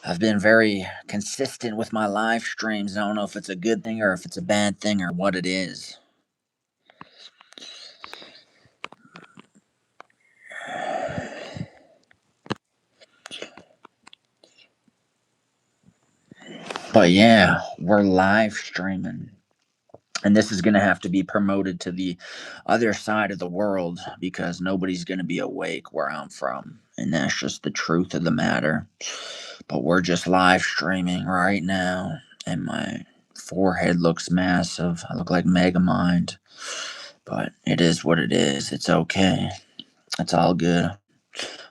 I've been very consistent with my live streams. I don't know if it's a good thing or if it's a bad thing or what it is. But yeah, we're live streaming. And this is going to have to be promoted to the other side of the world because nobody's going to be awake where I'm from. And that's just the truth of the matter. But we're just live streaming right now. And my forehead looks massive. I look like Megamind. But it is what it is. It's okay. It's all good.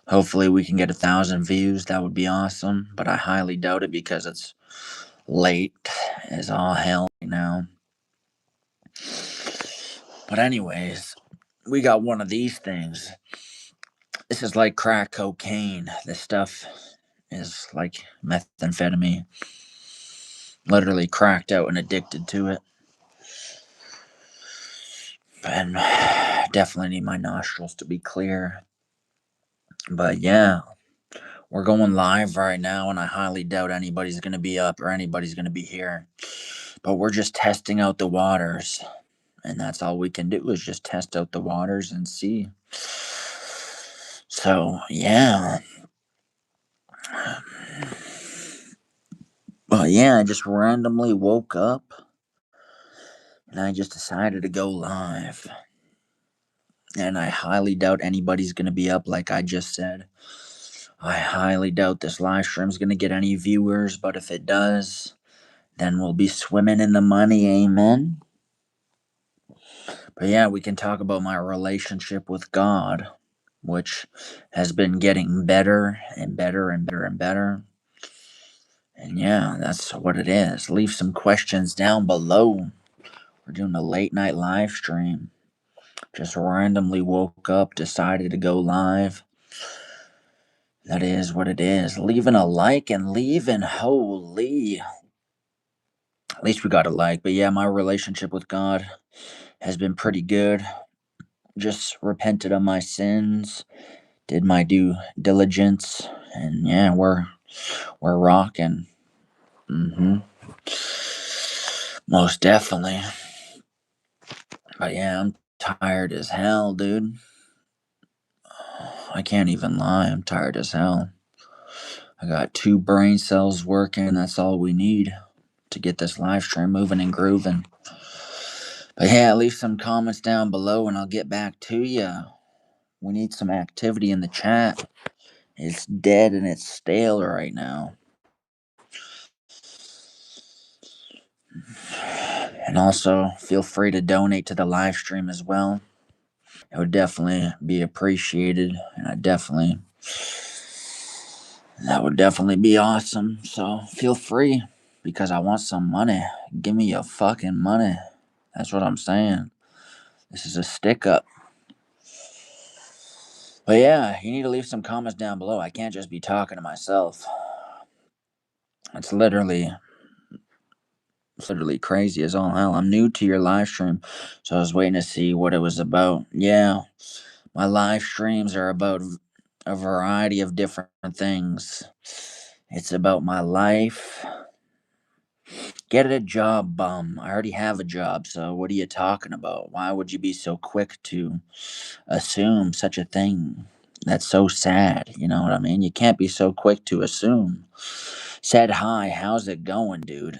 Hopefully, we can get 1,000 views. That would be awesome. But I highly doubt it because it's late as all hell right now. But, anyways, we got one of these things. This is like crack cocaine. This stuff is like methamphetamine. Literally cracked out and addicted to it. And definitely need my nostrils to be clear. But yeah, we're going live right now, and I highly doubt anybody's going to be up or anybody's going to be here. But we're just testing out the waters, and that's all we can do is just test out the waters and see. So, yeah. Well, yeah, I just randomly woke up and I just decided to go live. And I highly doubt anybody's going to be up, like I just said. I highly doubt this live stream's going to get any viewers, but if it does, then we'll be swimming in the money, amen. But yeah, we can talk about my relationship with God, which has been getting better and better and better and better. And yeah, that's what it is. Leave some questions down below. We're doing a late night live stream. Just randomly woke up, decided to go live. That is what it is. Leaving a like and leaving holy. At least we got a like. But yeah, my relationship with God has been pretty good. Just repented of my sins, did my due diligence, and yeah, we're rocking. Most definitely. But yeah, I'm tired as hell, dude. I can't even lie. I'm tired as hell. I got 2 brain cells working. That's all we need to get this live stream moving and grooving. But yeah, leave some comments down below and I'll get back to you. We need some activity in the chat. It's dead and it's stale right now. And also, feel free to donate to the live stream as well. It would definitely be appreciated, and that would definitely be awesome. So feel free, because I want some money. Give me your fucking money. That's what I'm saying. This is a stick up. But yeah, you need to leave some comments down below. I can't just be talking to myself. It's literally crazy as all hell. I'm new to your live stream, so I was waiting to see what it was about. Yeah, my live streams are about a variety of different things. It's about my life. Get a job, bum. I already have a job, so what are you talking about? Why would you be so quick to assume such a thing? That's so sad, you know what I mean? You can't be so quick to assume. Said hi, how's it going, dude?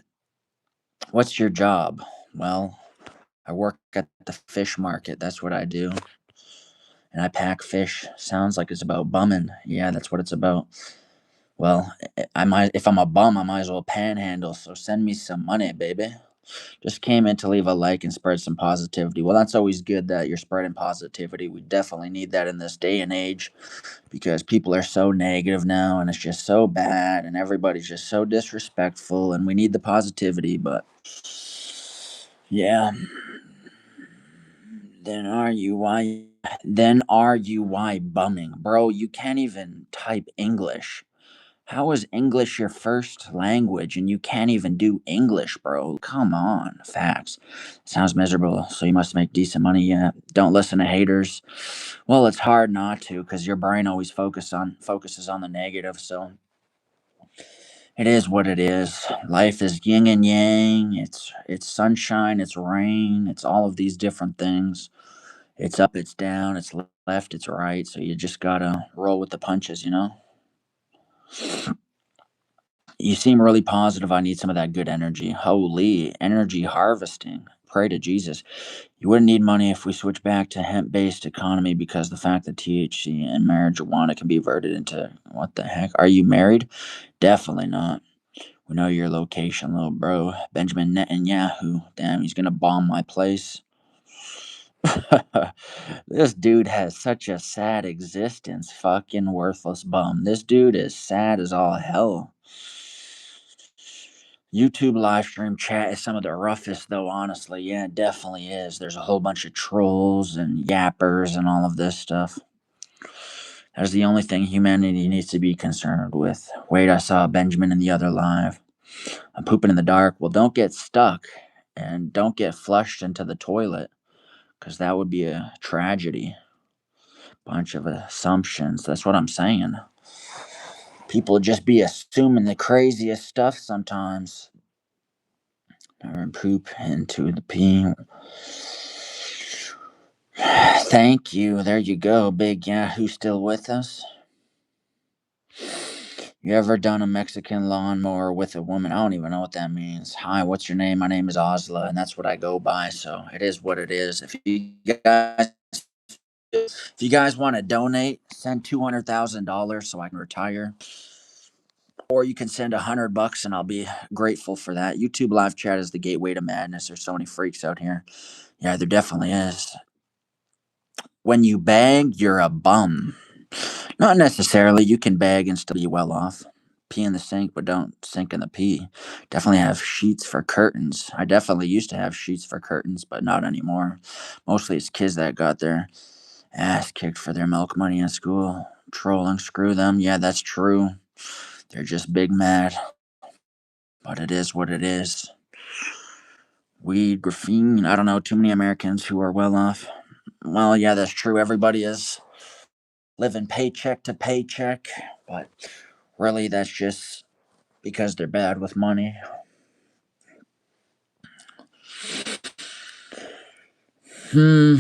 What's your job? Well, I work at the fish market. That's what I do. And I pack fish. Sounds like it's about bumming. Yeah, that's what it's about. Well, if I'm a bum, I might as well panhandle. So send me some money, baby. Just came in to leave a like and spread some positivity. Well, that's always good that you're spreading positivity. We definitely need that in this day and age because people are so negative now and it's just so bad and everybody's just so disrespectful and we need the positivity. But yeah, then are you why bumming? Bro, you can't even type English. How is English your first language and you can't even do English, bro? Come on, facts. Sounds miserable, so you must make decent money. Yeah, don't listen to haters. Well, it's hard not to because your brain always focuses on the negative. So It is what it is. Life is yin and yang. It's sunshine, it's rain, it's all of these different things. It's up, it's down, it's left, it's right. So you just gotta roll with the punches, you know? You seem really positive. I need some of that good energy. Holy energy harvesting. Pray to Jesus. You wouldn't need money if we switch back to hemp based economy because the fact that THC and marijuana can be averted into what the heck? Are you married? Definitely not. We know your location, little bro. Benjamin Netanyahu. Damn, he's gonna bomb my place. This dude has such a sad existence. Fucking worthless bum. This dude is sad as all hell. YouTube live stream chat is some of the roughest, though, honestly. Yeah, it definitely is. There's a whole bunch of trolls and yappers and all of this stuff. That's the only thing humanity needs to be concerned with. Wait, I saw Benjamin in the other live. I'm pooping in the dark. Well, don't get stuck and don't get flushed into the toilet because that would be a tragedy. Bunch of assumptions. That's what I'm saying. People just be assuming the craziest stuff sometimes. Or poop into the pee. Thank you. There you go, Big Yahoo still with us? You ever done a Mexican lawnmower with a woman? I don't even know what that means. Hi, what's your name? My name is Ozla, and that's what I go by. So it is what it is. If you guys want to donate, send $200,000 so I can retire, or you can send $100 and I'll be grateful for that. YouTube live chat is the gateway to madness. There's so many freaks out here. Yeah, there definitely is. When you bag, you're a bum. Not necessarily. You can bag and still be well off. Pee in the sink, but don't sink in the pee. Definitely have sheets for curtains. I definitely used to have sheets for curtains, but not anymore. Mostly it's kids that got their ass kicked for their milk money in school. Trolling, screw them. Yeah, that's true. They're just big mad. But it is what it is. Weed, graphene. I don't know. Too many Americans who are well off. Well, yeah, that's true. Everybody is living paycheck to paycheck. But really, that's just because they're bad with money. Hmm.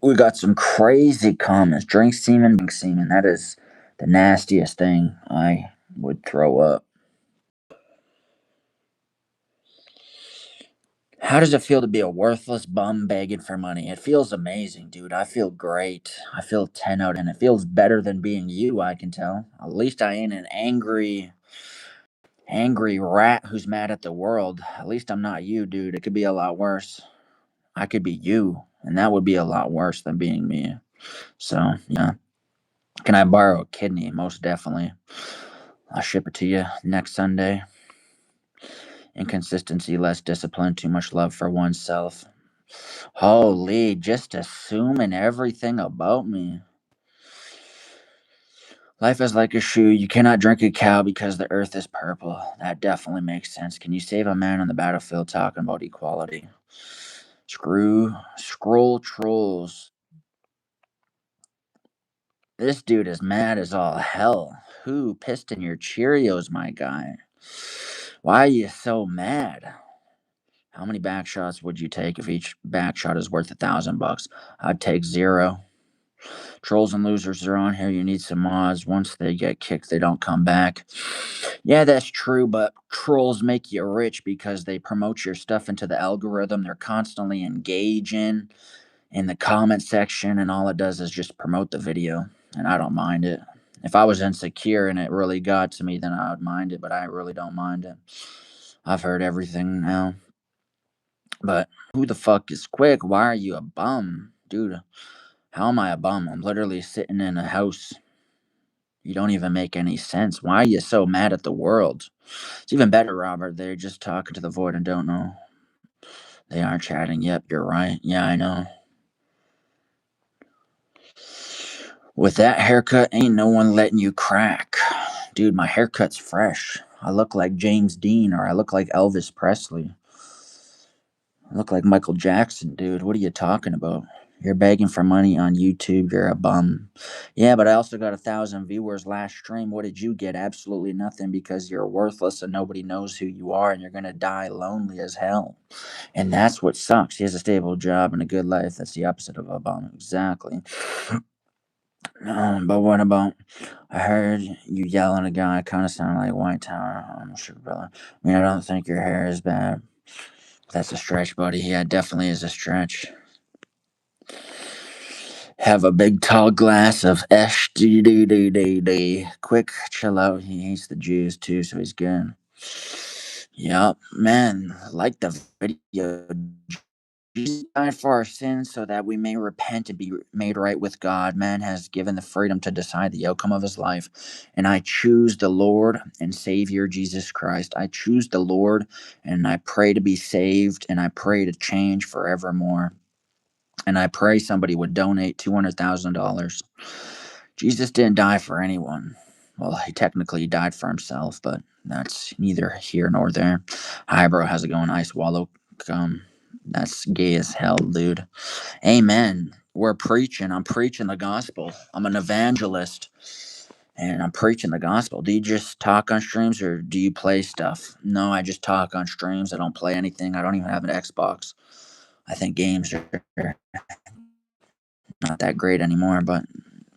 We got some crazy comments. Drink semen, drink semen. That is the nastiest thing. I would throw up. How does it feel to be a worthless bum begging for money? It feels amazing, dude. I feel great. I feel 10 out, and it feels better than being you, I can tell. At least I ain't an angry rat who's mad at the world. At least I'm not you, dude. It could be a lot worse. I could be you, and that would be a lot worse than being me. So, yeah. Can I borrow a kidney? Most definitely. I'll ship it to you next Sunday. Inconsistency, less discipline, too much love for oneself. Holy, just assuming everything about me. Life is like a shoe. You cannot drink a cow because the earth is purple. That definitely makes sense. Can you save a man on the battlefield talking about equality? Scroll trolls. This dude is mad as all hell. Who pissed in your Cheerios, my guy? Why are you so mad? How many back shots would you take if each back shot is worth $1,000? I'd take zero. Trolls and losers are on here. You need some mods. Once they get kicked, they don't come back. Yeah, that's true, but trolls make you rich because they promote your stuff into the algorithm. They're constantly engaging in the comment section, and all it does is just promote the video, and I don't mind it. If I was insecure and it really got to me, then I would mind it, but I really don't mind it. I've heard everything now. But who the fuck is Quick? Why are you a bum? Dude, how am I a bum? I'm literally sitting in a house. You don't even make any sense. Why are you so mad at the world? It's even better, Robert. They're just talking to the void and don't know. They are chatting. Yep, you're right. Yeah, I know. With that haircut, ain't no one letting you crack. Dude, my haircut's fresh. I look like James Dean or I look like Elvis Presley. I look like Michael Jackson, dude. What are you talking about? You're begging for money on YouTube. You're a bum. Yeah, but I also got 1,000 viewers last stream. What did you get? Absolutely nothing because you're worthless and nobody knows who you are and you're going to die lonely as hell. And that's what sucks. He has a stable job and a good life. That's the opposite of a bum. Exactly. But what about? I heard you yell at a guy. Kind of sounded like White Tower. I'm sure, brother. I mean, I don't think your hair is bad. That's a stretch, buddy. Yeah, it definitely is a stretch. Have a big tall glass of SDDDD. Quick, chill out. He hates the Jews too, so he's good. Yep, man. Like the video. Jesus died for our sins so that we may repent and be made right with God. Man has given the freedom to decide the outcome of his life. And I choose the Lord and Savior Jesus Christ. I choose the Lord and I pray to be saved and I pray to change forevermore. And I pray somebody would donate $200,000. Jesus didn't die for anyone. Well, he technically died for himself, but that's neither here nor there. Hi, bro. How's it going? Ice Wallow. That's gay as hell, dude. Amen. We're preaching. I'm preaching the gospel. I'm an evangelist and I'm preaching the gospel. Do you just talk on streams or do you play stuff? No, I just talk on streams. I don't play anything. I don't even have an Xbox. I think games are not that great anymore, but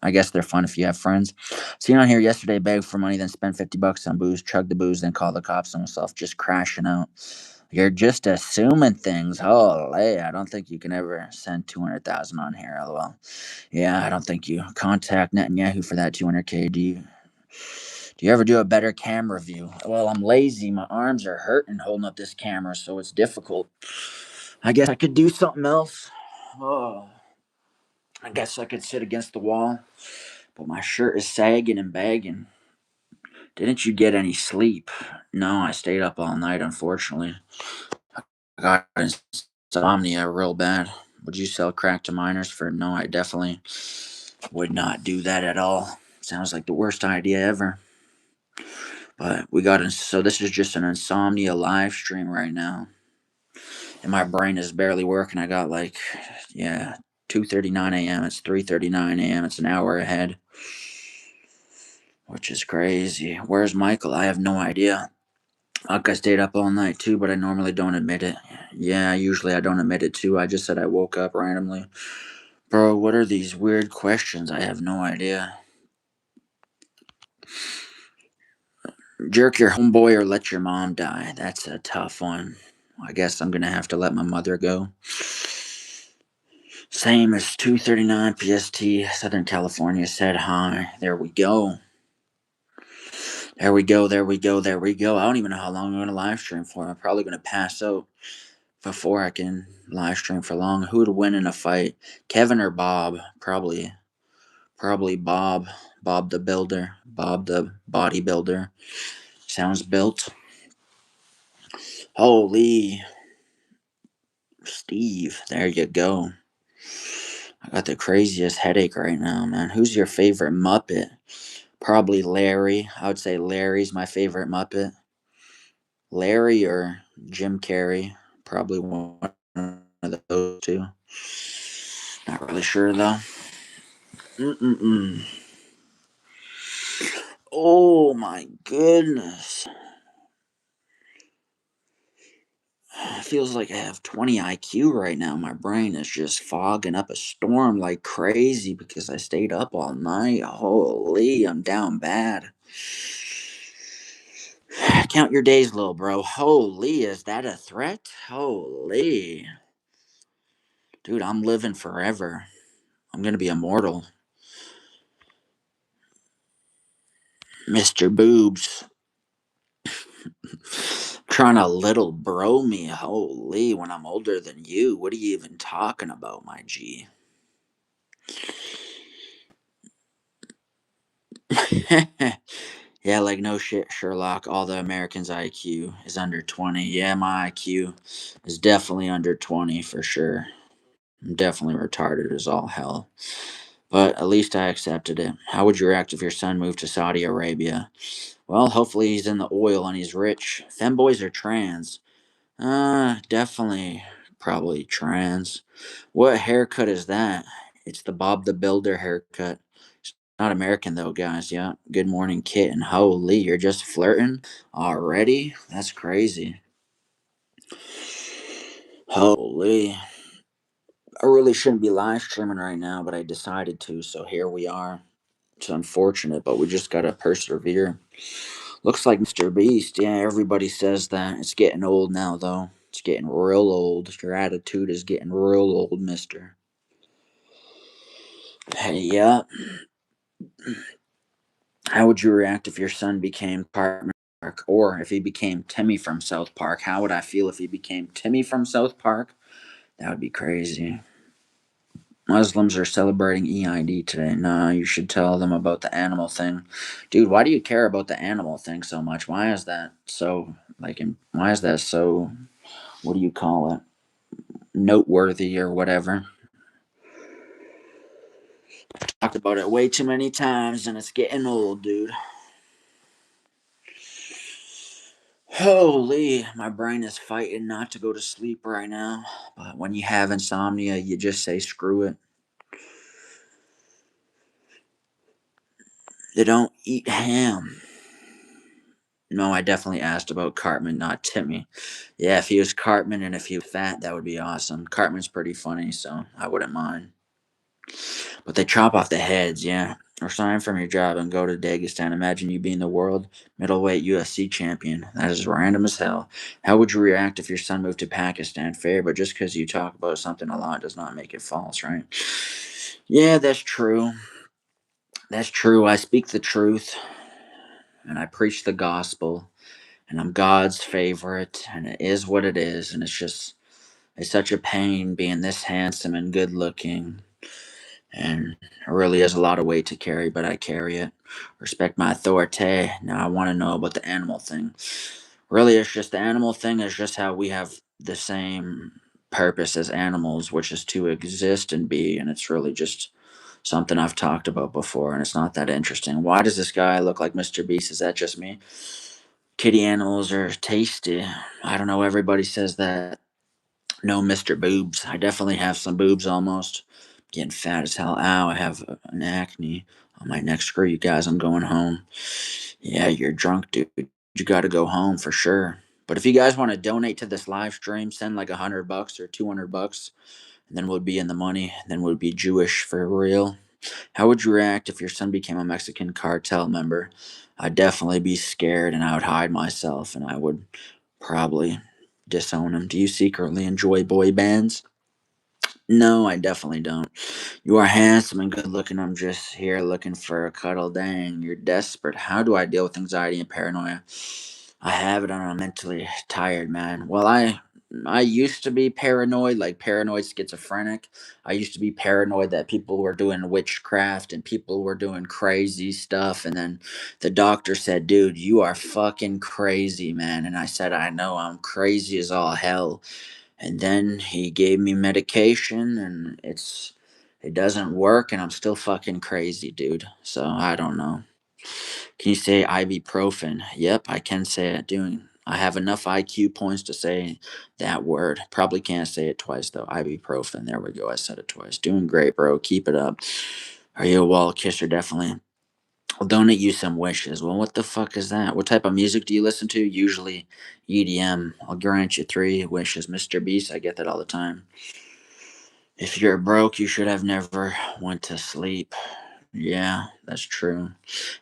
I guess they're fun if you have friends. Seen on here yesterday, beg for money, then spend $50 on booze, chug the booze, then call the cops on himself, just crashing out. You're just assuming things. Holy, I don't think you can ever send 200,000 on here. LOL. Yeah, I don't think you contact Netanyahu for that 200K. Do you ever do a better camera view? Well, I'm lazy. My arms are hurting holding up this camera, so it's difficult. I guess I could do something else. Oh, I guess I could sit against the wall, but my shirt is sagging and bagging. Didn't you get any sleep? No, I stayed up all night, unfortunately. I got insomnia real bad. Would you sell crack to minors for? No, I definitely would not do that at all. Sounds like the worst idea ever. But we got so this is just an insomnia live stream right now, and my brain is barely working. I got like, yeah, 2:39 a.m. It's 3:39 a.m. It's an hour ahead, which is crazy. Where's Michael? I have no idea. Like I stayed up all night too, but I normally don't admit it. Yeah, usually I don't admit it too. I just said I woke up randomly. Bro, what are these weird questions? I have no idea. Jerk your homeboy or let your mom die? That's a tough one. I guess I'm gonna have to let my mother go. Same as 2:39 PST, Southern California said hi. There we go. There we go, there we go, there we go. I don't even know how long I'm gonna live stream for. I'm probably gonna pass out before I can live stream for long. Who would win in a fight? Kevin or Bob? Probably Bob. Bob the builder. Bob the bodybuilder. Sounds built. Holy Steve, there you go. I got the craziest headache right now, man. Who's your favorite Muppet? Probably Larry. I would say Larry's my favorite Muppet. Larry or Jim Carrey. Probably one of those two. Not really sure though. Mm-mm-mm. Oh my goodness. Feels like I have 20 IQ right now. My brain is just fogging up a storm like crazy because I stayed up all night. Holy, I'm down bad. Count your days, little bro. Holy, is that a threat? Holy. Dude, I'm living forever. I'm gonna be immortal. Mr. Boobs. Trying to little bro me. Holy, when I'm older than you. What are you even talking about, my G? Yeah, like no shit, Sherlock. All the Americans' IQ is under 20. Yeah, my IQ is definitely under 20 for sure. I'm definitely retarded as all hell. But at least I accepted it. How would you react if your son moved to Saudi Arabia? Well, hopefully he's in the oil and he's rich. Femboys are trans. Definitely. probably trans. What haircut is that? It's the Bob the Builder haircut. It's not American though, guys. Yeah. Good morning, kitten. Holy, you're just flirting already? That's crazy. Holy. I really shouldn't be live streaming right now, but I decided to, so here we are. It's unfortunate, but we just gotta persevere. Looks like Mr. Beast. Yeah, everybody says that. It's getting old now, though. It's getting real old. Your attitude is getting real old, mister. Hey, yeah. How would you react if your son became Cartman Park, or if he became Timmy from South Park? How would I feel if he became Timmy from South Park? That would be crazy. Muslims are celebrating EID today. Nah, you should tell them about the animal thing. Dude, why do you care about the animal thing so much? Why is that so, why is that so, what do you call it? Noteworthy or whatever. Talked about it way too many times and it's getting old, dude. Holy, my brain is fighting not to go to sleep right now. But when you have insomnia, you just say screw it. They don't eat ham. No, I definitely asked about Cartman, not Timmy. Yeah, if he was Cartman and if he was fat, that would be awesome. Cartman's pretty funny, so I wouldn't mind. But they chop off the heads, yeah. Resign from your job and go to Dagestan. Imagine you being the world middleweight UFC champion. That is random as hell. How would you react if your son moved to Pakistan? Fair, but just because you talk about something a lot does not make it false, right? Yeah, that's true. That's true. I speak the truth and I preach the gospel and I'm God's favorite and it is what it is. And it's such a pain being this handsome and good looking. And it really is a lot of weight to carry, but I carry it. Respect my authority. Now I want to know about the animal thing. Really, it's just the animal thing is just how we have the same purpose as animals, which is to exist and be. And it's really just something I've talked about before, and it's not that interesting. Why does this guy look like Mr. Beast? Is that just me? Kitty animals are tasty. I don't know. Everybody says that. No, Mr. Boobs. I definitely have some boobs almost. Getting fat as hell. Ow, I have an acne on my neck. Screw you guys, I'm going home. Yeah, you're drunk, dude. You gotta go home for sure. But if you guys want to donate to this live stream, send like $100 or $200, and then we'll be in the money. Then we'll be Jewish for real. How would you react if your son became a Mexican cartel member? I'd definitely be scared and I would hide myself and I would probably disown him. Do you secretly enjoy boy bands? No, I definitely don't. You are handsome and good looking. I'm just here looking for a cuddle. Dang, you're desperate. How do I deal with anxiety and paranoia? I have it and I'm mentally tired, man. Well, I used to be paranoid, like paranoid schizophrenic. I used to be paranoid that people were doing witchcraft and people were doing crazy stuff. And then the doctor said, dude, you are fucking crazy, man. And I said, I know, I'm crazy as all hell. And then he gave me medication and it doesn't work and I'm still fucking crazy, dude. So I don't know. Can you say ibuprofen? Yep, I can say it. Doing. I have enough IQ points to say that word. Probably can't say it twice though. Ibuprofen. There we go. I said it twice. Doing great, bro. Keep it up. Are you a wall kisser? Definitely. I'll donate you some wishes. Well, what the fuck is that? What type of music do you listen to? Usually EDM. I'll grant you 3 wishes. Mr. Beast, I get that all the time. If you're broke, you should have never went to sleep. Yeah, that's true.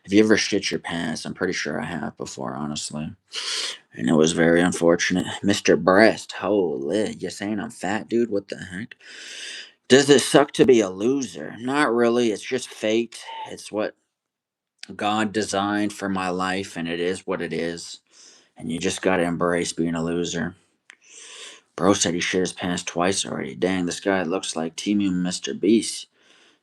Have you ever shit your pants? I'm pretty sure I have before, honestly. And it was very unfortunate. Mr. Breast, holy, you saying I'm fat, dude? What the heck? Does it suck to be a loser? Not really. It's just fate. It's what God designed for my life, and it is what it is. And you just gotta embrace being a loser. Bro said he shit his pants twice already. Dang, this guy looks like Teemu Mr. Beast.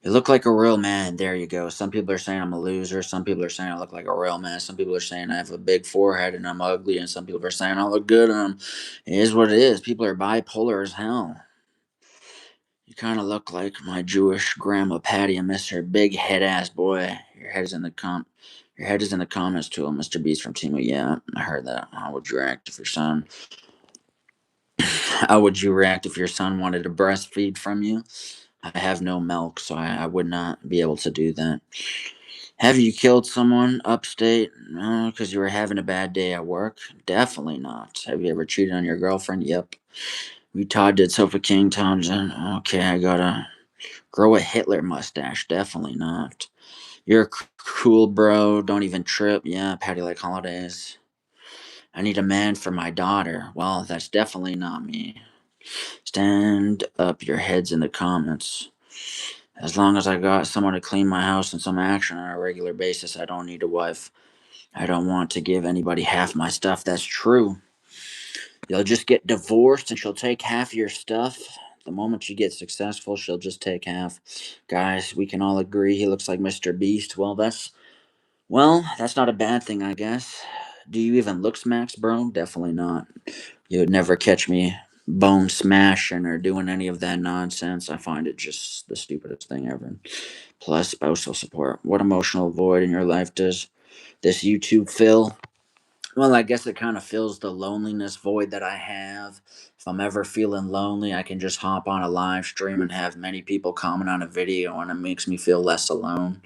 You look like a real man. There you go. Some people are saying I'm a loser. Some people are saying I look like a real man. Some people are saying I have a big forehead and I'm ugly. And some people are saying I look good and it is what it is. People are bipolar as hell. You kind of look like my Jewish grandma Patty. I miss her big head ass boy. Your head is in the comments to him, Mr. Beast from Timu. Yeah, I heard that. How would you react if your son How would you react if your son wanted to breastfeed from you? I have no milk, so I would not be able to do that. Have you killed someone upstate? No, because you were having a bad day at work? Definitely not. Have you ever cheated on your girlfriend? Yep. We Todd did Sofa King Townsend. Okay, I gotta grow a Hitler mustache. Definitely not. You're cool, bro. Don't even trip. Yeah, Patty like holidays. I need a man for my daughter. Well, that's definitely not me. Stand up your heads in the comments. As long as I got someone to clean my house and some action on a regular basis, I don't need a wife. I don't want to give anybody half my stuff. That's true. You'll just get divorced and she'll take half your stuff. The moment you get successful, she'll just take half. Guys, we can all agree he looks like Mr. Beast. Well, that's not a bad thing, I guess. Do you even look smacks, bro? Definitely not. You would never catch me bone smashing or doing any of that nonsense. I find it just the stupidest thing ever. Plus, spousal support. What emotional void in your life does this YouTube fill? Well, I guess it kind of fills the loneliness void that I have. If I'm ever feeling lonely, I can just hop on a live stream and have many people comment on a video, and it makes me feel less alone.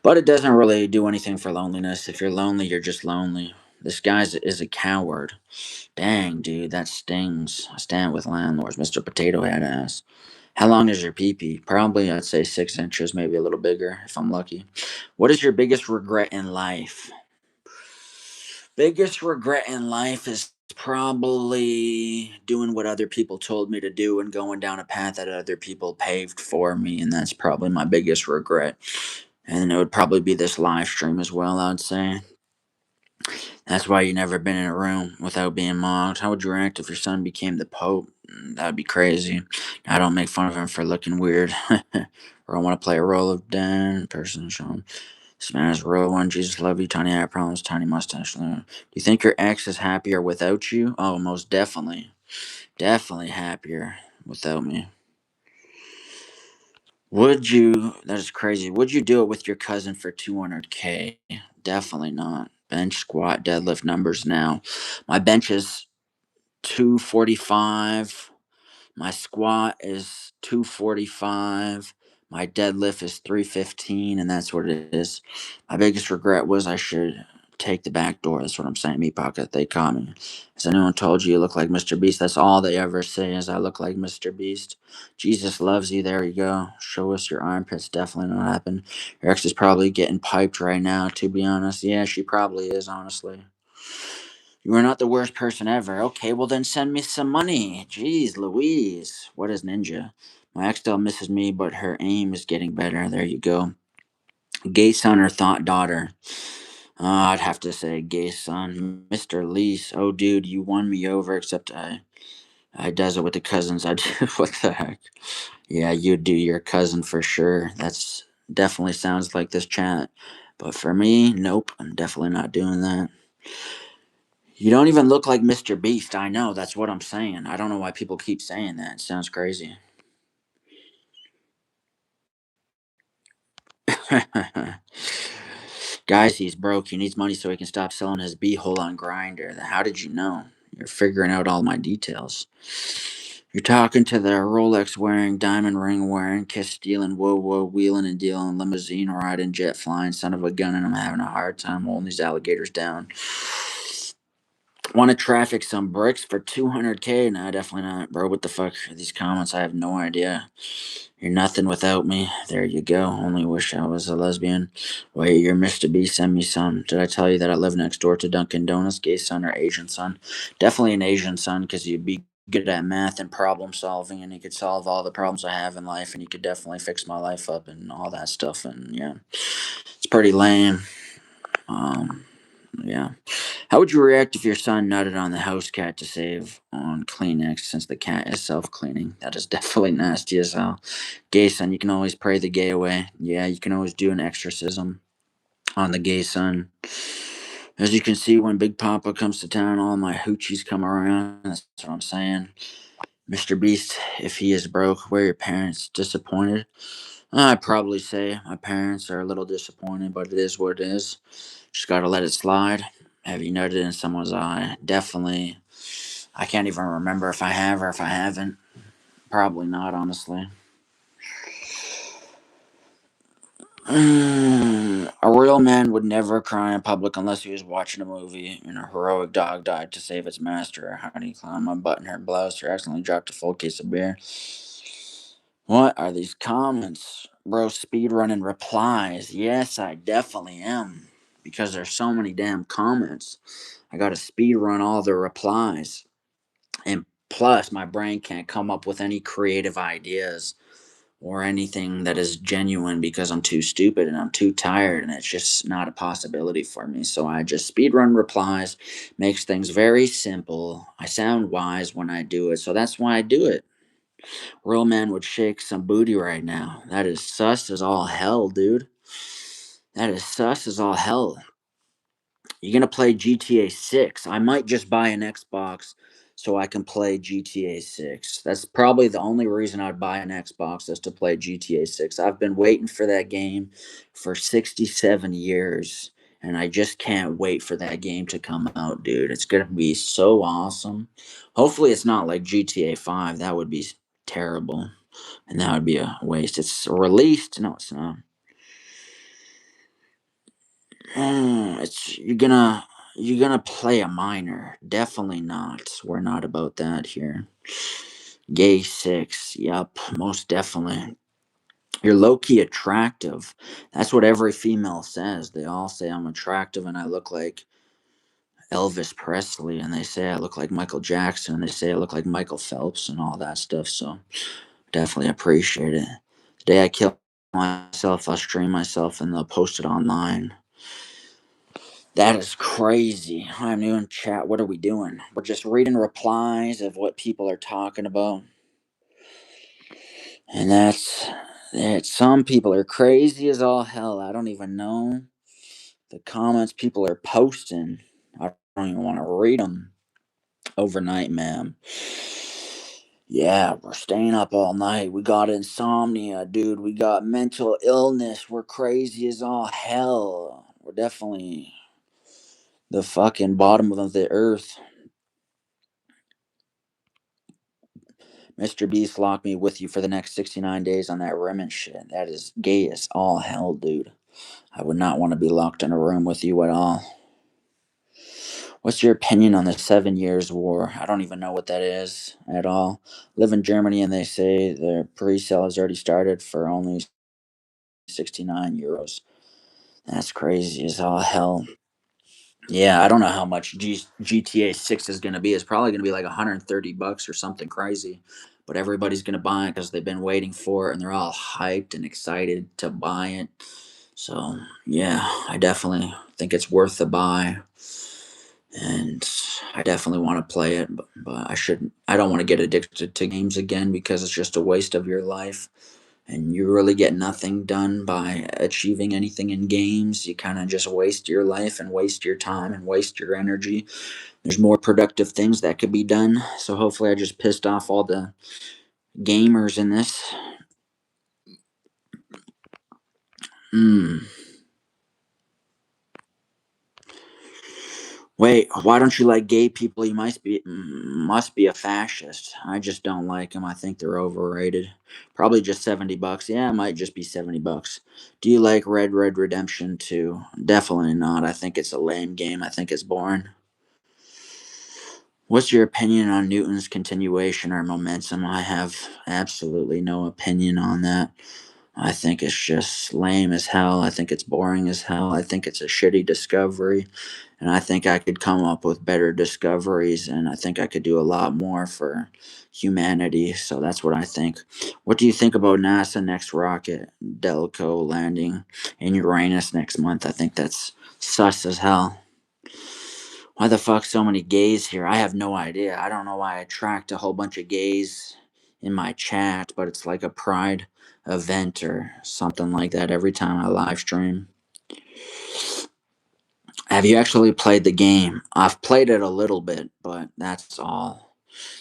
But it doesn't really do anything for loneliness. If you're lonely, you're just lonely. This guy is a coward. Dang, dude, that stings. I stand with landlords, Mr. Potato Head ass. How long is your pee pee? Probably, I'd say 6 inches, maybe a little bigger if I'm lucky. What is your biggest regret in life? Biggest regret in life is probably doing what other people told me to do and going down a path that other people paved for me, and that's probably my biggest regret. And it would probably be this live stream as well, I'd say. That's why you never been in a room without being mocked. How would you react if your son became the Pope? That would be crazy. I don't make fun of him for looking weird. Or I want to play a role of Dan person, Sean. This man is a real one. Jesus love you. Tiny eye problems. Tiny mustache. Do you think your ex is happier without you? Oh, most definitely. Definitely happier without me. Would you? That is crazy. Would you do it with your cousin for 200K? Definitely not. Bench, squat, deadlift numbers now. My bench is 245. My squat is 245. My deadlift is 315, and that's what it is. My biggest regret was I should take the back door. That's what I'm saying. Meat pocket. They caught me. Has anyone told you you look like Mr. Beast? That's all they ever say is I look like Mr. Beast. Jesus loves you. There you go. Show us your armpits. Definitely not happen. Your ex is probably getting piped right now, to be honest. Yeah, she probably is, honestly. You are not the worst person ever. Okay, well then send me some money. Jeez Louise. What is ninja? My ex still misses me, but her aim is getting better. There you go. Gay son or thought daughter? I'd have to say gay son. Mr. Lease. Oh dude, you won me over, except I does it with the cousins. I do what the heck? Yeah, you do your cousin for sure. That's definitely sounds like this chat. But for me, nope. I'm definitely not doing that. You don't even look like Mr. Beast. I know. That's what I'm saying. I don't know why people keep saying that. It sounds crazy. Guys, he's broke. He needs money so he can stop selling his beehole on Grinder. How did you know? You're figuring out all my details. You're talking to the Rolex wearing, diamond ring wearing, kiss stealing, whoa whoa wheeling and dealing, limousine riding, jet flying, son of a gun, and I'm having a hard time holding these alligators down. Want to traffic some bricks for 200K? No, definitely not, bro. What the fuck are these comments? I have no idea. You're nothing without me. There you go. Only wish I was a lesbian. Wait, you're Mr. B. Send me some. Did I tell you that I live next door to Dunkin' Donuts? Gay son or Asian son? Definitely an Asian son because you'd be good at math and problem solving, and you could solve all the problems I have in life, and you could definitely fix my life up and all that stuff. And yeah, it's pretty lame. Um, yeah. How would you react if your son nutted on the house cat to save on Kleenex since the cat is self cleaning? That is definitely nasty as hell. Gay son, you can always pray the gay away. Yeah, you can always do an exorcism on the gay son. As you can see, when Big Papa comes to town, all my hoochies come around. That's what I'm saying. Mr. Beast, if he is broke, were your parents disappointed? I'd probably say my parents are a little disappointed, but it is what it is. Just gotta let it slide. Have you nutted in someone's eye? Definitely. I can't even remember if I have or if I haven't. Probably not, honestly. A real man would never cry in public unless he was watching a movie and a heroic dog died to save its master. A honey clown unbuttoned her blouse or accidentally dropped a full case of beer. What are these comments? Bro, speedrunning replies. Yes, I definitely am. Because there's so many damn comments. I gotta speedrun all the replies. And plus, my brain can't come up with any creative ideas or anything that is genuine because I'm too stupid and I'm too tired and it's just not a possibility for me. So I just speedrun replies, makes things very simple. I sound wise when I do it, so that's why I do it. Real man would shake some booty right now. That is sus as all hell, dude. That is sus as all hell. You're gonna play GTA 6. I might just buy an Xbox so I can play GTA 6. That's probably the only reason I'd buy an Xbox is to play GTA 6. I've been waiting for that game for 67 years and I just can't wait for that game to come out, dude. It's gonna be so awesome. Hopefully it's not like GTA 5. That would be terrible. And that would be a waste. It's released. No, it's not. It's you're gonna play a minor. Definitely not. We're not about that here. Gay six. Yup, most definitely. You're low key attractive. That's what every female says. They all say I'm attractive and I look like Elvis Presley, and they say I look like Michael Jackson, and they say I look like Michael Phelps, and all that stuff. So definitely appreciate it. The day I kill myself, I'll stream myself and they'll post it online. That is crazy. I'm new in chat. What are we doing? We're just reading replies of what people are talking about. And that's it. Some people are crazy as all hell. I don't even know the comments people are posting. I don't even want to read them overnight, man. Yeah, we're staying up all night. We got insomnia, dude. We got mental illness. We're crazy as all hell. We're definitely the fucking bottom of the earth. Mr. Beast locked me with you for the next 69 days on that Rem and shit. That is gay as all hell, dude. I would not want to be locked in a room with you at all. What's your opinion on the 7 Years' War? I don't even know what that is at all. Live in Germany and they say their pre-sale has already started for only €69. That's crazy as all hell. Yeah, I don't know how much GTA 6 is going to be. It's probably going to be like $130 or something crazy. But everybody's going to buy it because they've been waiting for it and they're all hyped and excited to buy it. So, yeah, I definitely think it's worth the buy. And I definitely want to play it, but I don't want to get addicted to games again because it's just a waste of your life and you really get nothing done by achieving anything in games. You kind of just waste your life and waste your time and waste your energy. There's more productive things that could be done. So hopefully, I just pissed off all the gamers in this. Hmm. Wait, why don't you like gay people? You must be a fascist. I just don't like them. I think they're overrated. Probably just $70. Yeah, it might just be $70. Do you like Red Redemption 2? Definitely not. I think it's a lame game. I think it's boring. What's your opinion on Newton's continuation or momentum? I have absolutely no opinion on that. I think it's just lame as hell. I think it's boring as hell. I think it's a shitty discovery. And I think I could come up with better discoveries. And I think I could do a lot more for humanity. So that's what I think. What do you think about NASA next rocket, Delco landing in Uranus next month? I think that's sus as hell. Why the fuck so many gays here? I have no idea. I don't know why I attract a whole bunch of gays in my chat, but it's like a pride event or something like that every time I live stream. Have you actually played the game? I've played it a little bit, but that's all.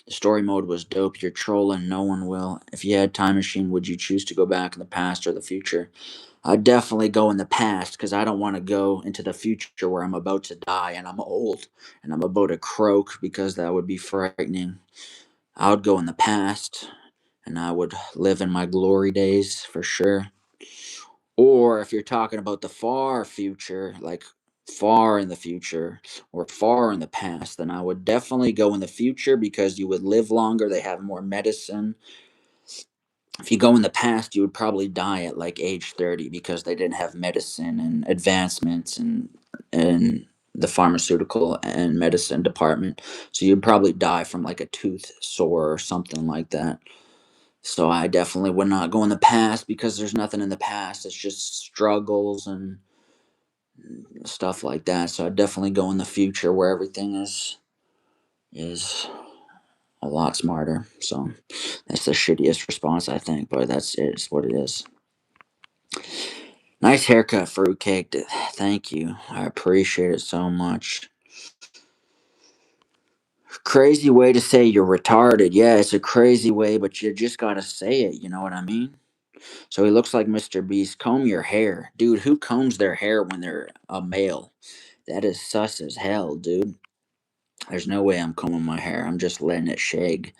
The story mode was dope. You're trolling. No one will. If you had time machine, would you choose to go back in the past or the future? I'd definitely go in the past because I don't want to go into the future where I'm about to die and I'm old and I'm about to croak because that would be frightening. I would go in the past and I would live in my glory days for sure. Or if you're talking about the far future, like far in the future or far in the past, then I would definitely go in the future because you would live longer, they have more medicine. If you go in the past, you would probably die at like age 30 because they didn't have medicine and advancements and the pharmaceutical and medicine department. So you'd probably die from like a tooth sore or something like that. So I definitely would not go in the past because there's nothing in the past. It's just struggles and stuff like that. So I definitely go in the future where everything is a lot smarter. So that's the shittiest response I think, but that's it. It's what it is. Nice haircut, fruitcake. Thank you. I appreciate it so much. Crazy way to say you're retarded. Yeah, it's a crazy way, but you just gotta say it. You know what I mean? So he looks like Mr. Beast. Comb your hair. Dude, who combs their hair when they're a male? That is sus as hell, dude. There's no way I'm combing my hair. I'm just letting it shag.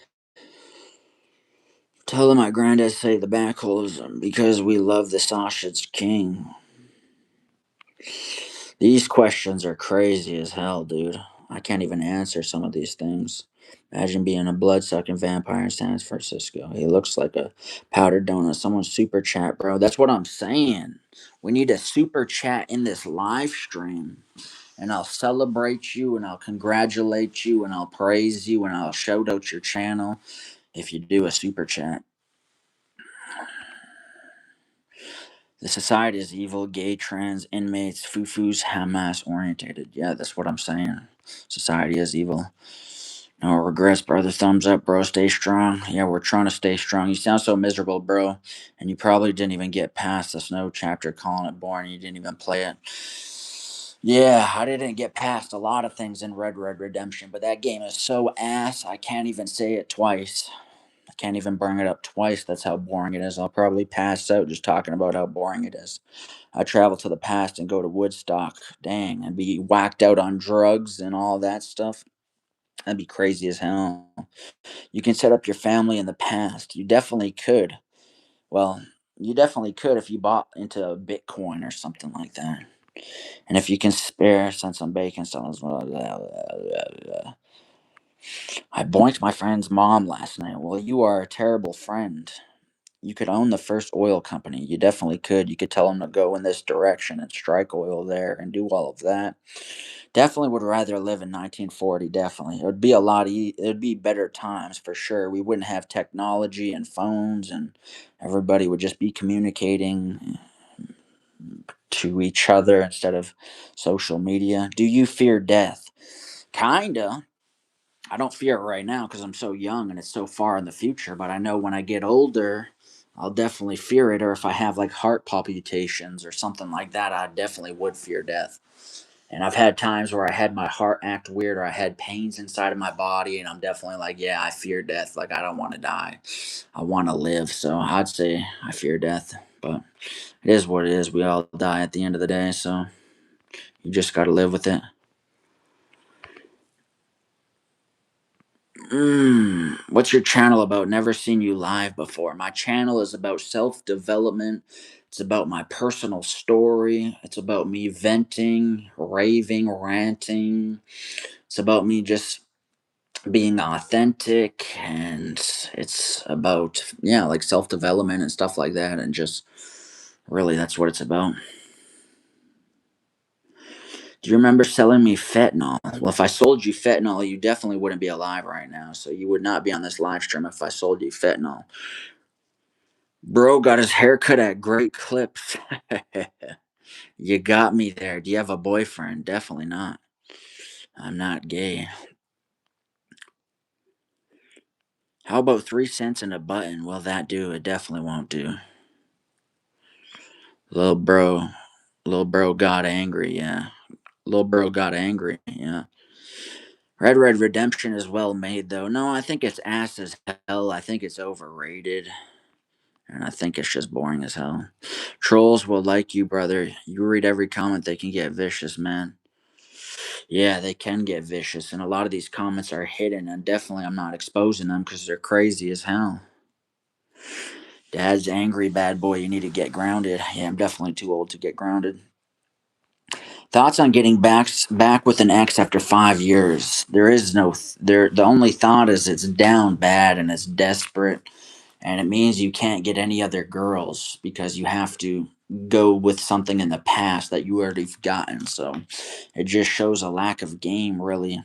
Tell them my granddad say the back holes because we love the sausage king. These questions are crazy as hell, dude. I can't even answer some of these things. Imagine being a blood sucking vampire in San Francisco. He looks like a powdered donut. Someone super chat, bro. That's what I'm saying. We need a super chat in this live stream. And I'll celebrate you and I'll congratulate you and I'll praise you and I'll shout out your channel if you do a super chat. The society is evil, gay, trans, inmates, foo-foos, Hamas orientated. Yeah, that's what I'm saying. Society is evil. No regrets, brother. Thumbs up, bro. Stay strong. Yeah, we're trying to stay strong. You sound so miserable, bro. And you probably didn't even get past the snow chapter, calling it boring. You didn't even play it. Yeah, I didn't get past a lot of things in Red Red Redemption, but that game is so ass, I can't even say it twice. I can't even bring it up twice. That's how boring it is. I'll probably pass out just talking about how boring it is. I travel to the past and go to Woodstock. Dang, and be whacked out on drugs and all that stuff. That'd be crazy as hell. You can set up your family in the past. You definitely could. Well, you definitely could if you bought into Bitcoin or something like that. And if you can spare, send some bacon. I boinked my friend's mom last night. Well, you are a terrible friend. You could own the first oil company. You definitely could. You could tell them to go in this direction and strike oil there and do all of that. Definitely would rather live in 1940. Definitely, it would be a lot. It would be better times for sure. We wouldn't have technology and phones, and everybody would just be communicating to each other instead of social media. Do you fear death? Kinda. I don't fear it right now because I'm so young and it's so far in the future. But I know when I get older, I'll definitely fear it. Or if I have like heart palpitations or something like that, I definitely would fear death. And I've had times where I had my heart act weird or I had pains inside of my body, and I'm definitely like, yeah, I fear death. Like, I don't want to die. I want to live. So I'd say I fear death. But it is what it is. We all die at the end of the day. So you just got to live with it. What's your channel about? Never seen you live before. My channel is about self development. It's about my personal story. It's about me venting, raving, ranting. It's about me just being authentic, and it's about, yeah, like self development and stuff like that. And just really, that's what it's about. Do you remember selling me fentanyl? Well, if I sold you fentanyl, you definitely wouldn't be alive right now. So you would not be on this live stream if I sold you fentanyl. Bro got his haircut at Great Clips. You got me there. Do you have a boyfriend? Definitely not. I'm not gay. How about 3 cents and a button? Will that do? It definitely won't do. Little bro. Little bro got angry, yeah. Little bro got angry, yeah. Red Red Redemption is well made, though. No, I think it's ass as hell. I think it's overrated. and I think it's just boring as hell. Trolls will like you, brother. You read every comment, they can get vicious, man. Yeah, they can get vicious, and a lot of these comments are hidden, and definitely I'm not exposing them because they're crazy as hell. Dad's angry, bad boy. You need to get grounded. Yeah, I'm definitely too old to get grounded. Thoughts on getting back with an ex after 5 years? There is no there. The only thought is it's down bad and it's desperate, and it means you can't get any other girls because you have to go with something in the past that you already forgotten. So it just shows a lack of game, really.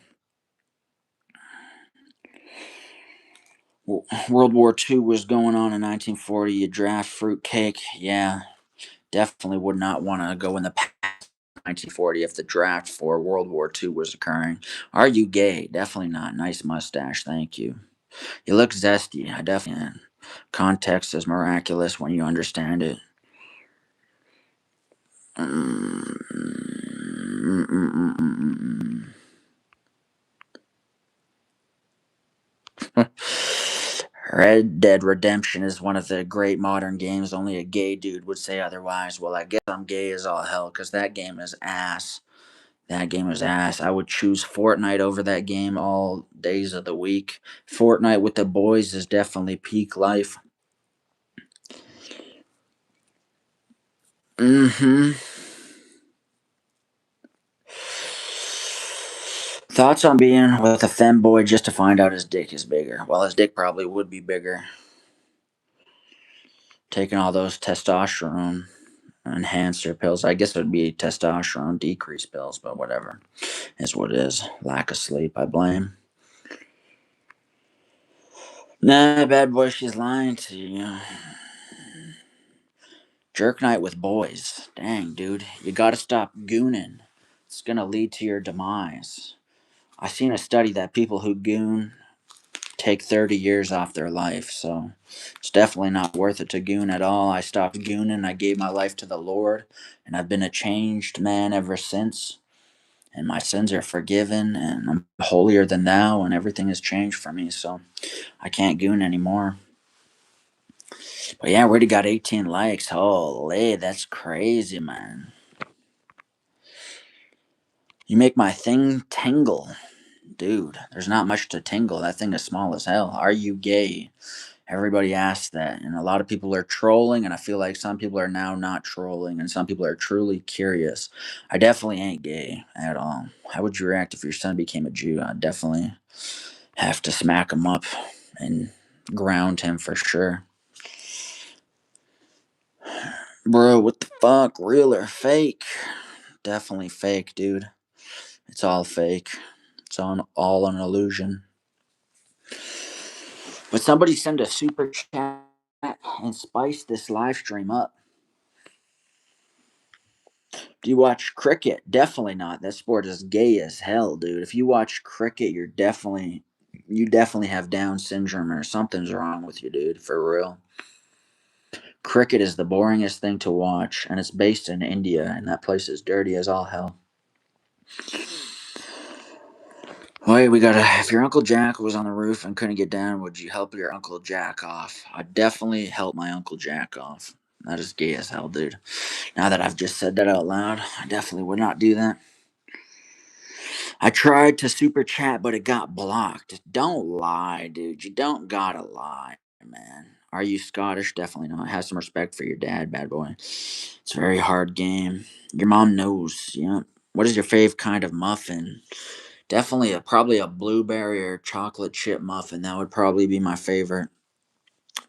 World War II was going on in 1940. You draft fruitcake. Yeah, definitely would not want to go in the past 1940 if the draft for World War II was occurring. Are you gay? Definitely not. Nice mustache. Thank you. You look zesty. I definitely am. Context is miraculous when you understand it. Red Dead Redemption is one of the great modern games. Only a gay dude would say otherwise. Well, I guess I'm gay as all hell because that game is ass. That game is ass. I would choose Fortnite over that game all days of the week. Fortnite with the boys is definitely peak life. Mm-hmm. Thoughts on being with a femboy just to find out his dick is bigger? Well, his dick probably would be bigger. Taking all those testosterone enhancer pills. I guess it would be testosterone decrease pills, but whatever. Is what it is. Lack of sleep, I blame. Nah, bad boy, she's lying to you. Jerk night with boys. Dang, dude. You gotta stop gooning. It's gonna lead to your demise. I seen a study that people who goon take 30 years off their life, so it's definitely not worth it to goon at all. I stopped gooning, I gave my life to the Lord, and I've been a changed man ever since. And my sins are forgiven, and I'm holier than thou, and everything has changed for me, so I can't goon anymore. But yeah, we already got 18 likes. Holy, that's crazy, man. You make my thing tingle. Dude, there's not much to tingle. That thing is small as hell. Are you gay? Everybody asks that, and a lot of people are trolling, and I feel like some people are now not trolling, and some people are truly curious. I definitely ain't gay at all. How would you react if your son became a Jew? I'd definitely have to smack him up and ground him for sure. Bro, what the fuck? Real or fake? Definitely fake, dude. It's all fake. It's all an illusion. But somebody send a super chat and spice this live stream up. Do you watch cricket? Definitely not. That sport is gay as hell, dude. If you watch cricket, you definitely have Down syndrome or something's wrong with you, dude. For real. Cricket is the boringest thing to watch, and it's based in India, and that place is dirty as all hell. Wait, we gotta. If your Uncle Jack was on the roof and couldn't get down, would you help your Uncle Jack off? I'd definitely help my Uncle Jack off. That is gay as hell, dude. Now that I've just said that out loud, I definitely would not do that. I tried to super chat, but it got blocked. Don't lie, dude. You don't gotta lie, man. Are you Scottish? Definitely not. Have some respect for your dad, bad boy. It's a very hard game. Your mom knows, yeah. What is your fave kind of muffin? Definitely probably a blueberry or chocolate chip muffin. That would probably be my favorite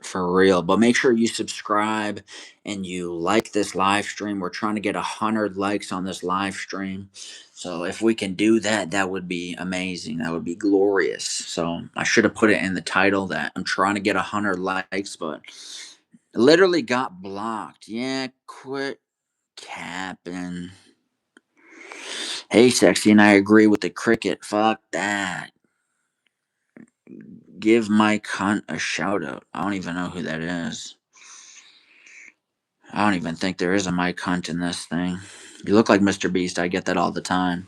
for real. But make sure you subscribe and you like this live stream. We're trying to get 100 likes on this live stream. So if we can do that, that would be amazing. That would be glorious. So I should have put it in the title that I'm trying to get 100 likes, but literally got blocked. Yeah, quit capping. Hey, sexy, and I agree with the cricket. Fuck that. Give my cunt a shout out. I don't even know who that is. I don't even think there is a Mike Hunt in this thing. You look like Mr. Beast. I get that all the time.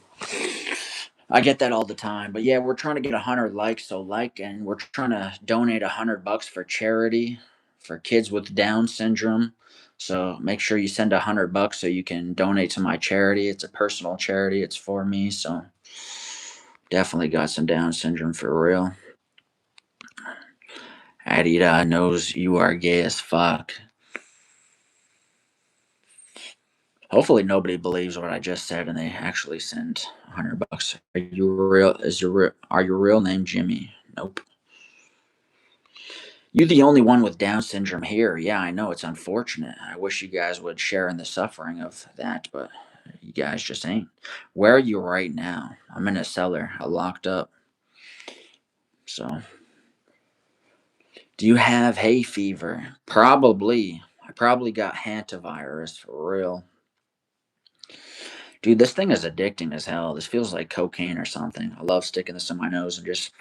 I get that all the time. But yeah, we're trying to get 100 likes. So like, and we're trying to donate $100 for charity for kids with Down syndrome. So make sure you send $100 so you can donate to my charity. It's a personal charity. It's for me. So definitely got some Down syndrome for real. Adida knows you are gay as fuck. Hopefully nobody believes what I just said and they actually send $100. Are you real? Are your real name Jimmy? Nope. You the only one with Down syndrome here. Yeah, I know it's unfortunate. I wish you guys would share in the suffering of that, but you guys just ain't. Where are you right now? I'm in a cellar. I locked up. So, do you have hay fever? Probably. I probably got hantavirus for real. Dude, this thing is addicting as hell. This feels like cocaine or something. I love sticking this in my nose and just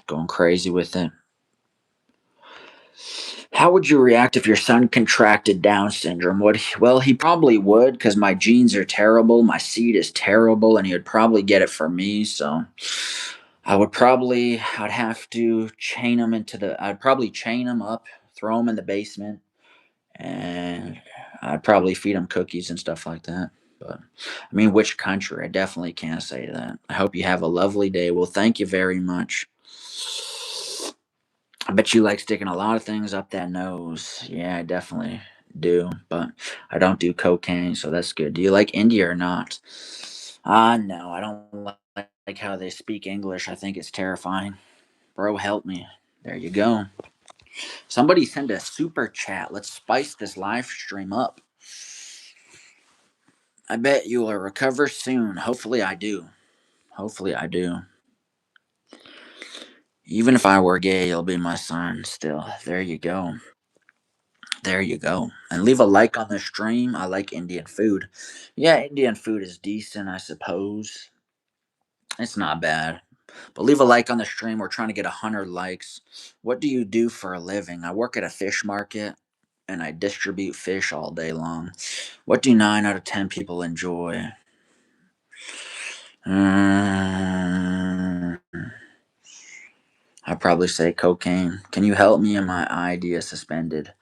going crazy with it. How would you react if your son contracted Down syndrome? Well, he probably would because my genes are terrible, my seed is terrible, and he would probably get it from me. So I'd have to I'd probably chain him up, throw him in the basement, and I'd probably feed him cookies and stuff like that. But I mean, which country? I definitely can't say that. I hope you have a lovely day. Well, thank you very much. I bet you like sticking a lot of things up that nose. Yeah, I definitely do, but I don't do cocaine, so that's good. Do you like India or not? No, I don't like how they speak English. I think it's terrifying. Bro, help me. There you go. Somebody send a super chat. Let's spice this live stream up. I bet you will recover soon. Hopefully, I do. Hopefully, I do. Even if I were gay, you'll be my son still. There you go. There you go. And leave a like on the stream. I like Indian food. Yeah, Indian food is decent, I suppose. It's not bad. But leave a like on the stream. We're trying to get 100 likes. What do you do for a living? I work at a fish market and I distribute fish all day long. What do 9 out of 10 people enjoy? Mm, I'd probably say cocaine. Can you help me? And my ID is suspended.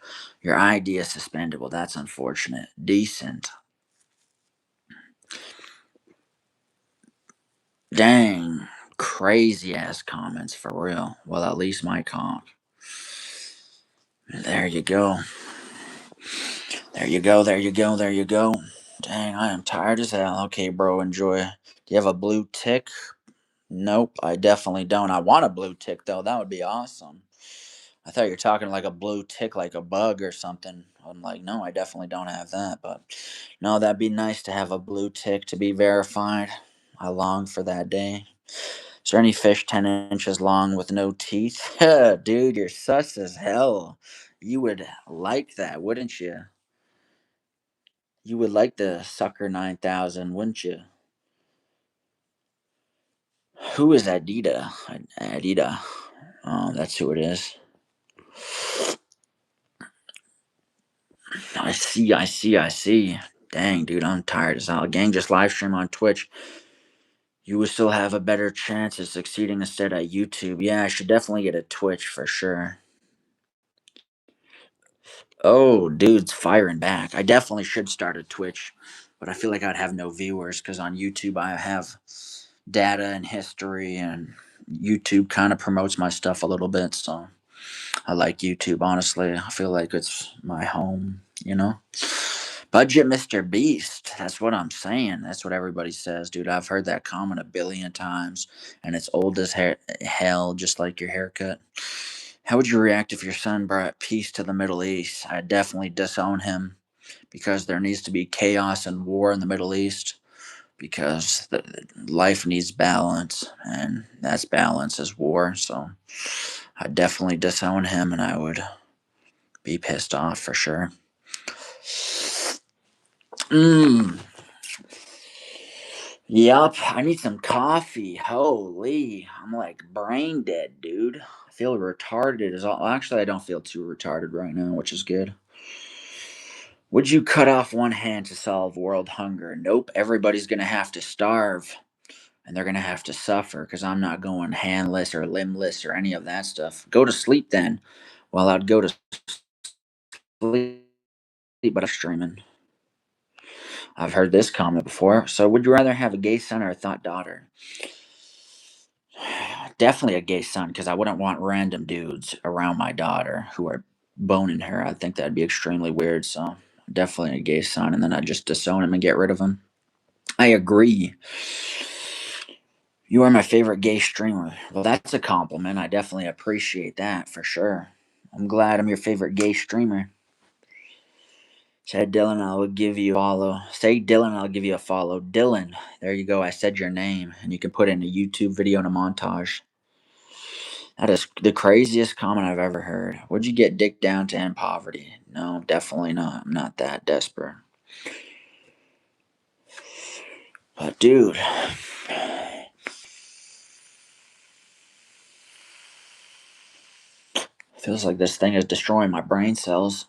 Your ID is suspended. Well, that's unfortunate. Decent. Dang. Crazy ass comments for real. Well, at least my comp. There you go. There you go. There you go. There you go. Dang, I am tired as hell. Okay, bro, enjoy. Do you have a blue tick? Nope, I definitely don't. I want a blue tick though. That would be awesome. I thought you were talking like a blue tick, like a bug or something. I'm like, no, I definitely don't have that. But no, that'd be nice to have a blue tick to be verified. I long for that day. Is there any fish 10 inches long with no teeth? Dude, you're sus as hell. You would like that, wouldn't you? You would like the Sucker 9000, wouldn't you? Who is Adida? Adida. Oh, that's who it is. I see. Dang, dude, I'm tired as hell. Gang, just live stream on Twitch. You would still have a better chance of succeeding instead at YouTube. Yeah, I should definitely get a Twitch for sure. Oh, dude's firing back. I definitely should start a Twitch, but I feel like I'd have no viewers because on YouTube I have data and history, and YouTube kind of promotes my stuff a little bit. So I like YouTube, honestly. I feel like it's my home, you know? Budget Mr. Beast. That's what I'm saying. That's what everybody says, dude. I've heard that comment a billion times, and it's old as hell, just like your haircut. How would you react if your son brought peace to the Middle East? I'd definitely disown him because there needs to be chaos and war in the Middle East because life needs balance, and that's balance is war. So I'd definitely disown him, and I would be pissed off for sure. Mmm. Yup, I need some coffee. Holy, I'm like brain dead, dude. I feel retarded as all. Well, actually, I don't feel too retarded right now, which is good. Would you cut off one hand to solve world hunger? Nope, everybody's gonna have to starve and they're gonna have to suffer because I'm not going handless or limbless or any of that stuff. Go to sleep then. Well, I'd go to sleep, but I'm streaming. I've heard this comment before. So, would you rather have a gay son or a thought daughter? Definitely a gay son, because I wouldn't want random dudes around my daughter who are boning her. I think that'd be extremely weird. So, definitely a gay son, and then I'd just disown him and get rid of him. I agree. You are my favorite gay streamer. Well, that's a compliment. I definitely appreciate that for sure. I'm glad I'm your favorite gay streamer. Said Dylan, I will give you a follow. Say Dylan, I'll give you a follow. Dylan, there you go. I said your name, and you can put it in a YouTube video in a montage. That is the craziest comment I've ever heard. Would you get dick down to end poverty? No, definitely not. I'm not that desperate. But dude, feels like this thing is destroying my brain cells.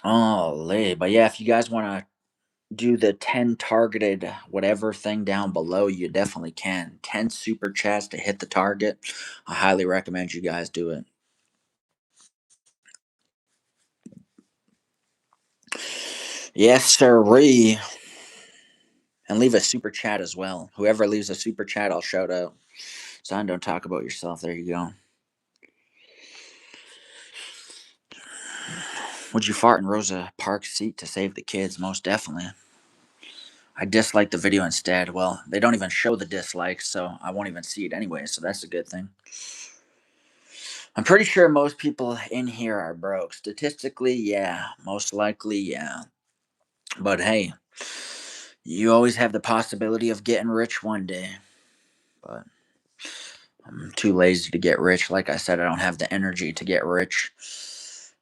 Oh, but yeah, if you guys want to do the 10 targeted whatever thing down below, you definitely can. 10 super chats to hit the target. I highly recommend you guys do it. Yes, sirree. And leave a super chat as well. Whoever leaves a super chat, I'll shout out. Son, don't talk about yourself. There you go. Would you fart in Rosa Parks' seat to save the kids? Most definitely. I dislike the video instead. Well, they don't even show the dislikes, so I won't even see it anyway, so that's a good thing. I'm pretty sure most people in here are broke. Statistically, yeah. Most likely, yeah. But hey, you always have the possibility of getting rich one day. But I'm too lazy to get rich. Like I said, I don't have the energy to get rich.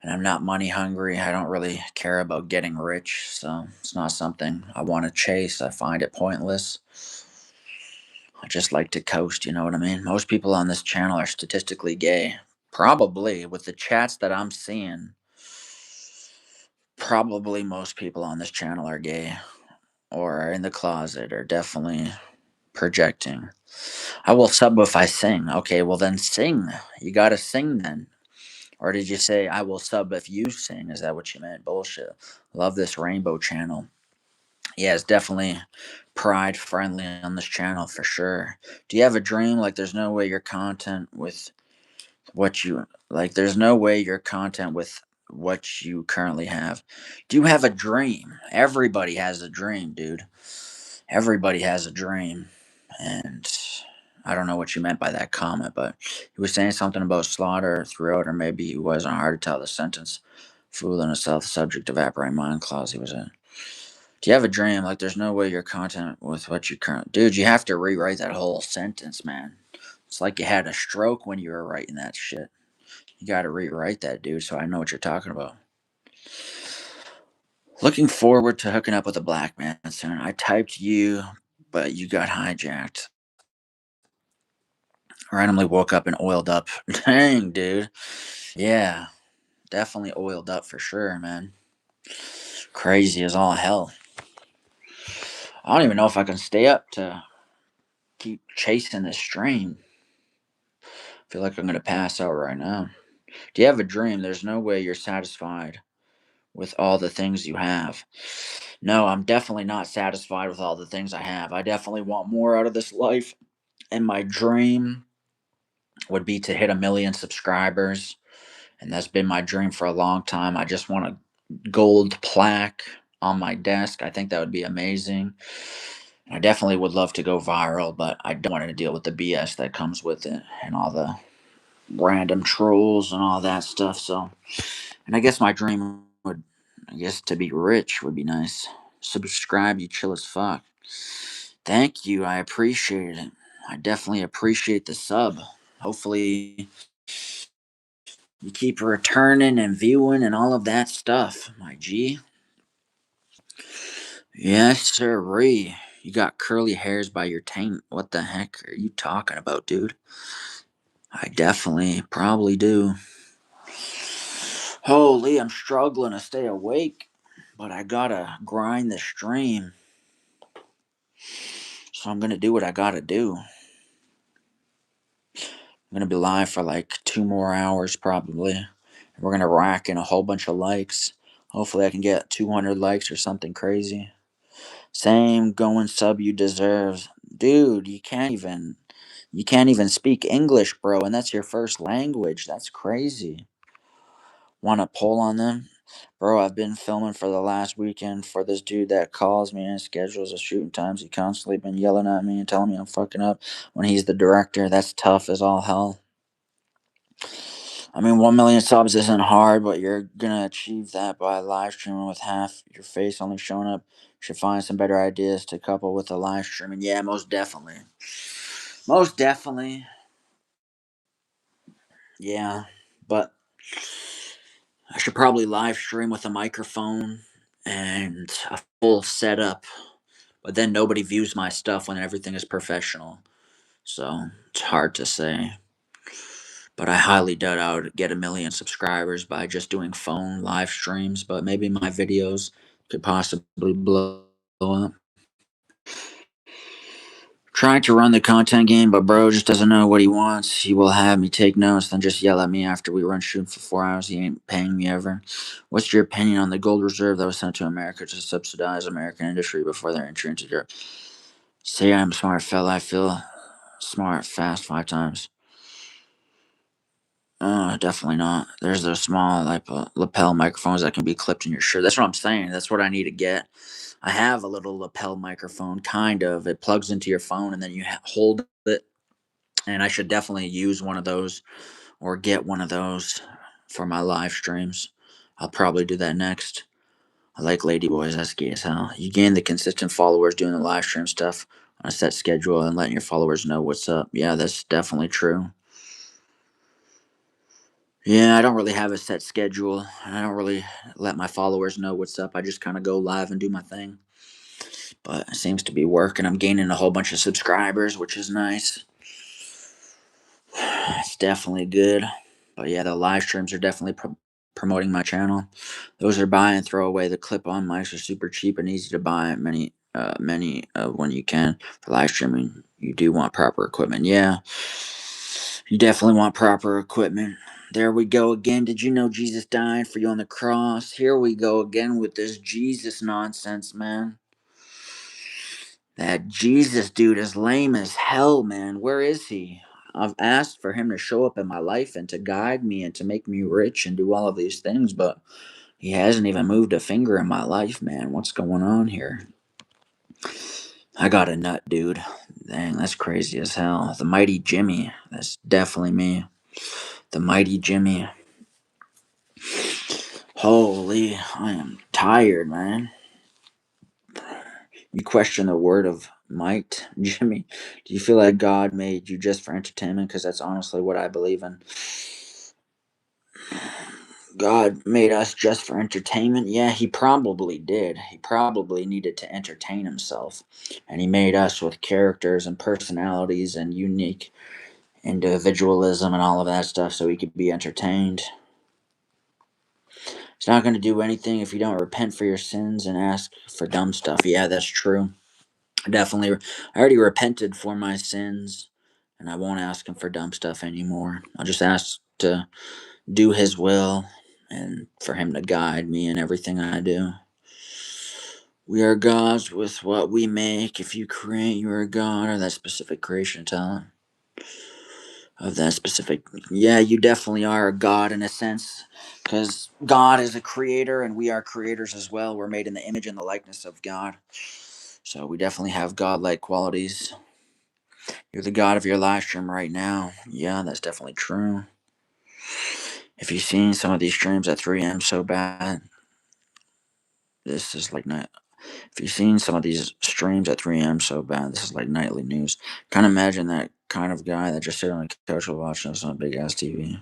And I'm not money hungry. I don't really care about getting rich. So it's not something I want to chase. I find it pointless. I just like to coast, you know what I mean? Most people on this channel are statistically gay. Probably, with the chats that I'm seeing, probably most people on this channel are gay or are in the closet or definitely projecting. I will sub if I sing. Okay, well then sing. You gotta sing then. Or did you say I will sub if you sing? Is that what you meant? Bullshit. Love this rainbow channel. Yeah, it's definitely pride friendly on this channel for sure. Do you have a dream? Like there's no way your content with what you like there's no way your content with what you currently have. Do you have a dream? Everybody has a dream, dude. Everybody has a dream. And I don't know what you meant by that comment, but he was saying something about slaughter throughout, or maybe he wasn't hard to tell the sentence. Fooling himself, the subject evaporate mind clause he was in. Do you have a dream? Like there's no way your content with what you current dude, you have to rewrite that whole sentence, man. It's like you had a stroke when you were writing that shit. You gotta rewrite that, dude, so I know what you're talking about. Looking forward to hooking up with a black man soon. I typed you, but you got hijacked. Randomly woke up and oiled up. Dang, dude. Yeah, definitely oiled up for sure, man. Crazy as all hell. I don't even know if I can stay up to keep chasing this stream. I feel like I'm gonna pass out right now. Do you have a dream? There's no way you're satisfied with all the things you have. No, I'm definitely not satisfied with all the things I have. I definitely want more out of this life. And my dream would be to hit 1 million subscribers. And that's been my dream for a long time. I just want a gold plaque on my desk. I think that would be amazing. I definitely would love to go viral, but I don't want to deal with the BS that comes with it and all the random trolls and all that stuff. So, and I guess my dream would, I guess to be rich would be nice. Subscribe, you chill as fuck. Thank you. I appreciate it. I definitely appreciate the sub. Hopefully, you keep returning and viewing and all of that stuff, my G. Yes, sirree. You got curly hairs by your taint. What the heck are you talking about, dude? I definitely probably do. Holy, I'm struggling to stay awake, but I gotta grind the stream. So I'm gonna do what I gotta do. I'm gonna be live for like 2 more hours probably. We're gonna rack in a whole bunch of likes. Hopefully, I can get 200 likes or something crazy. Same going sub you deserve, dude. You can't even speak English, bro, and that's your first language. That's crazy. Want to pull on them? Bro, I've been filming for the last weekend for this dude that calls me and schedules the shooting times. He constantly been yelling at me and telling me I'm fucking up when he's the director. That's tough as all hell. I mean, 1 million subs isn't hard, but you're gonna achieve that by live streaming with half your face only showing up. You should find some better ideas to couple with the live streaming. Yeah, most definitely. Most definitely. Yeah, but I should probably live stream with a microphone and a full setup, but then nobody views my stuff when everything is professional. So it's hard to say. But I highly doubt I would get 1 million subscribers by just doing phone live streams, but maybe my videos could possibly blow up. Trying to run the content game, but bro just doesn't know what he wants. He will have me take notes, then just yell at me after we run shooting for 4 hours. He ain't paying me ever. What's your opinion on the gold reserve that was sent to America to subsidize American industry before their entry into Europe? Say I'm a smart fella. I feel smart fast 5 times. Definitely not. There's those small like lapel microphones that can be clipped in your shirt. That's what I'm saying. That's what I need to get. I have a little lapel microphone, kind of. It plugs into your phone, and then you hold it. And I should definitely use one of those or get one of those for my live streams. I'll probably do that next. I like Ladyboys. That's gay as hell. You gain the consistent followers doing the live stream stuff on a set schedule and letting your followers know what's up. Yeah, that's definitely true. Yeah, I don't really have a set schedule. I don't really let my followers know what's up. I just kind of go live and do my thing. But it seems to be working. I'm gaining a whole bunch of subscribers, which is nice. It's definitely good. But yeah, the live streams are definitely promoting my channel. Those are buy and throw away. The clip-on mics are super cheap and easy to buy. Many when you can for live streaming. You do want proper equipment. Yeah, you definitely want proper equipment. There we go again. Did you know Jesus died for you on the cross? Here we go again with this Jesus nonsense, man. That Jesus dude is lame as hell, man. Where is he? I've asked for him to show up in my life and to guide me and to make me rich and do all of these things, but he hasn't even moved a finger in my life, man. What's going on here? I got a nut, dude. Dang, that's crazy as hell. The Mighty Jimmy. That's definitely me. The Mighty Jimmy. Holy, I am tired, man. You question the word of might, Jimmy. Do you feel like God made you just for entertainment? Because that's honestly what I believe in. God made us just for entertainment? Yeah, he probably did. He probably needed to entertain himself. And he made us with characters and personalities and unique individualism and all of that stuff so we could be entertained. It's not going to do anything if you don't repent for your sins and ask for dumb stuff. Yeah, that's true. Definitely. I already repented for my sins and I won't ask him for dumb stuff anymore. I'll just ask to do his will and for him to guide me in everything I do. We are gods with what we make. If you create, you are a god, or that specific creation talent of that specific. Yeah, you definitely are a god in a sense, because God is a creator, and we are creators as well. We're made in the image and the likeness of God, so we definitely have godlike qualities. You're the god of your live stream right now. Yeah, that's definitely true. If you've seen some of these streams at 3 a.m. so bad, this is like not. If you've seen some of these streams at 3 a.m. so bad, this is like nightly news. Kind of imagine that kind of guy that just sit on the couch while watching us on big ass TV.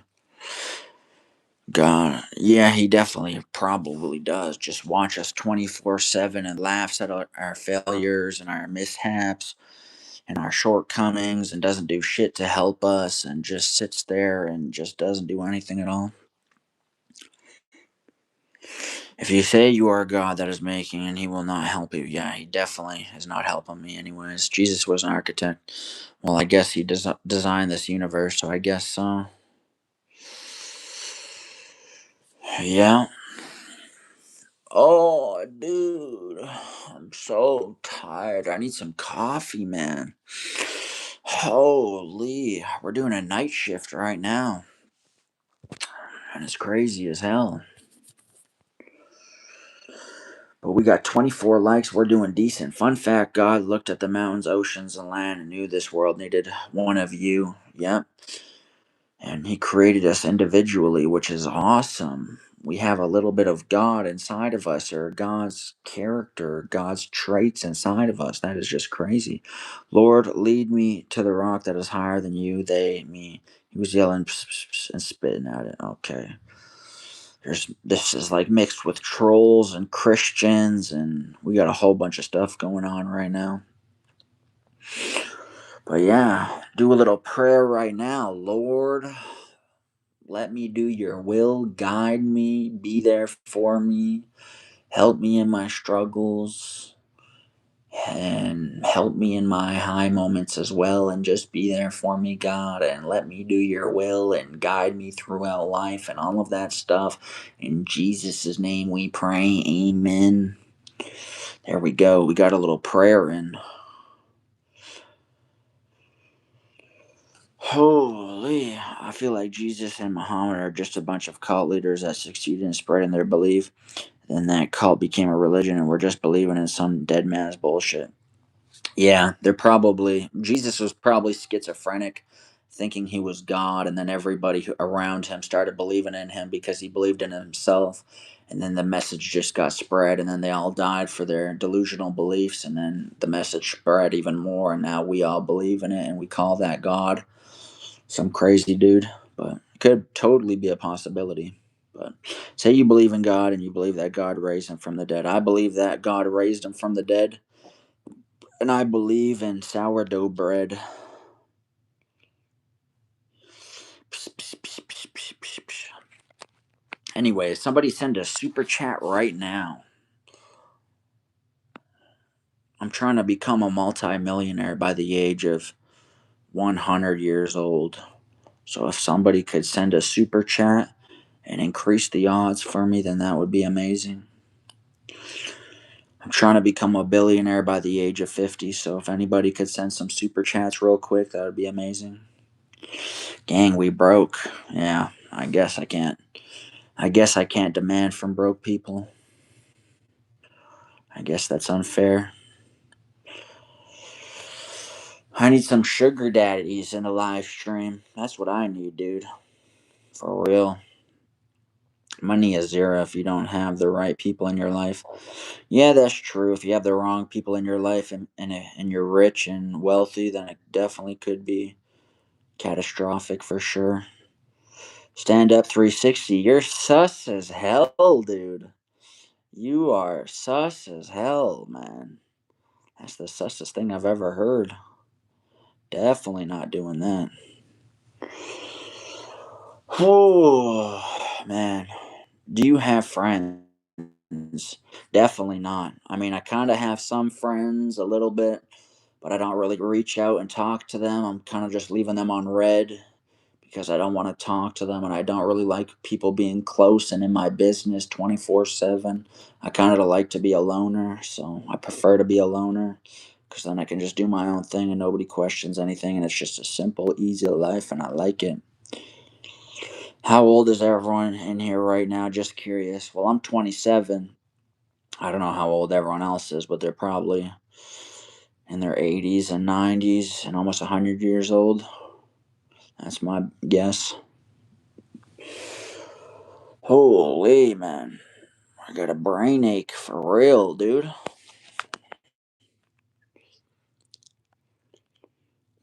God, yeah, he definitely probably does. Just watch us 24/7 and laughs at our failures and our mishaps and our shortcomings and doesn't do shit to help us and just sits there and just doesn't do anything at all. If you say you are a God that is making and he will not help you, yeah, he definitely is not helping me anyways. Jesus was an architect. Well, I guess he designed this universe, so I guess so. Yeah. Oh, dude. I'm so tired. I need some coffee, man. Holy. We're doing a night shift right now, and it's crazy as hell. But we got 24 likes. We're doing decent. Fun fact: God looked at the mountains, oceans, and land and knew this world needed one of you. Yep. And He created us individually, which is awesome. We have a little bit of God inside of us, or God's character, God's traits inside of us. That is just crazy. Lord, lead me to the rock that is higher than you, they, me. He was yelling "Psst, psst, psst," and spitting at it. Okay. This is like mixed with trolls and Christians, and we got a whole bunch of stuff going on right now. But yeah, do a little prayer right now. Lord, let me do your will. Guide me. Be there for me. Help me in my struggles. And help me in my high moments as well. And just be there for me, God. And let me do your will and guide me throughout life and all of that stuff. In Jesus' name we pray. Amen. There we go. We got a little prayer in. Holy. I feel like Jesus and Muhammad are just a bunch of cult leaders that succeeded in spreading their belief. Then that cult became a religion and we're just believing in some dead man's bullshit. Yeah, they're probably. Jesus was probably schizophrenic, thinking he was God, and then everybody around him started believing in him because he believed in himself. And then the message just got spread, and then they all died for their delusional beliefs, and then the message spread even more, and now we all believe in it, and we call that God. Some crazy dude, but it could totally be a possibility. But say you believe in God and you believe that God raised him from the dead. I believe that God raised him from the dead, and I believe in sourdough bread. Anyway, somebody send a super chat right now. I'm trying to become a multimillionaire by the age of 100 years old. So if somebody could send a super chat and increase the odds for me, then that would be amazing. I'm trying to become a billionaire by the age of 50, so if anybody could send some super chats real quick, that would be amazing. Gang, we broke. Yeah, I guess I can't. I guess I can't demand from broke people. I guess that's unfair. I need some sugar daddies in the live stream. That's what I need, dude. For real. Money is zero if you don't have the right people in your life. Yeah, that's true. If you have the wrong people in your life and you're rich and wealthy, then it definitely could be catastrophic for sure. Stand up 360. You're sus as hell, dude. You are sus as hell, man. That's the sussest thing I've ever heard. Definitely not doing that. Oh, man. Do you have friends? Definitely not. I mean, I kind of have some friends a little bit, but I don't really reach out and talk to them. I'm kind of just leaving them on red because I don't want to talk to them and I don't really like people being close and in my business 24/7. I kind of like to be a loner, so I prefer to be a loner because then I can just do my own thing and nobody questions anything and it's just a simple, easy life and I like it. How old is everyone in here right now? Just curious. Well, I'm 27. I don't know how old everyone else is, but they're probably in their 80s and 90s and almost 100 years old. That's my guess. Holy man. I got a brain ache for real, dude.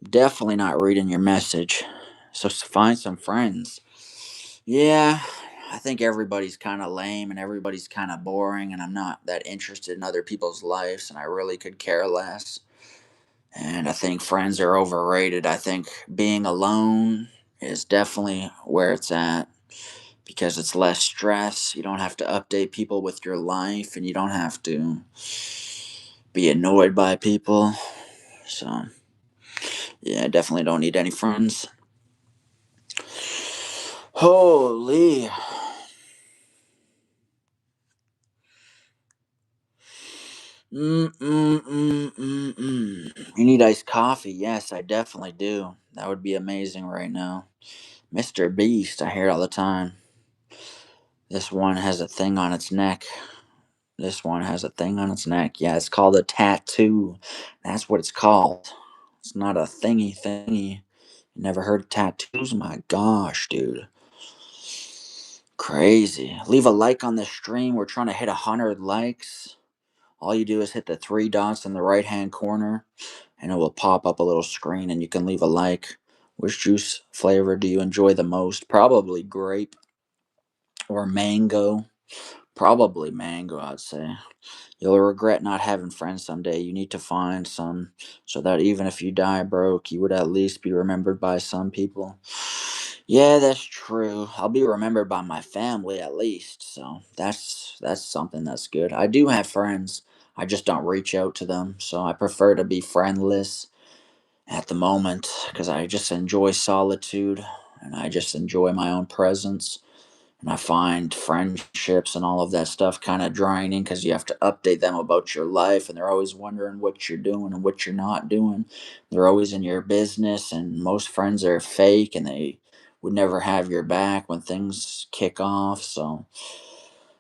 Definitely not reading your message. So find some friends. Yeah, I think everybody's kind of lame and everybody's kind of boring, and I'm not that interested in other people's lives, and I really could care less. And I think friends are overrated. I think being alone is definitely where it's at because it's less stress. You don't have to update people with your life, and you don't have to be annoyed by people. So, yeah, I definitely don't need any friends. Holy. You need iced coffee? Yes, I definitely do. That would be amazing right now. Mr. Beast, I hear it all the time. This one has a thing on its neck. This one has a thing on its neck. Yeah, it's called a tattoo. That's what it's called. It's not a thingy. You never heard of tattoos? My gosh, dude. Crazy. Leave a like on the stream. We're trying to hit 100 likes. All you do is hit the three dots in the right hand corner and it will pop up a little screen and you can leave a like. Which juice flavor do you enjoy the most? Probably grape or mango. Probably mango, I'd say. You'll regret not having friends someday. You need to find some so that even if you die broke, you would at least be remembered by some people. Yeah, that's true. I'll be remembered by my family at least. So that's something that's good. I do have friends. I just don't reach out to them. So I prefer to be friendless at the moment because I just enjoy solitude and I just enjoy my own presence. And I find friendships and all of that stuff kind of draining because you have to update them about your life and they're always wondering what you're doing and what you're not doing. They're always in your business, and most friends are fake and they would never have your back when things kick off. So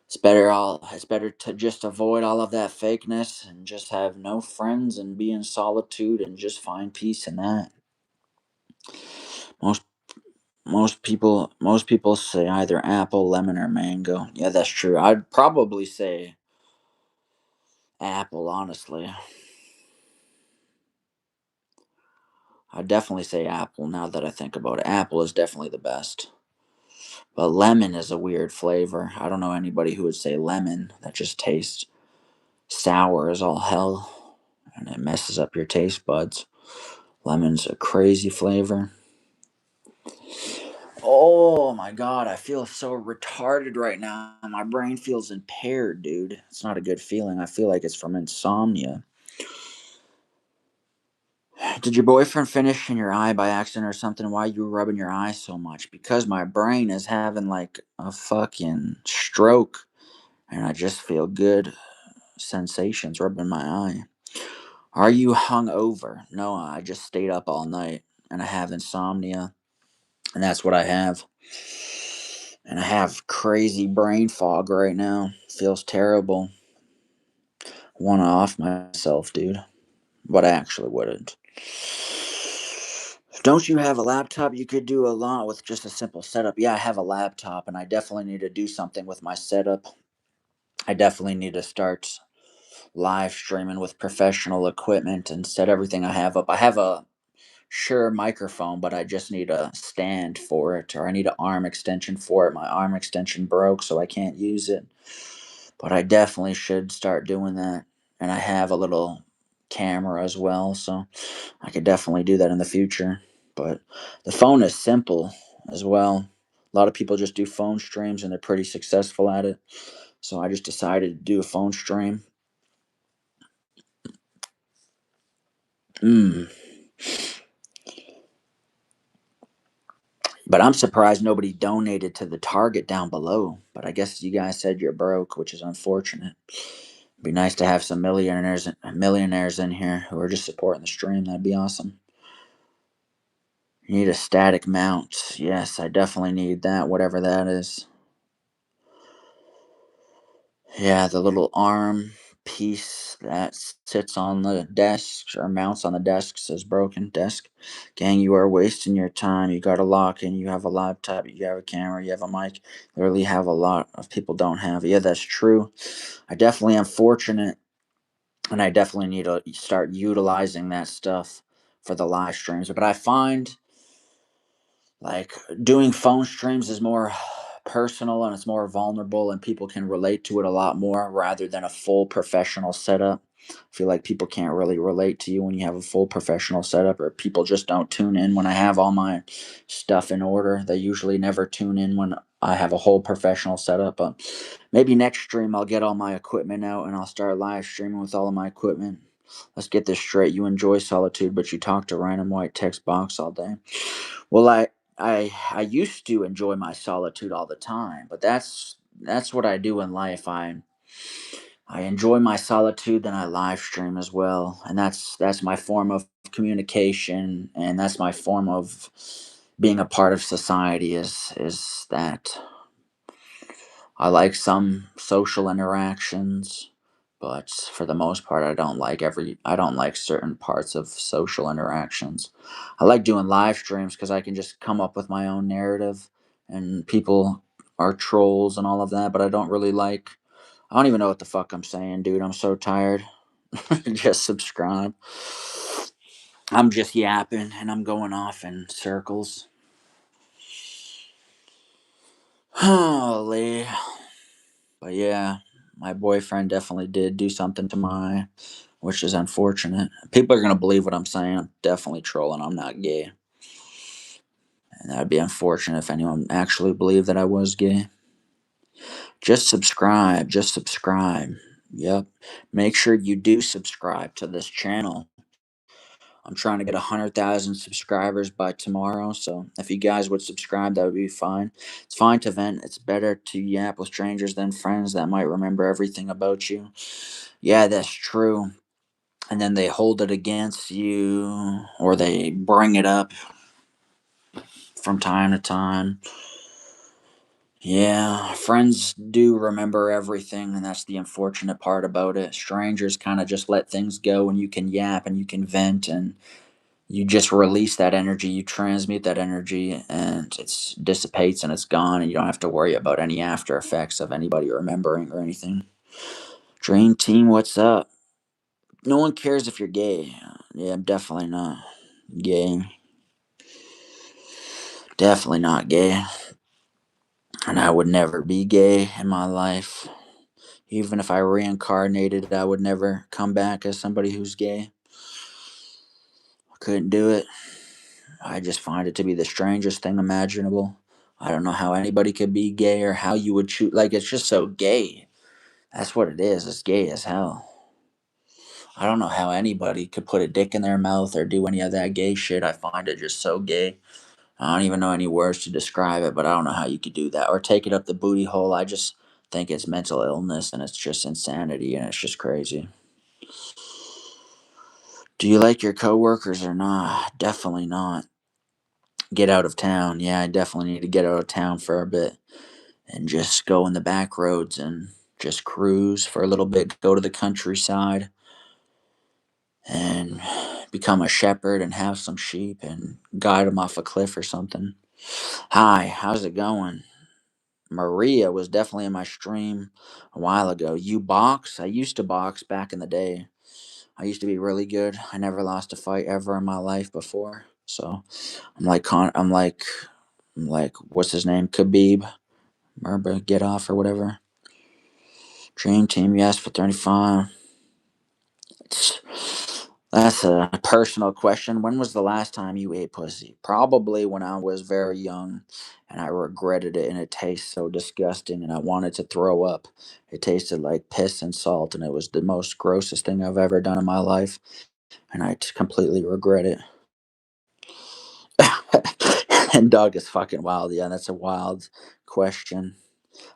it's better to just avoid all of that fakeness and just have no friends and be in solitude and just find peace in that. Most most people say either apple, lemon, or mango. Yeah, that's true. I'd probably say apple, honestly. I'd definitely say apple now that I think about it. Apple is definitely the best. But lemon is a weird flavor. I don't know anybody who would say lemon. That just tastes sour as all hell and it messes up your taste buds. Lemon's a crazy flavor. Oh my god, I feel so retarded right now. My brain feels impaired, dude. It's not a good feeling. I feel like it's from insomnia. Did your boyfriend finish in your eye by accident or something? Why you rubbing your eye so much? Because my brain is having like a fucking stroke and I just feel good sensations rubbing my eye. Are you hung over? No, I just stayed up all night and I have insomnia and that's what I have. And I have crazy brain fog right now. Feels terrible. Want to off myself, dude. But I actually wouldn't. Don't you have a laptop? You could do a lot with just a simple setup. Yeah, I have a laptop, and I definitely need to do something with my setup. I definitely need to start live streaming with professional equipment and set everything I have up. I have a sure microphone, but I just need a stand for it, or I need an arm extension for it. My arm extension broke, so I can't use it. But I definitely should start doing that. And I have a little camera as well, so I could definitely do that in the future. But the phone is simple as well. A lot of people just do phone streams and they're pretty successful at it. So I just decided to do a phone stream. Mm. But I'm surprised nobody donated to the Target down below. But I guess you guys said you're broke, which is unfortunate. It'd be nice to have some millionaires in here who are just supporting the stream. That'd be awesome. You need a static mount. Yes, I definitely need that, whatever that is. Yeah, the little arm piece that sits on the desk or mounts on the desk says broken desk. Gang, you are wasting your time. You got a lock in, you have a laptop, you have a camera, you have a mic. Literally have a lot of people don't have. Yeah, that's true. I definitely am fortunate and I definitely need to start utilizing that stuff for the live streams. But I find like doing phone streams is more personal and it's more vulnerable and people can relate to it a lot more rather than a full professional setup. I feel like people can't really relate to you when you have a full professional setup, or people just don't tune in when I have all my stuff in order. They usually never tune in when I have a whole professional setup. But maybe next stream I'll get all my equipment out and I'll start live streaming with all of my equipment. Let's get this straight. You enjoy solitude, but you talk to random white text box all day. Well, I used to enjoy my solitude all the time, but that's what I do in life. I enjoy my solitude, then I live stream as well, and that's my form of communication, and that's my form of being a part of society. Is that I like some social interactions, but for the most part, I don't like certain parts of social interactions. I like doing live streams because I can just come up with my own narrative, and people are trolls and all of that. But I don't even know what the fuck I'm saying, dude. I'm so tired. Just subscribe. I'm just yapping and I'm going off in circles. Holy. But yeah, my boyfriend definitely did do something to my, which is unfortunate. People are going to believe what I'm saying. I'm definitely trolling. I'm not gay. And that'd be unfortunate if anyone actually believed that I was gay. Just subscribe. Just subscribe. Yep. Make sure you do subscribe to this channel. I'm trying to get 100,000 subscribers by tomorrow. So if you guys would subscribe, that would be fine. It's fine to vent. It's better to yap with strangers than friends that might remember everything about you. Yeah, that's true. And then they hold it against you or they bring it up from time to time. Yeah, friends do remember everything, and that's the unfortunate part about it. Strangers kind of just let things go, and you can yap and you can vent, and you just release that energy, you transmute that energy, and it dissipates and it's gone, and you don't have to worry about any after effects of anybody remembering or anything. Dream Team, what's up? No one cares if you're gay. Yeah, I'm definitely not gay. Definitely not gay. And I would never be gay in my life. Even if I reincarnated, I would never come back as somebody who's gay. I couldn't do it. I just find it to be the strangest thing imaginable. I don't know how anybody could be gay or how you would choose. Like, it's just so gay. That's what it is. It's gay as hell. I don't know how anybody could put a dick in their mouth or do any of that gay shit. I find it just so gay. I don't even know any words to describe it, but I don't know how you could do that. Or take it up the booty hole. I just think it's mental illness and it's just insanity and it's just crazy. Do you like your coworkers or not? Definitely not. Get out of town. Yeah, I definitely need to get out of town for a bit and just go in the back roads and just cruise for a little bit, go to the countryside and become a shepherd and have some sheep and guide them off a cliff or something. Hi, how's it going? Maria was definitely in my stream a while ago. You box? I used to box back in the day. I used to be really good. I never lost a fight ever in my life before. So I'm like what's his name? Khabib. Remember get off or whatever. Dream team, yes for 35. That's a personal question. When was the last time you ate pussy? Probably when I was very young and I regretted it and it tastes so disgusting and I wanted to throw up. It tasted like piss and salt and it was the most grossest thing I've ever done in my life and completely regret it. And dog is fucking wild. Yeah, that's a wild question.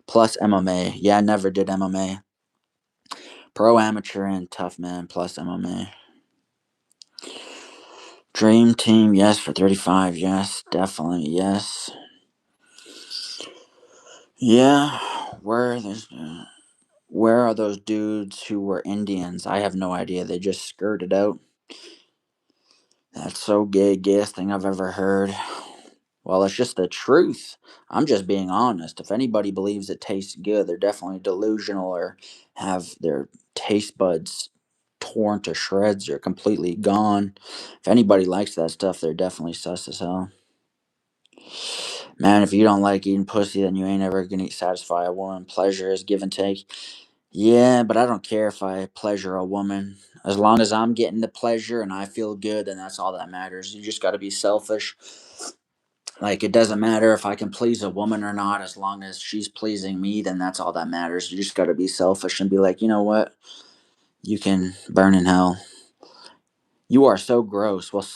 Plus MMA. Yeah, I never did MMA. Pro amateur and tough man plus MMA. Dream team, yes for 35. Yes, definitely. Yes. Yeah, where are those dudes who were Indians? I have no idea. They just skirted out. That's so gay, gayest thing I've ever heard. Well, it's just the truth. I'm just being honest. If anybody believes it tastes good, they're definitely delusional or have their taste buds torn to shreds or completely gone. If anybody likes that stuff, they're definitely sus as hell. Man, if you don't like eating pussy, then you ain't ever gonna satisfy a woman. Pleasure is give and take. Yeah, but I don't care if I pleasure a woman. As long as I'm getting the pleasure and I feel good, then that's all that matters. You just gotta be selfish. Like, it doesn't matter if I can please a woman or not, as long as she's pleasing me, then that's all that matters. You just gotta be selfish and be like, you know what? You can burn in hell. You are so gross. Well,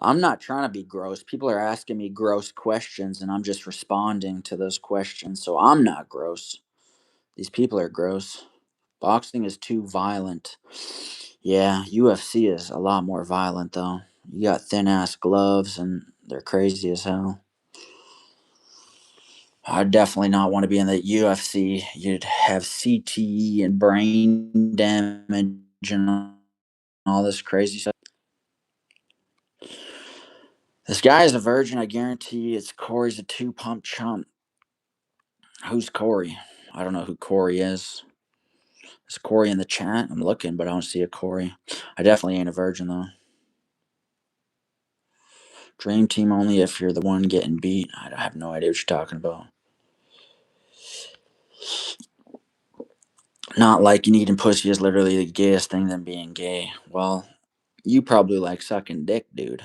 I'm not trying to be gross. People are asking me gross questions, and I'm just responding to those questions. So I'm not gross. These people are gross. Boxing is too violent. Yeah, UFC is a lot more violent though. You got thin ass gloves and they're crazy as hell. I'd definitely not want to be in the UFC. You'd have CTE and brain damage and all this crazy stuff. This guy is a virgin. I guarantee it's Corey's a two pump chump. Who's Corey? I don't know who Corey is. Is Corey in the chat? I'm looking, but I don't see a Corey. I definitely ain't a virgin though. Dream team only if you're the one getting beat. I have no idea what you're talking about. Not liking eating pussy is literally the gayest thing than being gay. Well, you probably like sucking dick, dude.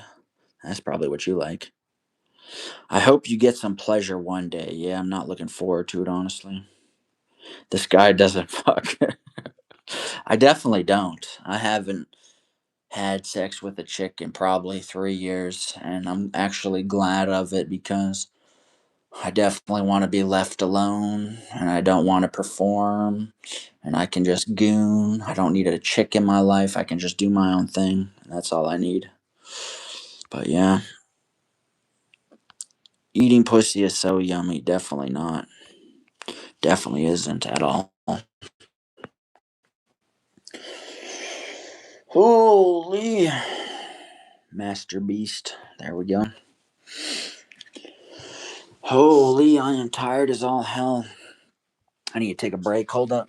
That's probably what you like. I hope you get some pleasure one day. Yeah, I'm not looking forward to it, honestly. This guy doesn't fuck. I definitely don't. I haven't had sex with a chick in probably 3 years, and I'm actually glad of it because I definitely want to be left alone and I don't want to perform and I can just goon. I don't need a chick in my life. I can just do my own thing. And that's all I need. But yeah, eating pussy is so yummy. Definitely not. Definitely isn't at all. Holy Master Beast. There we go. Holy, I am tired as all hell. I need to take a break. Hold up.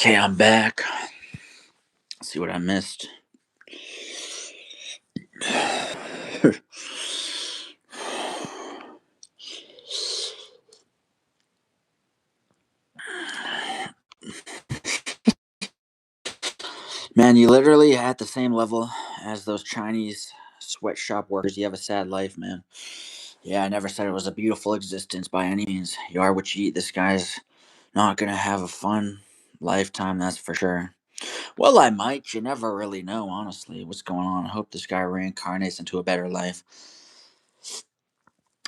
Okay, I'm back. Let's see what I missed. Man, you literally at the same level as those Chinese sweatshop workers. You have a sad life, man. Yeah, I never said it was a beautiful existence by any means. You are what you eat. This guy's not gonna have a fun lifetime, that's for sure. Well, I might. You never really know, honestly, what's going on. I hope this guy reincarnates into a better life.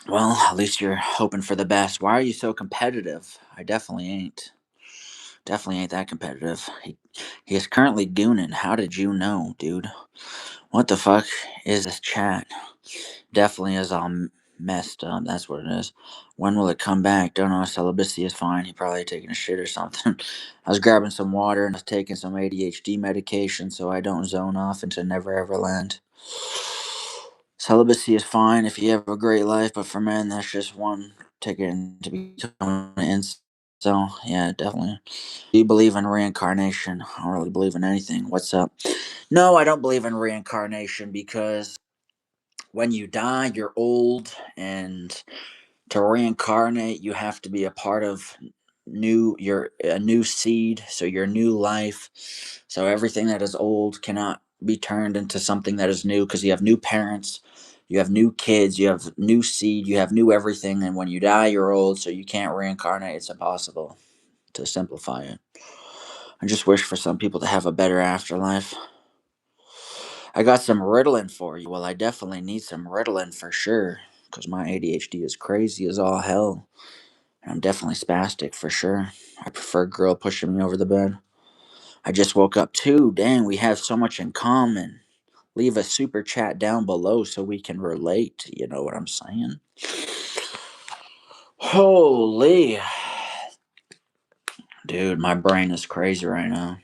Well, at least you're hoping for the best. Why are you so competitive? I definitely ain't. Definitely ain't that competitive. He is currently gooning. How did you know, dude? What the fuck is this chat? Definitely is all messed up. That's what it is. When will it come back? Don't know. Celibacy is fine. He probably taking a shit or something. I was grabbing some water and I was taking some ADHD medication so I don't zone off into never ever land. Celibacy is fine if you have a great life, but for men, that's just one ticket to become an incel. So, yeah, definitely. Do you believe in reincarnation? I don't really believe in anything. What's up? No, I don't believe in reincarnation because when you die, you're old, and to reincarnate, you have to be a part of you're a new seed, so your new life. So everything that is old cannot be turned into something that is new because you have new parents, you have new kids, you have new seed, you have new everything, and when you die, you're old, so you can't reincarnate. It's impossible to simplify it. I just wish for some people to have a better afterlife. I got some Ritalin for you. Well, I definitely need some Ritalin for sure, because my ADHD is crazy as all hell. And I'm definitely spastic for sure. I prefer a girl pushing me over the bed. I just woke up too. Dang, we have so much in common. Leave a super chat down below so we can relate. You know what I'm saying? Holy. Dude, my brain is crazy right now.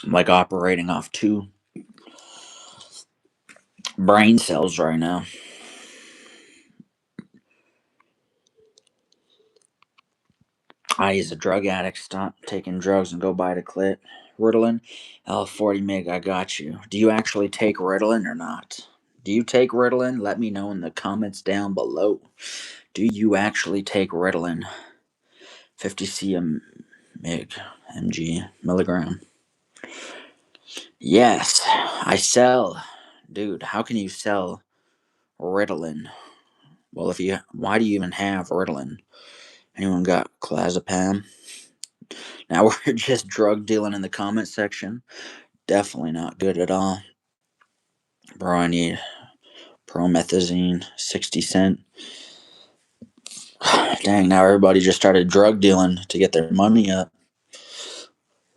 I'm like operating off two brain cells right now. I is a drug addict. Stop taking drugs and go buy the clit. Ritalin, L 40 mig. I got you. Do you actually take Ritalin or not? Do you take Ritalin? Let me know in the comments down below. Do you actually take Ritalin? 50 cm mig mg milligram. Yes, I sell. Dude, how can you sell Ritalin? Well, if you, why do you even have Ritalin? Anyone got clozapam? Now we're just drug dealing in the comment section. Definitely not good at all. Bro, I need promethazine, 60 cent. Dang, now everybody just started drug dealing to get their money up.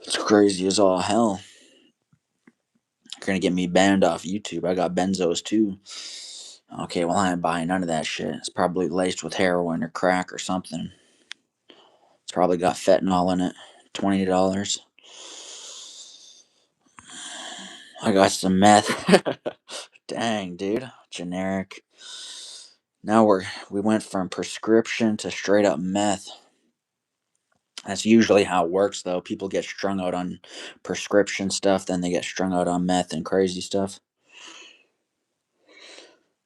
It's crazy as all hell. You're gonna get me banned off YouTube. I got benzos too. Okay, well, I ain't buying none of that shit. It's probably laced with heroin or crack or something. It's probably got fentanyl in it. $20. I got some meth. Dang, dude. Generic. Now we went from prescription to straight up meth. That's usually how it works, though. People get strung out on prescription stuff, then they get strung out on meth and crazy stuff.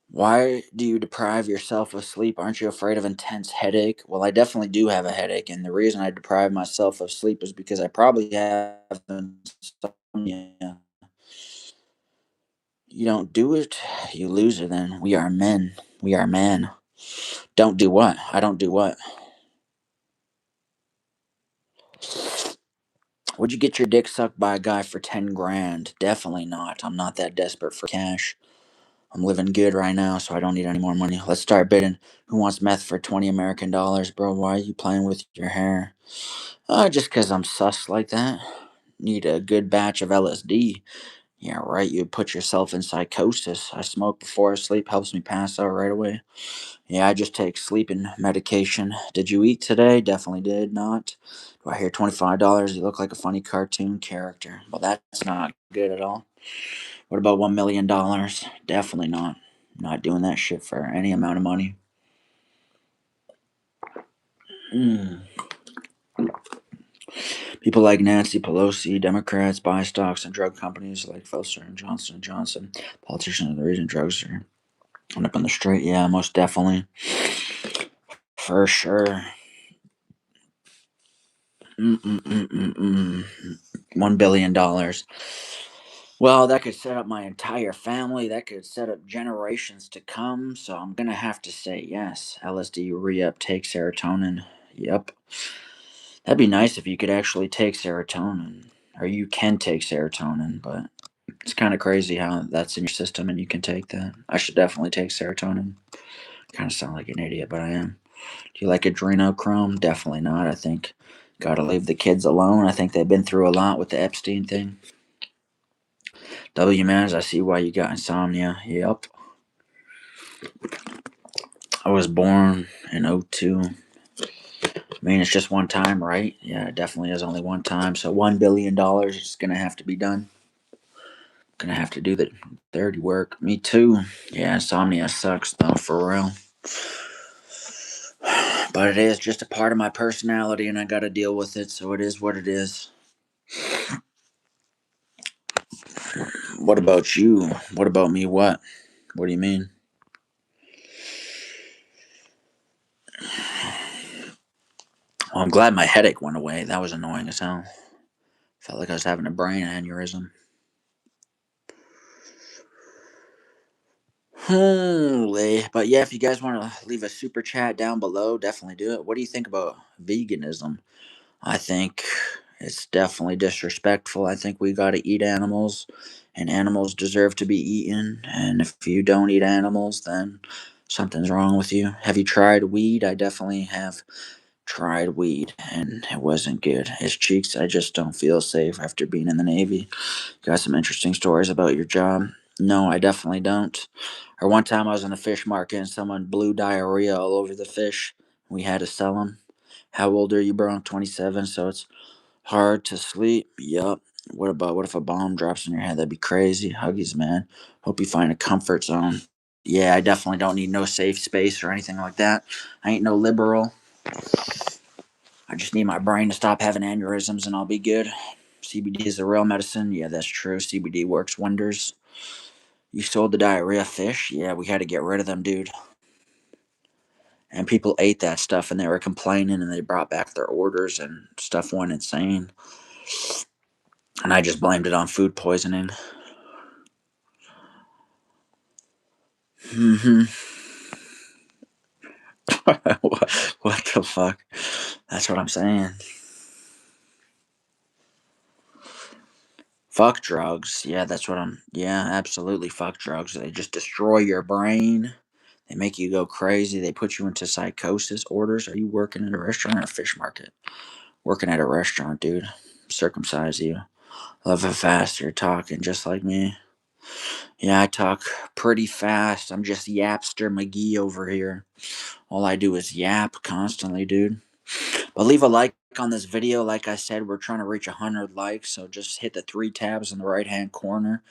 Why do you deprive yourself of sleep? Aren't you afraid of intense headache? Well, I definitely do have a headache, and the reason I deprive myself of sleep is because I probably have insomnia. You don't do it, you lose it. Then we are men. We are men. Don't do what? I don't do what? Would you get your dick sucked by a guy for 10 grand? Definitely not. I'm not that desperate for cash. I'm living good right now, so I don't need any more money. Let's start bidding. Who wants meth for 20 American dollars, bro? Why are you playing with your hair? Just 'cause I'm sus like that. Need a good batch of LSD. Yeah, right. You put yourself in psychosis. I smoke before I sleep, helps me pass out right away. Yeah, I just take sleeping medication. Did you eat today? Definitely did not. Do I hear $25? You look like a funny cartoon character. Well, that's not good at all. What about $1 million? Definitely not. Not doing that shit for any amount of money. Mm. People like Nancy Pelosi, Democrats buy stocks in drug companies like Pfizer and Johnson and Johnson. Politicians are the reason drugs are went up in the street. Yeah, most definitely, for sure. Mm-mm-mm-mm-mm. $1 billion. Well, that could set up my entire family. That could set up generations to come. So I'm gonna have to say yes. LSD re-up take serotonin. Yep. That'd be nice if you could actually take serotonin, or you can take serotonin. But it's kind of crazy how that's in your system and you can take that. I should definitely take serotonin. Kind of sound like an idiot, but I am. Do you like adrenochrome? Definitely not. I think gotta leave the kids alone. I think they've been through a lot with the Epstein thing. W Mans, I see why you got insomnia. Yep. I was born in '02. I mean, it's just one time, right? Yeah, it definitely is only one time. So $1 billion is gonna have to be done. Gonna have to do the dirty work. Me too. Yeah, insomnia sucks though, for real. But it is just a part of my personality, and I gotta deal with it. So it is what it is. What about you? What about me? What? What do you mean? Well, I'm glad my headache went away. That was annoying as hell. Felt like I was having a brain aneurysm. Holy. But yeah, if you guys want to leave a super chat down below, definitely do it. What do you think about veganism? I think it's definitely disrespectful. I think we got to eat animals, and animals deserve to be eaten. And if you don't eat animals, then something's wrong with you. Have you tried weed? I definitely have tried weed, and it wasn't good. His cheeks, I just don't feel safe after being in the Navy. Got some interesting stories about your job? No, I definitely don't. Or one time I was in a fish market and someone blew diarrhea all over the fish. We had to sell them. How old are you, bro? I'm 27, so it's hard to sleep. Yup. What if a bomb drops on your head? That'd be crazy. Huggies, man. Hope you find a comfort zone. Yeah, I definitely don't need no safe space or anything like that. I ain't no liberal. I just need my brain to stop having aneurysms and I'll be good. CBD is the real medicine. Yeah, that's true. CBD works wonders. You sold the diarrhea fish? Yeah, we had to get rid of them, dude. And people ate that stuff and they were complaining and they brought back their orders and stuff went insane. And I just blamed it on food poisoning. Hmm. What the fuck? That's what I'm saying. Fuck drugs. Yeah, that's what I'm. Yeah, absolutely. Fuck drugs. They just destroy your brain. They make you go crazy. They put you into psychosis orders. Are you working at a restaurant or a fish market? Working at a restaurant, dude. Circumcise you. Love it fast. You're talking just like me. Yeah, I talk pretty fast. I'm just Yapster McGee over here. All I do is yap constantly, dude. But leave a like on this video. Like I said, we're trying to reach 100 likes. So just hit the three tabs in the right hand corner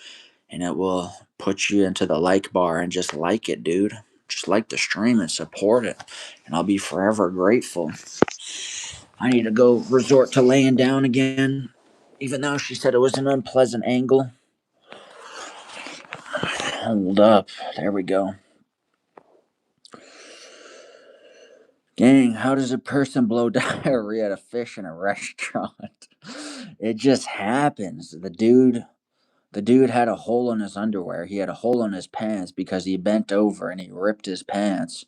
and it will put you into the like bar and just like it, dude. Just like the stream and support it. And I'll be forever grateful. I need to go resort to laying down again. Even though she said it was an unpleasant angle. Hold up. There we go. Gang, how does a person blow diarrhea at a fish in a restaurant? It just happens. The dude had a hole in his underwear. He had a hole in his pants because he bent over and he ripped his pants.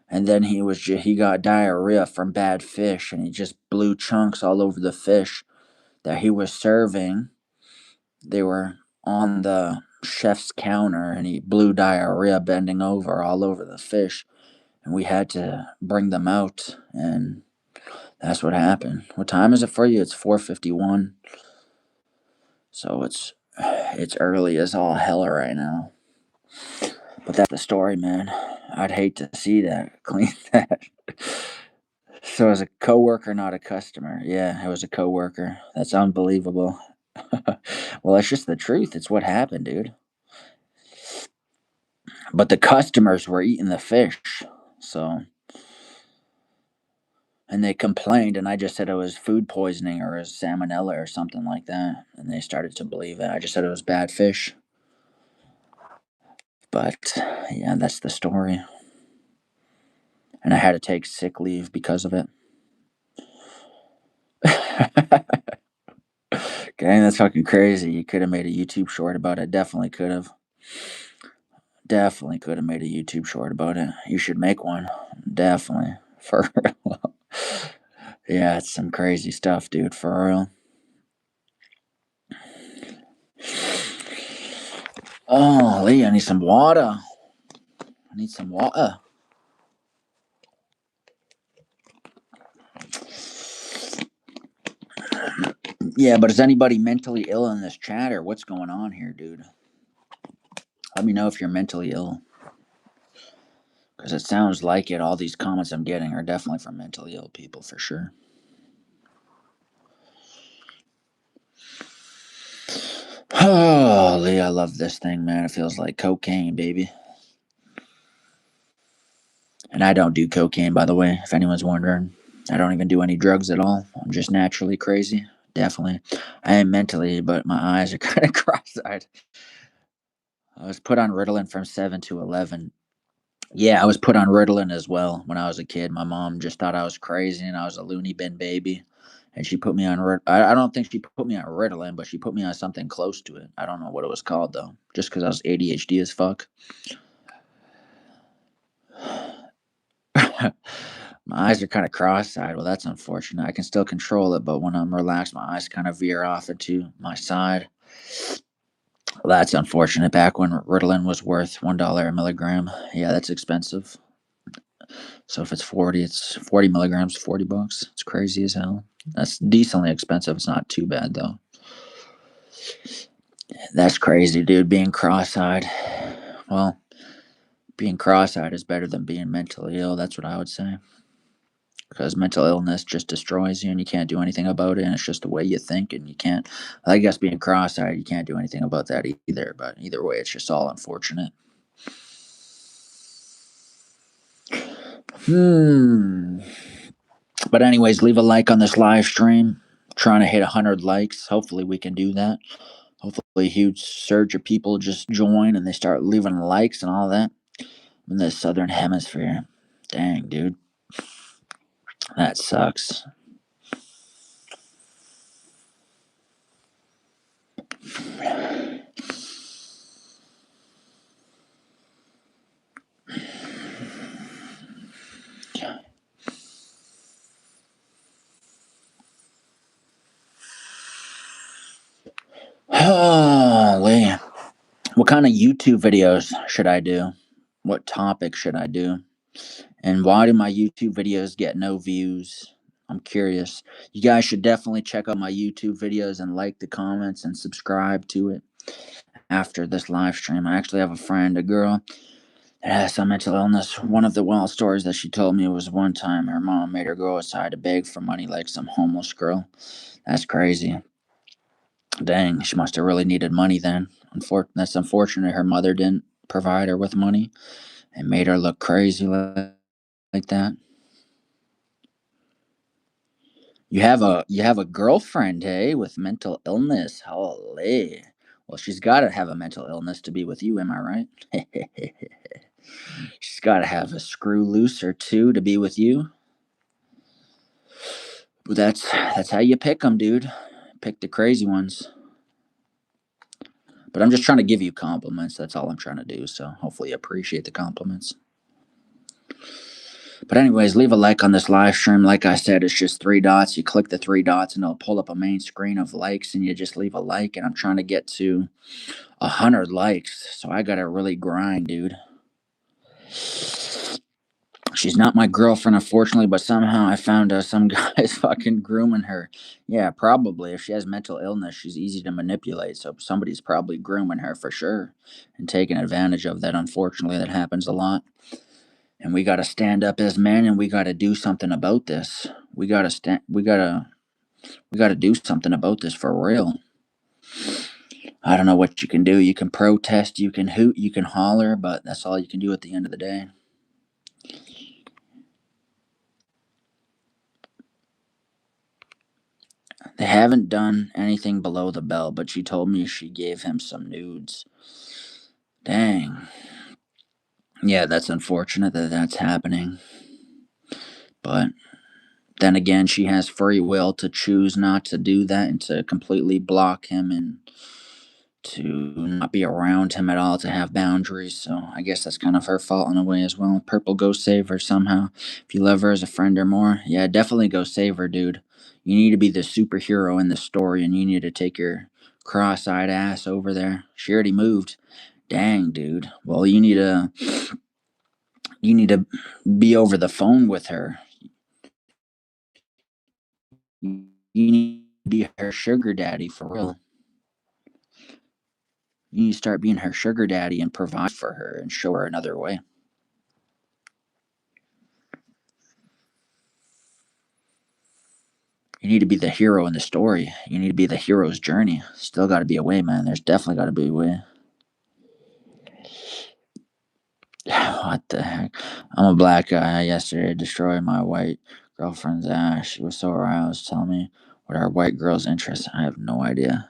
And then he got diarrhea from bad fish and he just blew chunks all over the fish that he was serving. They were on the chef's counter and he blew diarrhea bending over all over the fish and we had to bring them out and that's what happened. What time is it for you? It's 4:51. So it's early as all hell right now. But that's the story, man. I'd hate to see that. Clean that. So it was a coworker, not a customer. Yeah, it was a coworker. That's unbelievable. Well, it's just the truth. It's what happened, dude. But the customers were eating the fish. So And they complained, and I just said it was food poisoning or it was salmonella or something like that. And they started to believe it. I just said it was bad fish. But yeah, that's the story. And I had to take sick leave because of it. Gang, that's fucking crazy. You could have made a YouTube short about it. Definitely could have. Definitely could have made a YouTube short about it. You should make one. Definitely. For real. Yeah, it's some crazy stuff, dude. For real. Oh, Lee, I need some water. I need some water. Yeah, but is anybody mentally ill in this chat or what's going on here, dude? Let me know if you're mentally ill. Because it sounds like it. All these comments I'm getting are definitely from mentally ill people for sure. Holy, I love this thing, man. It feels like cocaine, baby. And I don't do cocaine, by the way, if anyone's wondering. I don't even do any drugs at all. I'm just naturally crazy. Definitely. I am mentally, but my eyes are kind of cross eyed. I was put on Ritalin from 7 to 11. Yeah, I was put on Ritalin as well when I was a kid. My mom just thought I was crazy and I was a loony bin baby. And she put me on, I don't think she put me on Ritalin, but she put me on something close to it. I don't know what it was called though, just because I was ADHD as fuck. My eyes are kind of cross-eyed. Well, that's unfortunate. I can still control it, but when I'm relaxed, my eyes kind of veer off into my side. Well, that's unfortunate. Back when Ritalin was worth $1 a milligram, yeah, that's expensive. So if it's 40, it's 40 milligrams, $40. It's crazy as hell. That's decently expensive. It's not too bad though. That's crazy, dude. Being cross-eyed. Well, being cross-eyed is better than being mentally ill. That's what I would say. Because mental illness just destroys you and you can't do anything about it, and it's just the way you think, and you can't, I guess, being cross-eyed, you can't do anything about that either, but either way it's just all unfortunate. But anyways, leave a like on this live stream. I'm trying to hit 100 likes. Hopefully we can do that. Hopefully a huge surge of people just join and they start leaving likes and all that in the southern hemisphere. Dang, dude, that sucks. Holy. What kind of YouTube videos should I do? What topic should I do? And why do my YouTube videos get no views? I'm curious. You guys should definitely check out my YouTube videos and like the comments and subscribe to it after this live stream. I actually have a friend, a girl that has some mental illness. One of the wild stories that she told me was one time her mom made her go outside to beg for money like some homeless girl. That's crazy. Dang, she must have really needed money then. That's unfortunate her mother didn't provide her with money and made her look crazy like that. You have a girlfriend, hey, with mental illness. Holy. Well, she's got to have a mental illness to be with you, am I right? She's got to have a screw loose or two to be with you. But that's how you pick them, dude. Pick the crazy ones. But I'm just trying to give you compliments. That's all I'm trying to do. So hopefully you appreciate the compliments. But anyways, leave a like on this live stream. Like I said, it's just three dots. You click the three dots and it'll pull up a main screen of likes and you just leave a like. And I'm trying to get to 100 likes. So I gotta really grind, dude. She's not my girlfriend, unfortunately, but somehow I found some guy's fucking grooming her. Yeah, probably. If she has mental illness, she's easy to manipulate. So somebody's probably grooming her for sure and taking advantage of that. Unfortunately, that happens a lot. And we got to stand up as men and we got to do something about this. We got to stand, we got to do something about this for real. I don't know what you can do. You can protest, you can hoot, you can holler, but that's all you can do at the end of the day. haven't done anything below the belt, but she told me she gave him some nudes. Dang. Yeah, that's unfortunate that that's happening. But then again, she has free will to choose not to do that and to completely block him and to not be around him at all, to have boundaries. So I guess that's kind of her fault in a way as well. Purple, go save her somehow. If you love her as a friend or more, yeah, definitely go save her, dude. You need to be the superhero in the story, and you need to take your cross-eyed ass over there. She already moved. Dang, dude. Well, you need to be over the phone with her. You need to be her sugar daddy for real. You need to start being her sugar daddy and provide for her and show her another way. You need to be the hero in the story. You need to be the hero's journey. Still got to be a way, man. There's definitely got to be a way. What the heck? I'm a black guy. Yesterday destroyed my white girlfriend's ass. She was so aroused, telling me what our white girl's interests. I have no idea.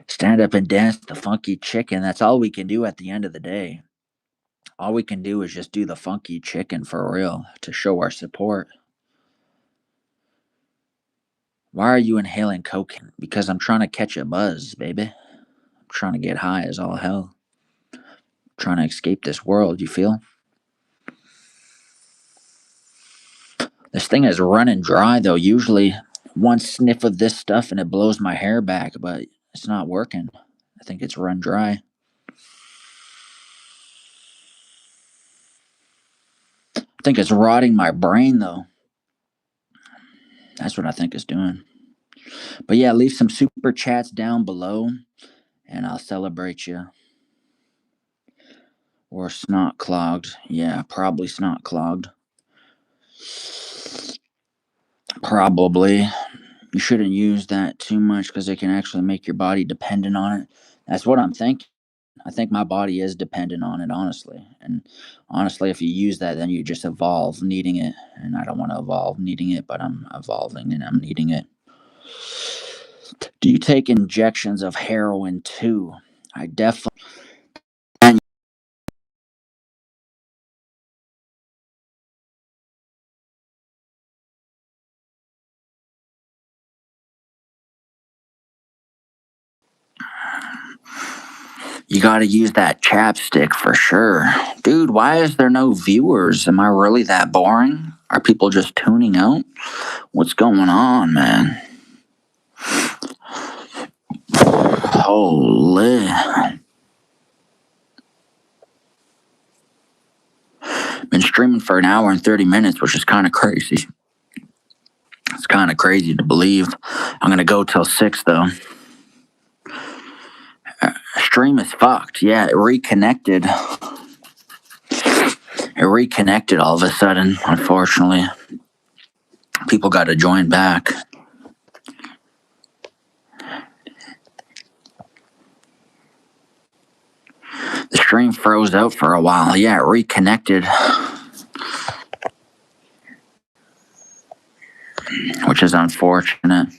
Stand up and dance the funky chicken. That's all we can do at the end of the day. All we can do is just do the funky chicken for real to show our support. Why are you inhaling cocaine? Because I'm trying to catch a buzz, baby. I'm trying to get high as all hell. Trying to escape this world, you feel? This thing is running dry though. Usually one sniff of this stuff and it blows my hair back, but it's not working. I think it's run dry. I think it's rotting my brain though. That's what I think it's doing. But yeah, leave some super chats down below and I'll celebrate you. Or snot clogged. Yeah, probably snot clogged. Probably. You shouldn't use that too much because it can actually make your body dependent on it. That's what I'm thinking. I think my body is dependent on it, honestly. And honestly, if you use that, then you just evolve needing it. And I don't want to evolve needing it, but I'm evolving and I'm needing it. Do you take injections of heroin too? I definitely. You got to use that chapstick for sure. Dude, why is there no viewers? Am I really that boring? Are people just tuning out? What's going on, man? Holy. Been streaming for an hour and 30 minutes, which is kind of crazy. It's kind of crazy to believe. I'm going to go till 6, though. Stream is fucked. Yeah, it reconnected. It reconnected all of a sudden, unfortunately. People got to join back. The stream froze out for a while. Yeah, it reconnected. Which is unfortunate.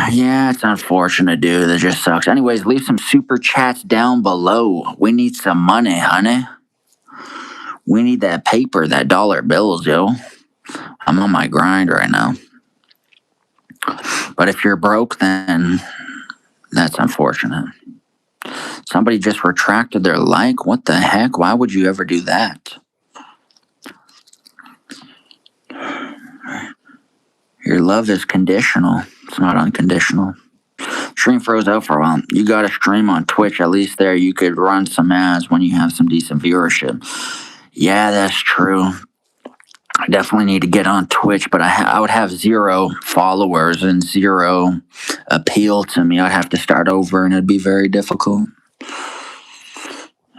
Yeah, it's unfortunate, dude. That just sucks. Anyways, leave some super chats down below. We need some money, honey. We need that paper, that dollar bills, yo. I'm on my grind right now. But if you're broke, then that's unfortunate. Somebody just retracted their like. What the heck? Why would you ever do that? Your love is conditional. It's not unconditional. Stream froze out for a while. You got to stream on Twitch. At least there you could run some ads when you have some decent viewership. Yeah, that's true. I definitely need to get on Twitch, but I would have 0 followers and 0 appeal to me. I'd have to start over and it'd be very difficult.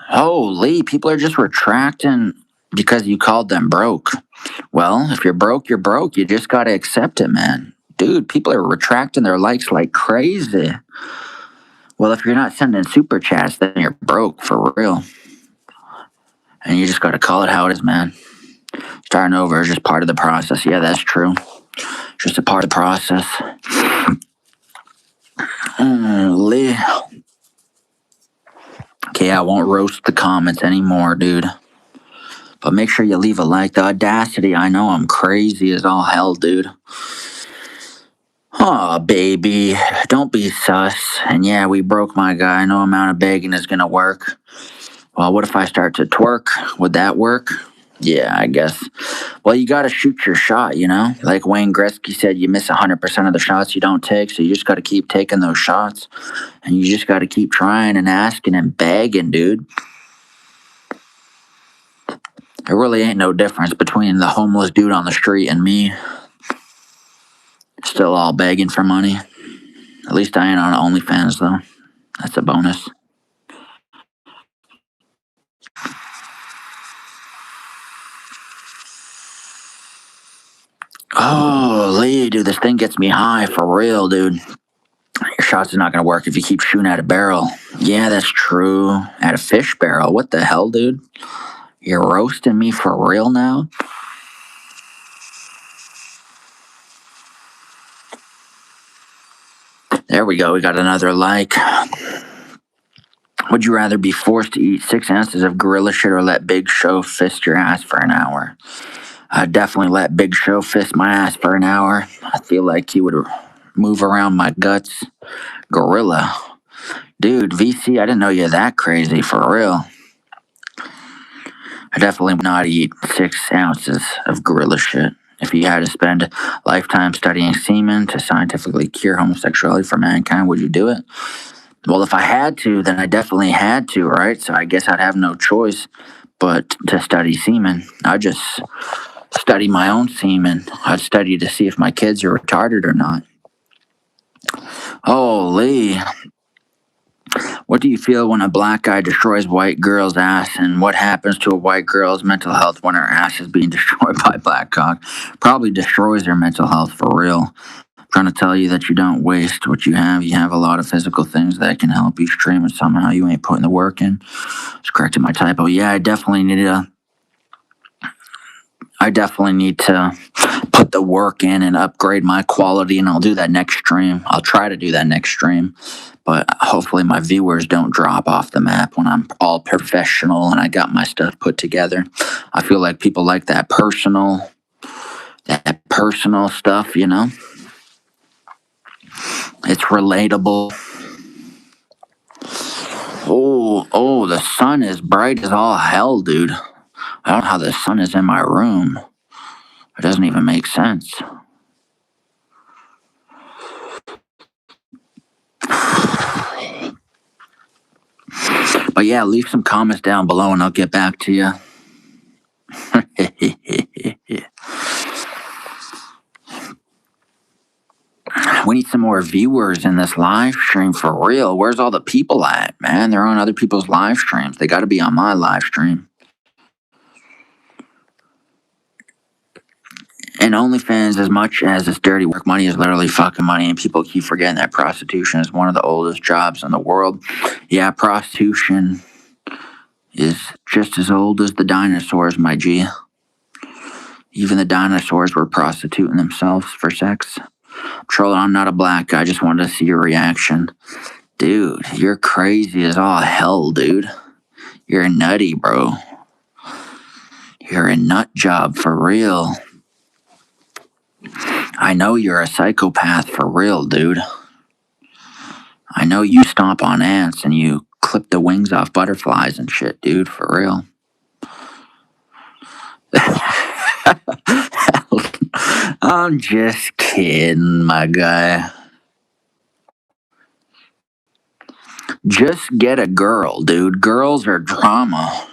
Holy, people are just retracting because you called them broke. Well, if you're broke, you're broke. You just got to accept it, man. Dude, people are retracting their likes like crazy. Well, if you're not sending super chats, then you're broke for real. And you just got to call it how it is, man. Starting over is just part of the process. Yeah, that's true. Just a part of the process. Lee. Okay, I won't roast the comments anymore, dude. But make sure you leave a like. The audacity, I know I'm crazy as all hell, dude. Aw, baby, don't be sus. And yeah, we broke my guy. No amount of begging is gonna work. Well, what if I start to twerk? Would that work? Yeah, I guess. Well, you gotta shoot your shot, you know? Like Wayne Gretzky said, you miss 100% of the shots you don't take, so you just gotta keep taking those shots. And you just gotta keep trying and asking and begging, dude. There really ain't no difference between the homeless dude on the street and me. Still all begging for money. At least I ain't on OnlyFans, though. That's a bonus. Oh, Lee, dude, this thing gets me high for real, dude. Your shots are not gonna work if you keep shooting at a barrel. Yeah, that's true. At a fish barrel. What the hell, dude? You're roasting me for real now? There we go. We got another like. Would you rather be forced to eat 6 ounces of gorilla shit or let Big Show fist your ass for an hour? I'd definitely let Big Show fist my ass for an hour. I feel like he would move around my guts. Gorilla. Dude, VC, I didn't know you're that crazy, for real. I definitely would not eat 6 ounces of gorilla shit. If you had to spend a lifetime studying semen to scientifically cure homosexuality for mankind, would you do it? Well, if I had to, then I definitely had to, right? So I guess I'd have no choice but to study semen. I'd just study my own semen. I'd study to see if my kids are retarded or not. Holy. What do you feel when a black guy destroys white girl's ass, and what happens to a white girl's mental health when her ass is being destroyed by black cock? Probably destroys her mental health for real. I'm trying to tell you that you don't waste what you have. You have a lot of physical things that can help you stream, and somehow you ain't putting the work in. Just correcting my typo. Yeah, I definitely need to put the work in and upgrade my quality, and I'll do that next stream. I'll try to do that next stream, but hopefully my viewers don't drop off the map when I'm all professional and I got my stuff put together. I feel like people like that personal stuff, you know? It's relatable. Oh, the sun is bright as all hell, dude. I don't know how the sun is in my room. It doesn't even make sense. But yeah, leave some comments down below and I'll get back to you. We need some more viewers in this live stream for real. Where's all the people at, man? They're on other people's live streams. They got to be on my live stream. And OnlyFans, as much as it's dirty work, money is literally fucking money, and people keep forgetting that prostitution is one of the oldest jobs in the world. Yeah, prostitution is just as old as the dinosaurs, my G. Even the dinosaurs were prostituting themselves for sex. Trolling, I'm not a black guy. I just wanted to see your reaction. Dude, you're crazy as all hell, dude. You're nutty, bro. You're a nut job for real. I know you're a psychopath for real, dude. I know you stomp on ants and you clip the wings off butterflies and shit, dude, for real. I'm just kidding, my guy. Just get a girl, dude. Girls are drama.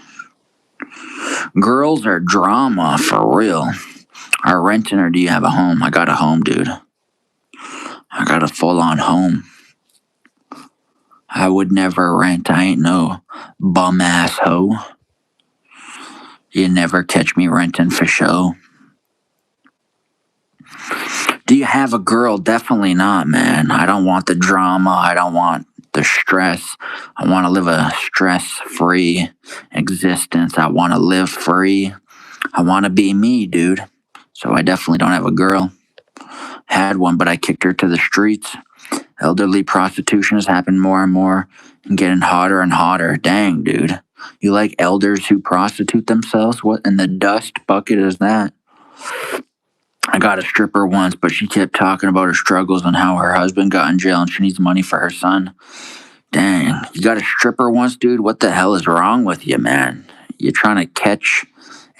Girls are drama, for real. Are renting or do you have a home? I got a home, dude. I got a full-on home. I would never rent. I ain't no bum-ass hoe. You never catch me renting for show. Do you have a girl? Definitely not, man. I don't want the drama. I don't want the stress. I want to live a stress-free existence. I want to live free. I want to be me, dude. So I definitely don't have a girl. Had one, but I kicked her to the streets. Elderly prostitution has happened more and more and getting hotter and hotter. Dang, dude. You like elders who prostitute themselves? What in the dust bucket is that? I got a stripper once, but she kept talking about her struggles and how her husband got in jail and she needs money for her son. Dang, you got a stripper once, dude? What the hell is wrong with you, man? You trying to catch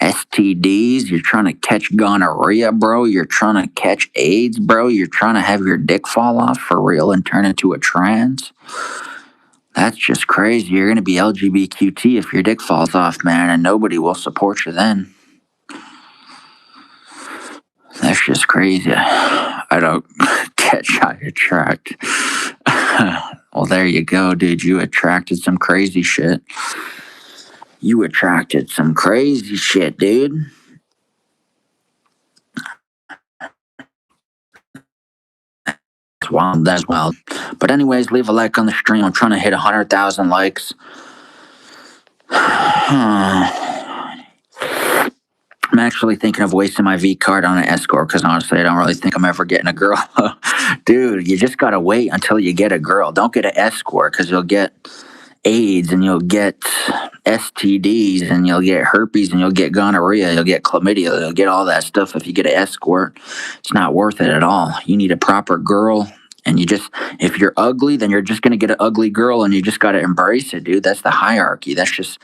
STDs? You're trying to catch gonorrhea, bro? You're trying to catch AIDS, bro? You're trying to have your dick fall off for real and turn into a trans? That's just crazy. You're going to be LGBTQT if your dick falls off, man, and nobody will support you then. That's just crazy. I don't catch I attract. Well, there you go, dude. You attracted some crazy shit. You attracted some crazy shit, dude. That's wild. But anyways, leave a like on the stream. I'm trying to hit 100,000 likes. I'm actually thinking of wasting my V card on an escort because honestly, I don't really think I'm ever getting a girl. Dude, you just gotta wait until you get a girl. Don't get an escort because you'll get AIDS and you'll get STDs and you'll get herpes and you'll get gonorrhea, you'll get chlamydia, you'll get all that stuff if you get an escort. It's not worth it at all. You need a proper girl. And if you're ugly, then you're just gonna get an ugly girl, and you just gotta embrace it, dude. That's the hierarchy. That's just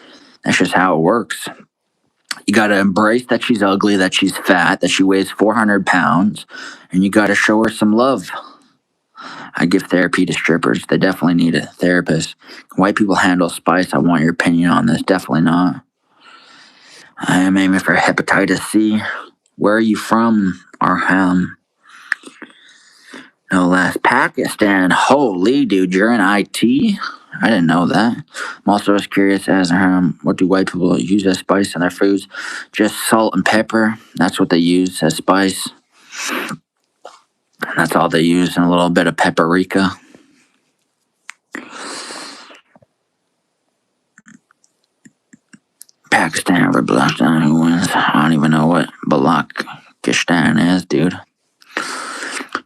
how it works. You got to embrace that she's ugly, that she's fat, that she weighs 400 pounds, and you got to show her some love. I give therapy to strippers. They definitely need a therapist. White people handle spice. I want your opinion on this. Definitely not. I am aiming for hepatitis C. Where are you from, Arham? No less. Pakistan. Holy, dude, you're in IT? I didn't know that. I'm also as curious as what do white people use as spice in their foods? Just salt and pepper. That's what they use as spice. That's all they use, and a little bit of paprika. Pakistan over Balakistan. Who wins? I don't even know what Balakistan is, dude.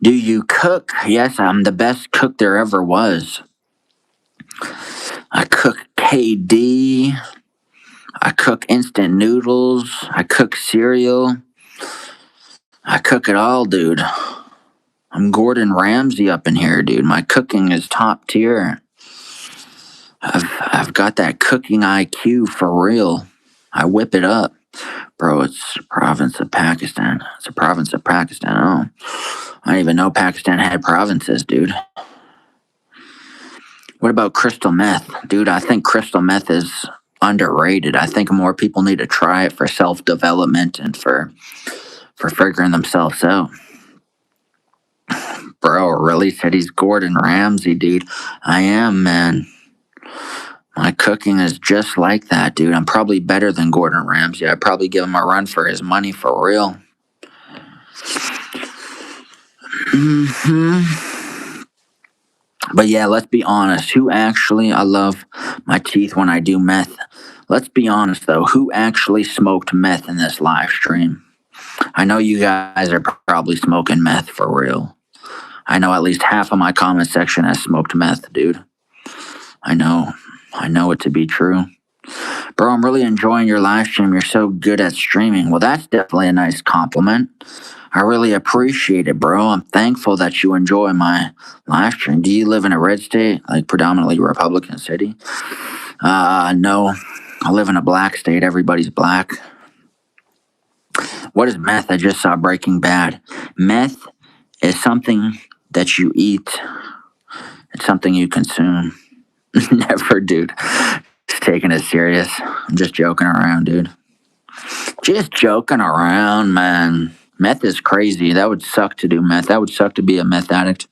Do you cook? Yes, I'm the best cook there ever was. I cook KD. I cook instant noodles. I cook cereal. I cook it all, dude. I'm Gordon Ramsay up in here, dude. My cooking is top tier. I've got that cooking IQ for real. I whip it up. Bro, it's a province of Pakistan. It's a province of Pakistan. I didn't even know Pakistan had provinces, dude. What about crystal meth? Dude, I think crystal meth is underrated. I think more people need to try it for self-development and for figuring themselves out. Bro, really said he's Gordon Ramsay, dude. I am, man. My cooking is just like that, dude. I'm probably better than Gordon Ramsay. I'd probably give him a run for his money for real. But yeah, let's be honest. I love my teeth when I do meth. Let's be honest, though. Who actually smoked meth in this live stream? I know you guys are probably smoking meth for real. I know at least half of my comment section has smoked meth, dude. I know it to be true. Bro, I'm really enjoying your live stream. You're so good at streaming. Well, that's definitely a nice compliment. I really appreciate it, bro. I'm thankful that you enjoy my live stream. Do you live in a red state, like predominantly Republican city? No. I live in a black state. Everybody's black. What is meth? I just saw Breaking Bad. Meth is something that you eat. It's something you consume. Never, dude. Just taking it serious. I'm just joking around, dude. Just joking around, man. Meth is crazy. That would suck to do meth. That would suck to be a meth addict.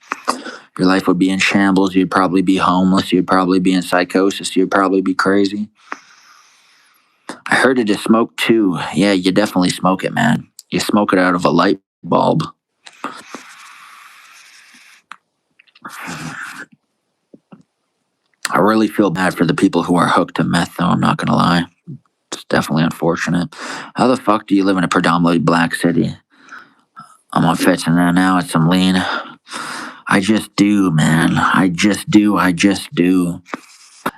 Your life would be in shambles. You'd probably be homeless. You'd probably be in psychosis. You'd probably be crazy. I heard it is smoke too. Yeah, you definitely smoke it, man. You smoke it out of a light bulb. I really feel bad for the people who are hooked to meth, though. I'm not going to lie. It's definitely unfortunate. How the fuck do you live in a predominantly black city? I'm on fetching that now at some lean. I just do, man. I just do.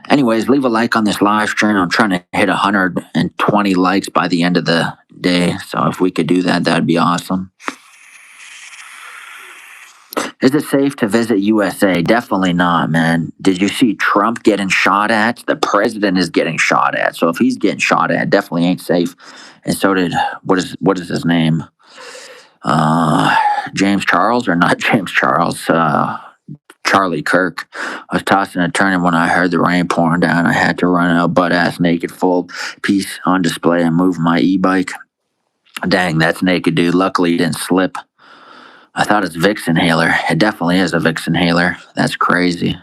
Anyways, leave a like on this live stream. I'm trying to hit 120 likes by the end of the day. So if we could do that, that'd be awesome. Is it safe to visit USA? Definitely not, man. Did you see Trump getting shot at? The president is getting shot at. So if he's getting shot at, definitely ain't safe. And so did what is his name? James Charles or not James Charles? Charlie Kirk. I was tossing and turning when I heard the rain pouring down. I had to run out butt ass naked, full piece on display, and move my e-bike. Dang, that's naked, dude. Luckily, it didn't slip. I thought it's Vicks inhaler. It definitely is a Vicks inhaler. That's crazy.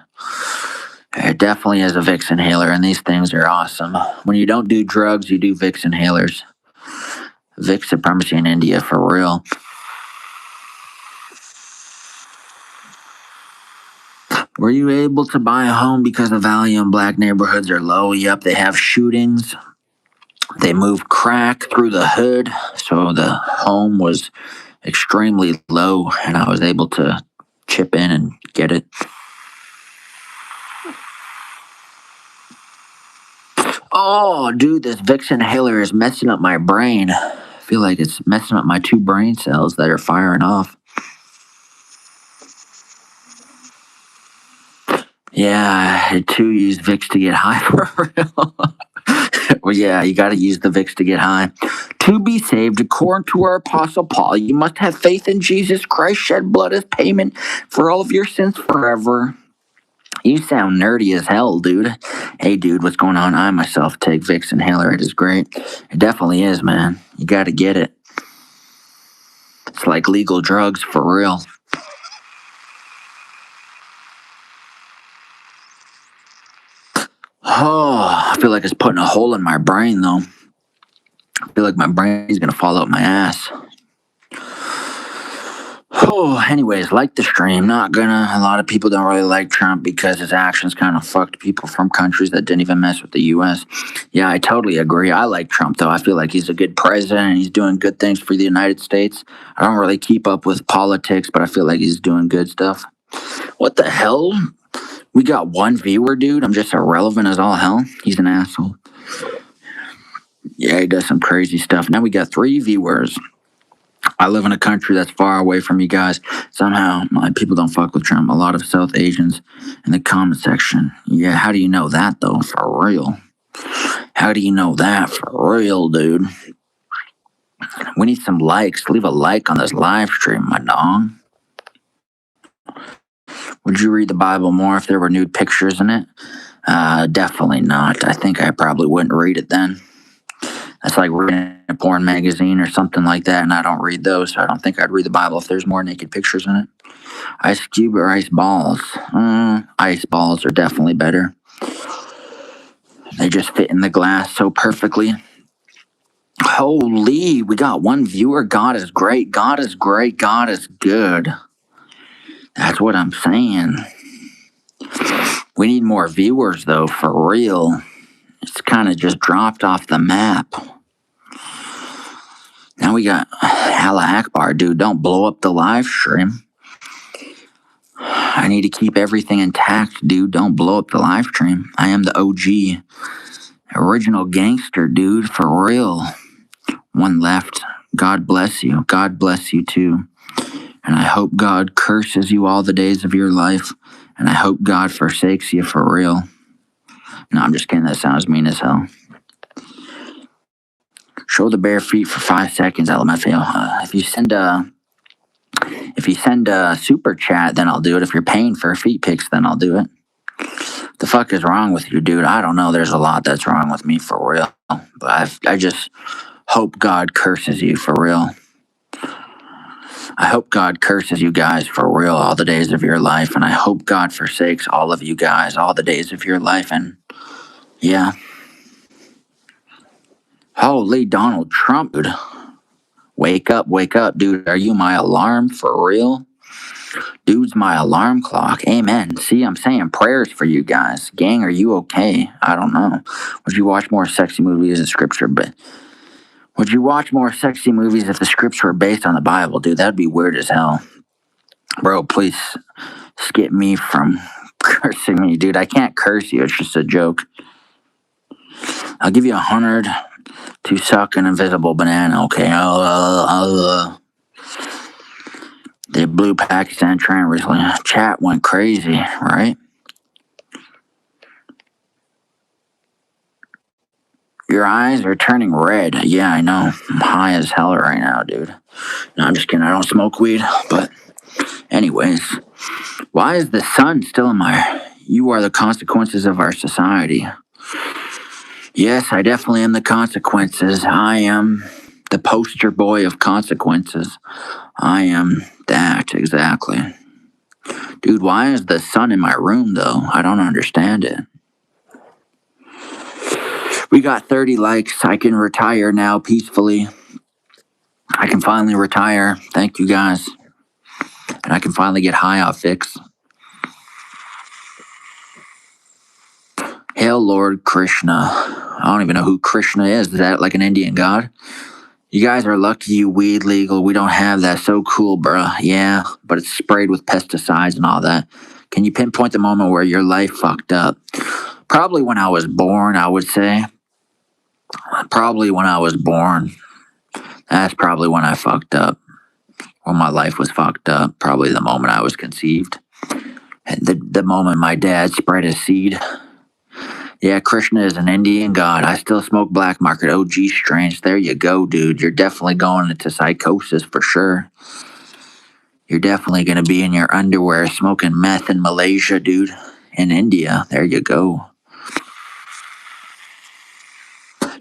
It definitely is a Vicks inhaler, and these things are awesome. When you don't do drugs, you do Vicks inhalers. Vicks supremacy in India, for real. Were you able to buy a home because the value in black neighborhoods are low? Yep, they have shootings. They move crack through the hood, so the home was extremely low, and I was able to chip in and get it. Oh, dude, this Vicks inhaler is messing up my brain. I feel like it's messing up my 2 brain cells that are firing off. Yeah, I too use Vicks to get high for real. Well, yeah, you got to use the Vicks to get high. To be saved, according to our Apostle Paul, you must have faith in Jesus Christ, shed blood as payment for all of your sins forever. You sound nerdy as hell, dude. Hey, dude, what's going on? I myself take Vicks inhaler. It is great. It definitely is, man. You got to get it. It's like legal drugs for real. Oh, I feel like it's putting a hole in my brain, though. I feel like my brain is going to fall out my ass. Oh, anyways, like the stream. Not gonna. A lot of people don't really like Trump because his actions kind of fucked people from countries that didn't even mess with the U.S. Yeah, I totally agree. I like Trump, though. I feel like he's a good president and he's doing good things for the United States. I don't really keep up with politics, but I feel like he's doing good stuff. What the hell? We got 1 viewer, dude. I'm just irrelevant as all hell. He's an asshole. Yeah, he does some crazy stuff. Now we got 3 viewers. I live in a country that's far away from you guys. Somehow, my people don't fuck with Trump. A lot of South Asians in the comment section. Yeah, how do you know that, though? For real. How do you know that? For real, dude. We need some likes. Leave a like on this live stream, my dog. Would you read the Bible more if there were nude pictures in it? Definitely not. I think I probably wouldn't read it then. That's like reading a porn magazine or something like that, and I don't read those, so I don't think I'd read the Bible if there's more naked pictures in it. Ice cube or ice balls? Ice balls are definitely better. They just fit in the glass so perfectly. Holy, we got 1 viewer. God is great. God is great. God is good. That's what I'm saying. We need more viewers, though, for real. It's kind of just dropped off the map. Now we got Allah Akbar, dude. Don't blow up the live stream. I need to keep everything intact, dude. Don't blow up the live stream. I am the OG. Original gangster, dude. For real. 1 left. God bless you. God bless you, too. And I hope God curses you all the days of your life. And I hope God forsakes you for real. No, I'm just kidding. That sounds mean as hell. Show the bare feet for 5 seconds, LMFAO. If you send a super chat, then I'll do it. If you're paying for feet pics, then I'll do it. The fuck is wrong with you, dude? I don't know. There's a lot that's wrong with me for real. But I just hope God curses you for real. I hope God curses you guys for real all the days of your life. And I hope God forsakes all of you guys all the days of your life. And yeah. Holy Donald Trump, dude. Wake up, dude. Are you my alarm for real? Dude's my alarm clock. Amen. See, I'm saying prayers for you guys. Gang, are you okay? I don't know. Would you watch more sexy movies in scripture? But Would you watch more sexy movies if the scripts were based on the Bible, dude? That'd be weird as hell. Bro, please skip me from cursing me, dude. I can't curse you. It's just a joke. I'll give you 100 to suck an invisible banana, okay? They blew Pakistan train recently. Chat went crazy, right? Your eyes are turning red. Yeah, I know. I'm high as hell right now, dude. No, I'm just kidding. I don't smoke weed. But anyways, why is the sun still in my... You are the consequences of our society. Yes, I definitely am the consequences. I am the poster boy of consequences. I am that, exactly. Dude, why is the sun in my room, though? I don't understand it. We got 30 likes. I can retire now peacefully. I can finally retire. Thank you, guys. And I can finally get high off Fix. Hail Lord Krishna. I don't even know who Krishna is. Is that like an Indian god? You guys are lucky you weed legal. We don't have that. So cool, bruh. Yeah, but it's sprayed with pesticides and all that. Can you pinpoint the moment where your life fucked up? Probably when I was born, I would say. Probably when I was born. That's probably when I fucked up. When my life was fucked up. Probably the moment I was conceived. The moment my dad spread his seed. Yeah, Krishna is an Indian god. I still smoke black market OG strains. There you go, dude. You're definitely going into psychosis for sure. You're definitely going to be in your underwear smoking meth in Malaysia, dude. In India. There you go.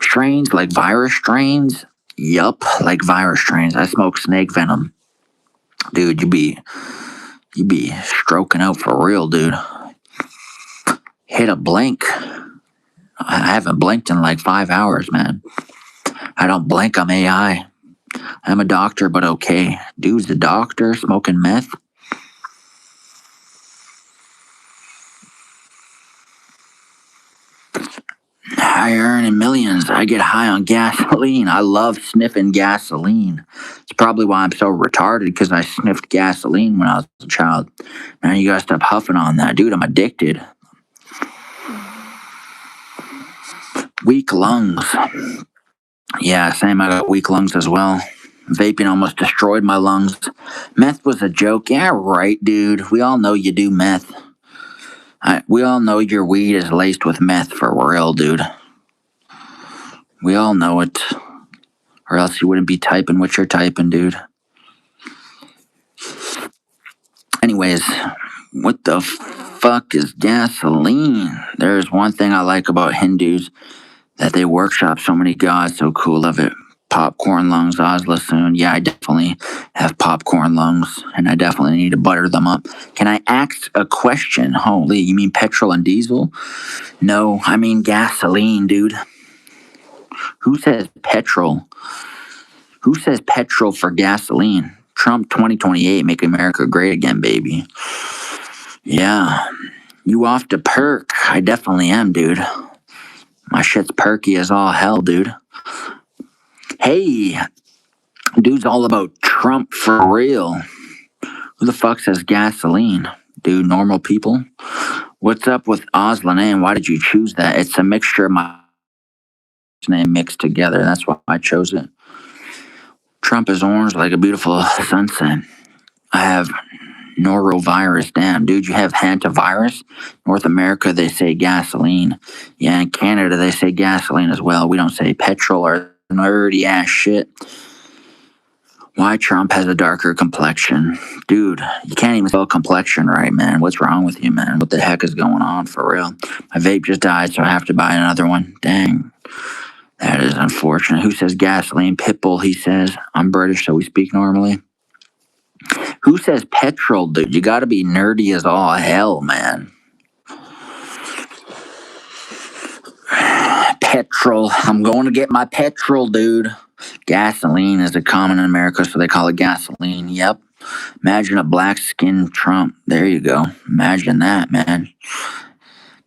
Strains like virus strains? Yup, like virus strains. I smoke snake venom. Dude, you be stroking out for real, dude. Hit a blink. I haven't blinked in like 5 hours, man. I don't blink, I'm AI. I'm a doctor, but okay. Dude's a doctor smoking meth. I earn in millions. I get high on gasoline. I love sniffing gasoline. It's probably why I'm so retarded, because I sniffed gasoline when I was a child. Man, you gotta stop huffing on that. Dude, I'm addicted. Weak lungs. Yeah, same. I got weak lungs as well. Vaping almost destroyed my lungs. Meth was a joke. Yeah, right, dude. We all know you do meth. We all know your weed is laced with meth for real, dude. We all know it. Or else you wouldn't be typing what you're typing, dude. Anyways, what the fuck is gasoline? There's one thing I like about Hindus, that they workshop so many gods. So cool of it. Popcorn lungs, Ozla soon. Yeah, I definitely have popcorn lungs, and I definitely need to butter them up. Can I ask a question? Holy, you mean petrol and diesel? No, I mean gasoline, dude. Who says petrol? Who says petrol for gasoline? Trump 2028, make America great again, baby. Yeah, you off to perk? I definitely am, dude. My shit's perky as all hell, dude. Hey, dude's all about Trump for real. Who the fuck says gasoline? Dude, normal people? What's up with Ozla name? Why did you choose that? It's a mixture of my name mixed together. That's why I chose it. Trump is orange like a beautiful sunset. I have norovirus. Damn, dude, you have hantavirus? North America, they say gasoline. Yeah, in Canada, they say gasoline as well. We don't say petrol or nerdy ass shit. Why Trump has a darker complexion. Dude, you can't even spell complexion right, man. What's wrong with you, man? What the heck is going on, for real? My vape just died, so I have to buy another one. Dang. That is unfortunate. Who says gasoline? Pitbull, he says. I'm British, so we speak normally. Who says petrol, dude? You gotta be nerdy as all hell, man. Petrol. I'm going to get my petrol, dude. Gasoline is a common in America, so they call it gasoline. Yep. Imagine a black-skinned Trump. There you go. Imagine that, man.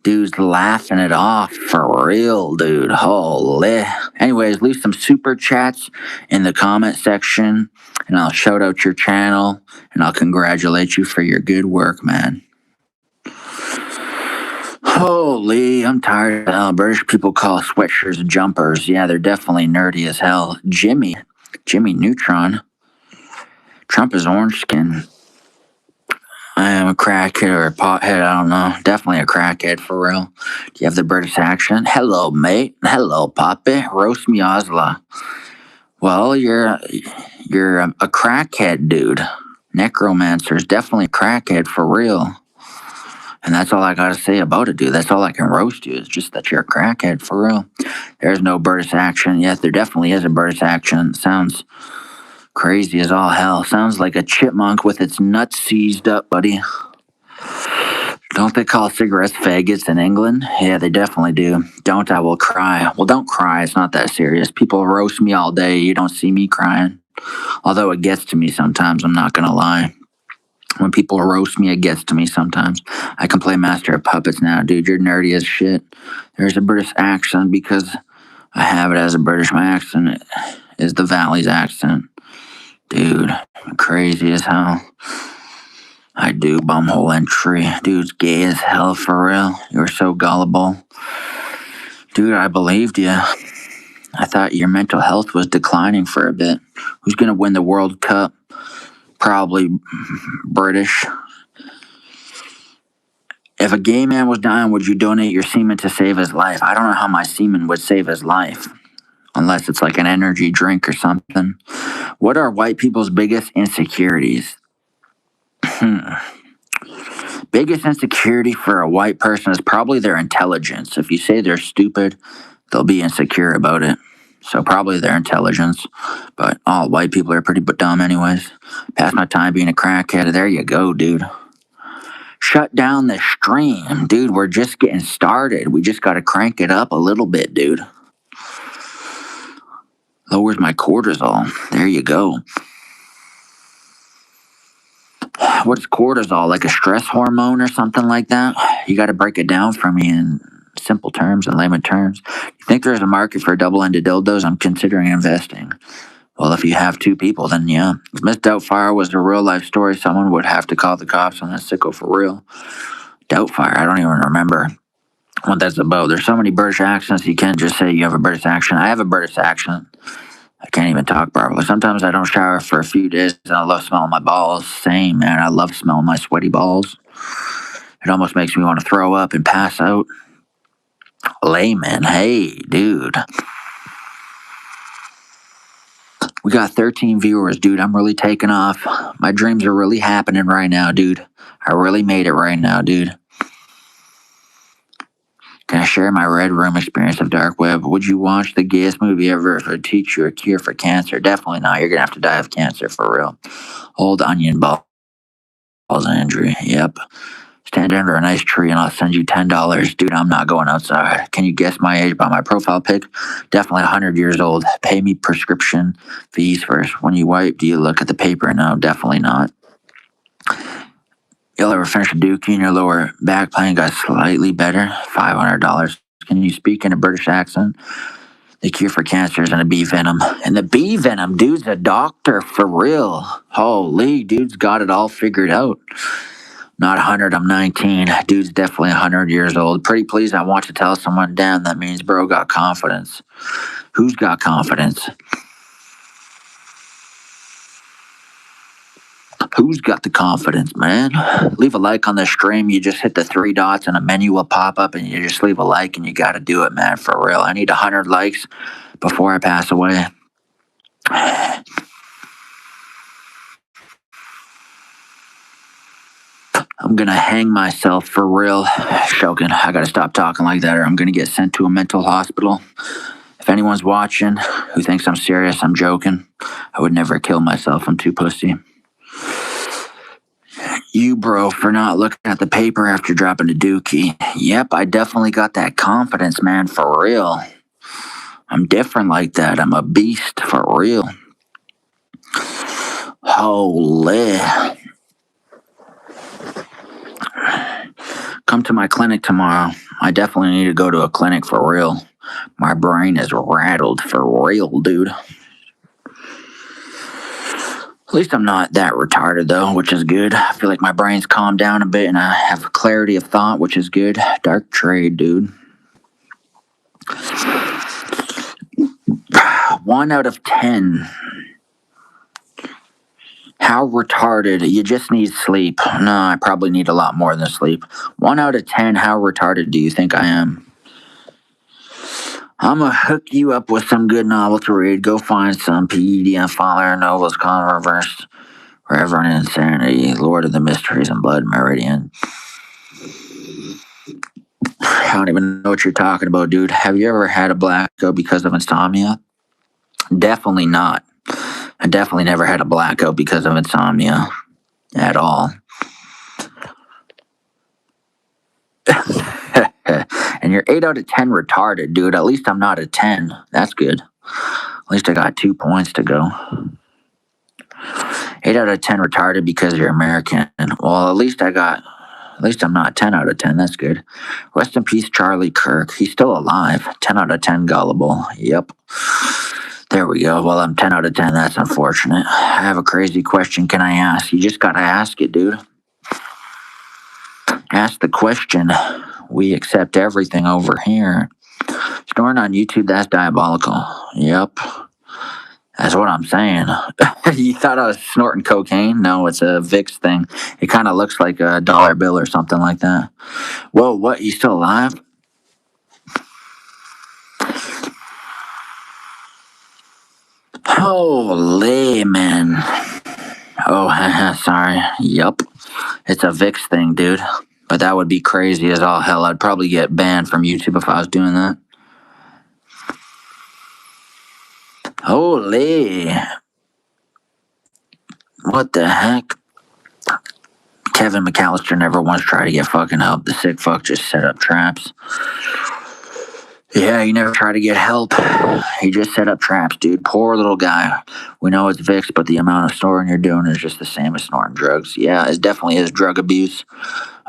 Dude's laughing it off for real, dude. Holy. Anyways, leave some super chats in the comment section, and I'll shout out your channel, and I'll congratulate you for your good work, man. Holy, I'm tired of hell. British people call sweatshirts jumpers. Yeah, they're definitely nerdy as hell. Jimmy Neutron. Trump is orange skin. I am a crackhead or a pothead, I don't know. Definitely a crackhead for real. Do you have the British accent? Hello, mate. Hello, Poppy. Roast me, Ozla. Well, you're a crackhead, dude. Necromancer's definitely a crackhead for real. And that's all I gotta say about it, dude. That's all I can roast you, is just that you're a crackhead for real. There's no British accent. Yes, there definitely is a British accent. Sounds crazy as all hell. Sounds like a chipmunk with its nuts seized up, buddy. Don't they call cigarettes faggots in England? Yeah, they definitely do. Don't, I will cry. Well, don't cry. It's not that serious. People roast me all day. You don't see me crying. Although it gets to me sometimes, I'm not going to lie. When people roast me, it gets to me sometimes. I can play Master of Puppets now, dude. You're nerdy as shit. There's a British accent because I have it as a British. My accent is the Valley's accent. Dude, crazy as hell. I do, bumhole entry. Dude's gay as hell for real. You're so gullible. Dude, I believed you. I thought your mental health was declining for a bit. Who's gonna win the World Cup? Probably British. If a gay man was dying, would you donate your semen to save his life? I don't know how my semen would save his life. Unless it's like an energy drink or something. What are white people's biggest insecurities? Biggest insecurity for a white person is probably their intelligence. If you say they're stupid, they'll be insecure about it. So probably their intelligence. But all white people are pretty dumb anyways. Past my time being a crackhead. There you go, dude. Shut down the stream. Dude, we're just getting started. We just got to crank it up a little bit, dude. Lowers my cortisol. There you go. What's cortisol? Like a stress hormone or something like that? You got to break it down for me in simple terms and layman terms. You think there's a market for double-ended dildos? I'm considering investing. Well, if you have two people, then yeah. If Miss Doubtfire was a real-life story, someone would have to call the cops on that sicko for real. Doubtfire, I don't even remember what that's about. There's so many British accents, you can't just say you have a British accent. I have a British accent. I can't even talk properly. Sometimes I don't shower for a few days and I love smelling my balls. Same, man. I love smelling my sweaty balls. It almost makes me want to throw up and pass out. Layman, hey, dude. We got 13 viewers, dude. I'm really taking off. My dreams are really happening right now, dude. I really made it right now, dude. Can I share my Red Room experience of Dark Web? Would you watch the gayest movie ever if it would teach you a cure for cancer? Definitely not. You're going to have to die of cancer for real. Old onion balls injury. Yep. Stand under a nice tree and I'll send you $10. Dude, I'm not going outside. Can you guess my age by my profile pic? Definitely 100 years old. Pay me prescription fees first. When you wipe, do you look at the paper? No, definitely not. You'll ever finish a dookie and your lower back pain got slightly better? $500. Can you speak in a British accent? The cure for cancer is in a bee venom. And the bee venom, dude's a doctor for real. Holy, dude's got it all figured out. Not 100, I'm 19. Dude's definitely 100 years old. Pretty please, I want to tell someone, damn, that means bro got confidence. Who's got confidence? Who's got the confidence, man? Leave a like on the stream. You just hit the three dots and a menu will pop up and you just leave a like and you got to do it, man, for real. I need 100 likes before I pass away. I'm going to hang myself for real. Joking. I got to stop talking like that or I'm going to get sent to a mental hospital. If anyone's watching who thinks I'm serious, I'm joking. I would never kill myself. I'm too pussy. You, bro, for not looking at the paper after dropping a dookie. Yep, I definitely got that confidence, man, for real. I'm different like that. I'm a beast, for real. Holy. Come to my clinic tomorrow. I definitely need to go to a clinic for real. My brain is rattled for real, dude. At least I'm not that retarded, though, which is good. I feel like my brain's calmed down a bit and I have clarity of thought, which is good. Dark trade, dude. 1 out of 10. How retarded? You just need sleep. No, I probably need a lot more than sleep. 1 out of 10. How retarded do you think I am? I'm gonna hook you up with some good novel to read. Go find some PDF file novels, Controversed, Reverend Insanity, Lord of the Mysteries, and Blood Meridian. I don't even know what you're talking about, dude. Have you ever had a blackout because of insomnia? Definitely not. I definitely never had a blackout because of insomnia at all. And you're 8 out of 10 retarded, dude. At least I'm not a 10. That's good. At least I got 2 points to go. 8 out of 10 retarded because you're American. Well, at least I'm not 10 out of 10. That's good. Rest in peace, Charlie Kirk. He's still alive. 10 out of 10 gullible. Yep. There we go. Well, I'm 10 out of 10. That's unfortunate. I have a crazy question. Can I ask? You just gotta ask it, dude. Ask the question. We accept everything over here. Snoring on YouTube, that's diabolical. Yep. That's what I'm saying. You thought I was snorting cocaine? No, it's a Vicks thing. It kind of looks like a dollar bill or something like that. Whoa, what? You still alive? Holy man. Oh, sorry. Yup. It's a Vicks thing, dude. But that would be crazy as all hell. I'd probably get banned from YouTube if I was doing that. Holy. What the heck? Kevin McAllister never once tried to get fucking help. The sick fuck just set up traps. Yeah, he never tried to get help. He just set up traps, dude. Poor little guy. We know it's Vicks, but the amount of snoring you're doing is just the same as snorting drugs. Yeah, it definitely is drug abuse.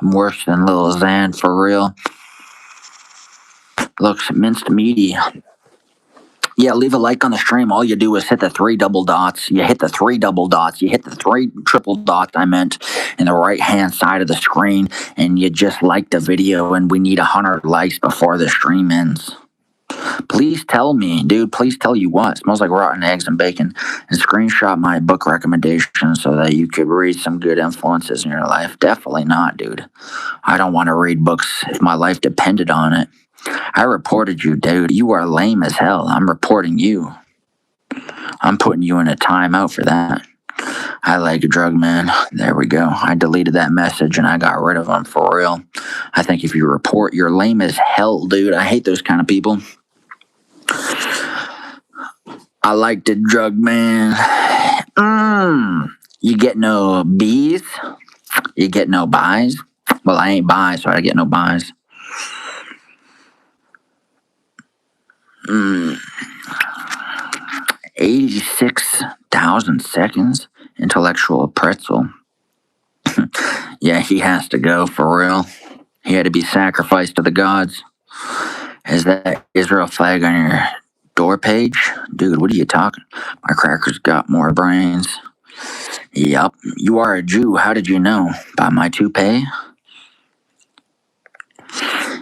I'm worse than Lil Xan, for real. Looks minced meaty. Yeah, leave a like on the stream. All you do is hit the 3 double dots. You hit the 3 double dots. You hit the 3 triple dots, I meant, in the right-hand side of the screen, and you just like the video, and we need 100 likes before the stream ends. Please tell me, dude, please tell you what. It smells like rotten eggs and bacon. And screenshot my book recommendation so that you could read some good influences in your life. Definitely not, dude. I don't want to read books if my life depended on it. I reported you, dude. You are lame as hell. I'm reporting you. I'm putting you in a timeout for that. I like a drug man. There we go. I deleted that message and I got rid of him for real. I think if you report, you're lame as hell, dude. I hate those kind of people. I like the drug man. You get no B's? You get no buys? Well, I ain't bi, so I get no buys. 86,000 seconds. Intellectual pretzel. Yeah, he has to go for real. He had to be sacrificed to the gods. Is that Israel flag on your door page? Dude, what are you talking? My cracker's got more brains. Yup. You are a Jew. How did you know? By my toupee?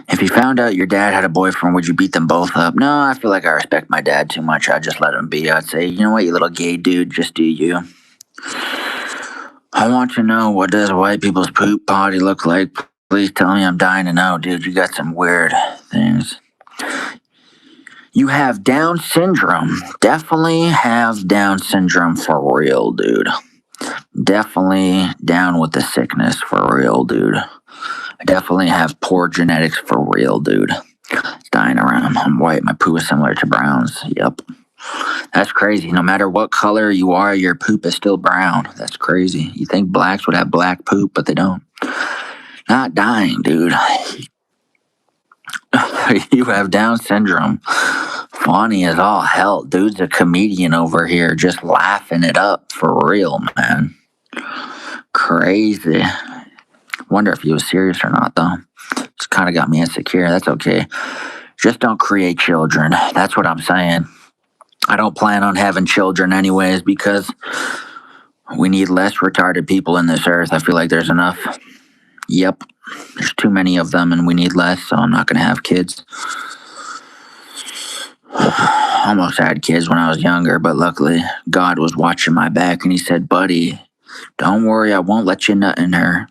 If you found out your dad had a boyfriend, would you beat them both up? No, I feel like I respect my dad too much. I'd just let him be. I'd say, you know what, you little gay dude, just do you. I want to know, what does white people's poop potty look like? Please tell me. I'm dying to know, dude. You got some weird things. You have Down syndrome. Definitely have Down syndrome for real, dude. Definitely down with the sickness for real, dude. I definitely have poor genetics for real, dude. It's dying around. I'm white. My poo is similar to Brown's. Yep. That's crazy. No matter what color you are, your poop is still brown. That's crazy. You think blacks would have black poop, but they don't. Not dying, dude. You have Down syndrome. Funny as all hell. Dude's a comedian over here just laughing it up for real, man. Crazy. Wonder if he was serious or not, though. kind of got me insecure. That's okay. Just don't create children. That's what I'm saying. I don't plan on having children anyways because we need less retarded people in this earth. I feel like there's enough. Yep. There's too many of them and we need less, so I'm not going to have kids. Almost had kids when I was younger, but luckily God was watching my back and he said, buddy, don't worry, I won't let you nut in her.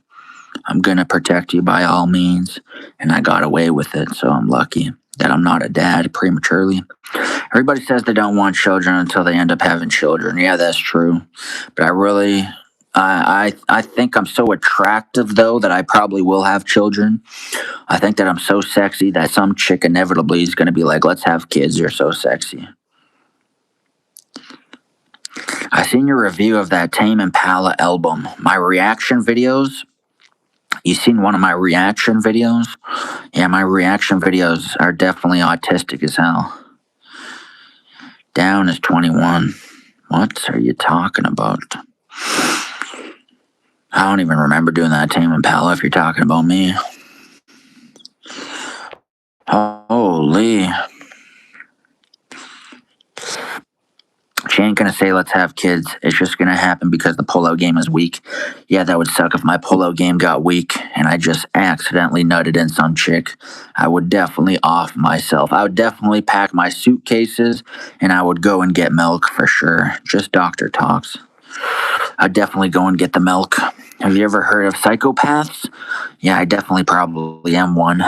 I'm going to protect you by all means. And I got away with it, so I'm lucky that I'm not a dad prematurely. Everybody says they don't want children until they end up having children. Yeah, that's true. But I think I'm so attractive, though, that I probably will have children. I think that I'm so sexy that some chick inevitably is going to be like, let's have kids, you're so sexy. I seen your review of that Tame Impala album. My reaction videos. You seen one of my reaction videos? Yeah, my reaction videos are definitely autistic as hell. Down is 21. What are you talking about? I don't even remember doing that Tame Impala if you're talking about me. Holy. She ain't gonna say let's have kids. It's just gonna happen because the pullout game is weak. Yeah, that would suck if my pullout game got weak and I just accidentally nutted in some chick. I would definitely off myself. I would definitely pack my suitcases and I would go and get milk for sure. Just doctor talks. I'd definitely go and get the milk. Have you ever heard of psychopaths? Yeah, I definitely probably am one.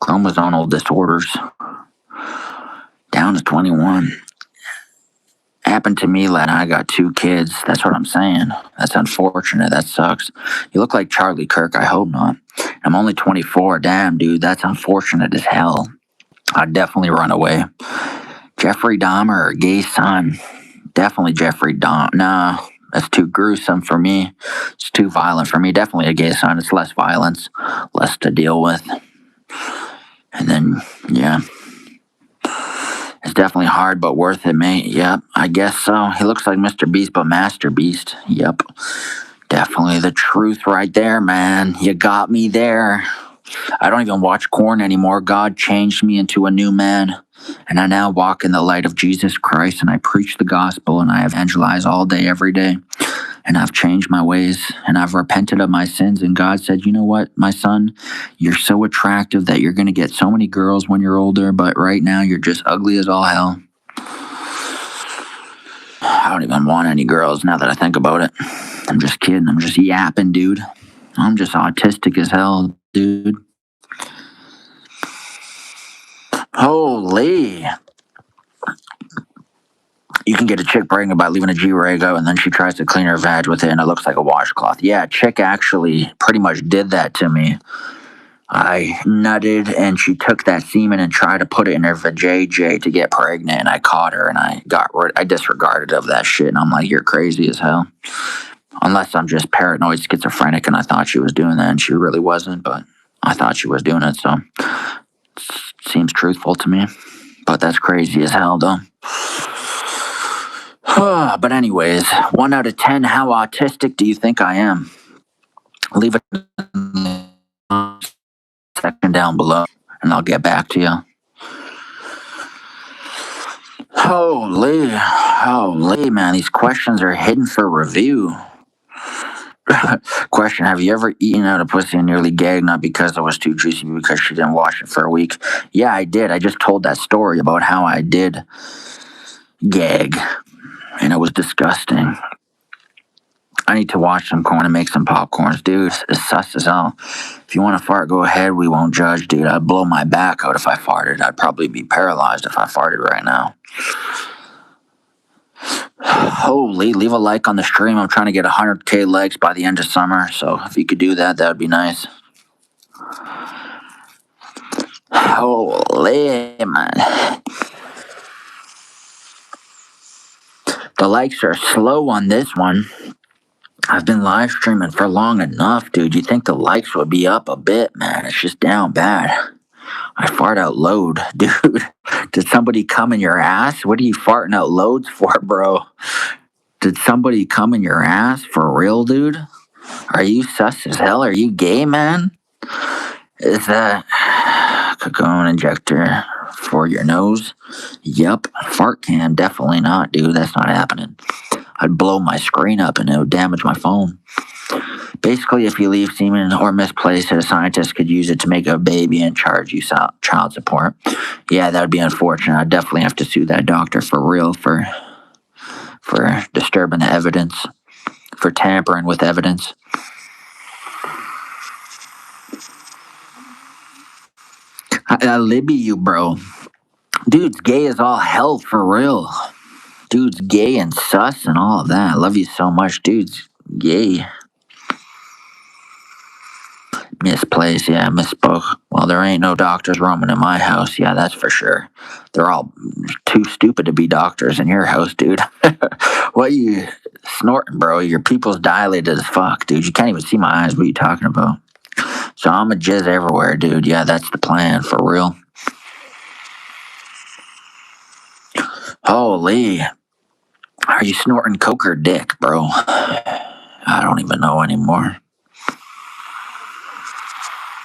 Chromosomal disorders. Down to 21. Happened to me last night. I got 2 kids. That's what I'm saying. That's unfortunate. That sucks. You look like Charlie Kirk. I hope not. I'm only 24. Damn, dude. That's unfortunate as hell. I'd definitely run away. Jeffrey Dahmer or gay son? Definitely Jeffrey Dahmer. Nah, that's too gruesome for me. It's too violent for me. Definitely a gay son. It's less violence, less to deal with. And then, yeah. It's definitely hard, but worth it, mate. Yep, I guess so. He looks like Mr. Beast, but Master Beast. Yep. Definitely the truth right there, man. You got me there. I don't even watch corn anymore. God changed me into a new man. And I now walk in the light of Jesus Christ, and I preach the gospel, and I evangelize all day, every day. And I've changed my ways, and I've repented of my sins. And God said, you know what, my son, you're so attractive that you're going to get so many girls when you're older, but right now you're just ugly as all hell. I don't even want any girls now that I think about it. I'm just kidding. I'm just yapping, dude. I'm just autistic as hell, dude. Holy. You can get a chick pregnant by leaving a G-Rego, and then she tries to clean her vag with it, and it looks like a washcloth. Yeah, a chick actually pretty much did that to me. I nutted, and she took that semen and tried to put it in her vajayjay to get pregnant, and I caught her, and I disregarded of that shit, and I'm like, you're crazy as hell. Unless I'm just paranoid schizophrenic, and I thought she was doing that, and she really wasn't, but I thought she was doing it, so it seems truthful to me. But that's crazy as hell, though. But anyways, 1 out of 10, how autistic do you think I am? Leave it in the section down below, and I'll get back to you. Holy, man, these questions are hidden for review. Question, have you ever eaten out a pussy and nearly gagged, not because it was too juicy, but because she didn't wash it for a week? Yeah, I did. I just told that story about how I did gag, and it was disgusting. I need to watch some corn and make some popcorns, dude. It's sus as hell. If you want to fart, go ahead. We won't judge, dude. I'd blow my back out if I farted. I'd probably be paralyzed if I farted right now. Holy, leave a like on the stream. I'm trying to get 100K likes by the end of summer, so if you could do that, that would be nice. Holy, man. The likes are slow on this one. I've been live streaming for long enough, dude. You think the likes would be up a bit, man? It's just down bad. I fart out load, dude. Did somebody come in your ass? What are you farting out loads for, bro? Did somebody come in your ass for real, dude? Are you sus as hell? Are you gay, man? Is that cocaine injector for your nose? Yep. Fart cam, definitely not, dude. That's not happening. I'd blow my screen up and it would damage my phone. Basically, if you leave semen or misplace it, a scientist could use it to make a baby and charge you child support. Yeah, that would be unfortunate. I'd definitely have to sue that doctor for real for disturbing the evidence, for tampering with evidence. I libby you, bro. Dude's gay as all hell, for real. Dude's gay and sus and all of that. I love you so much. Dude's gay. Misplaced, yeah, misspoke. Well, there ain't no doctors roaming in my house, yeah, that's for sure. They're all too stupid to be doctors in your house, dude. What you snorting, bro? Your pupils dilated as fuck, dude. You can't even see my eyes. What are you talking about? So I'm a jizz everywhere, dude. Yeah, that's the plan, for real. Holy. Are you snorting coke or dick, bro? I don't even know anymore.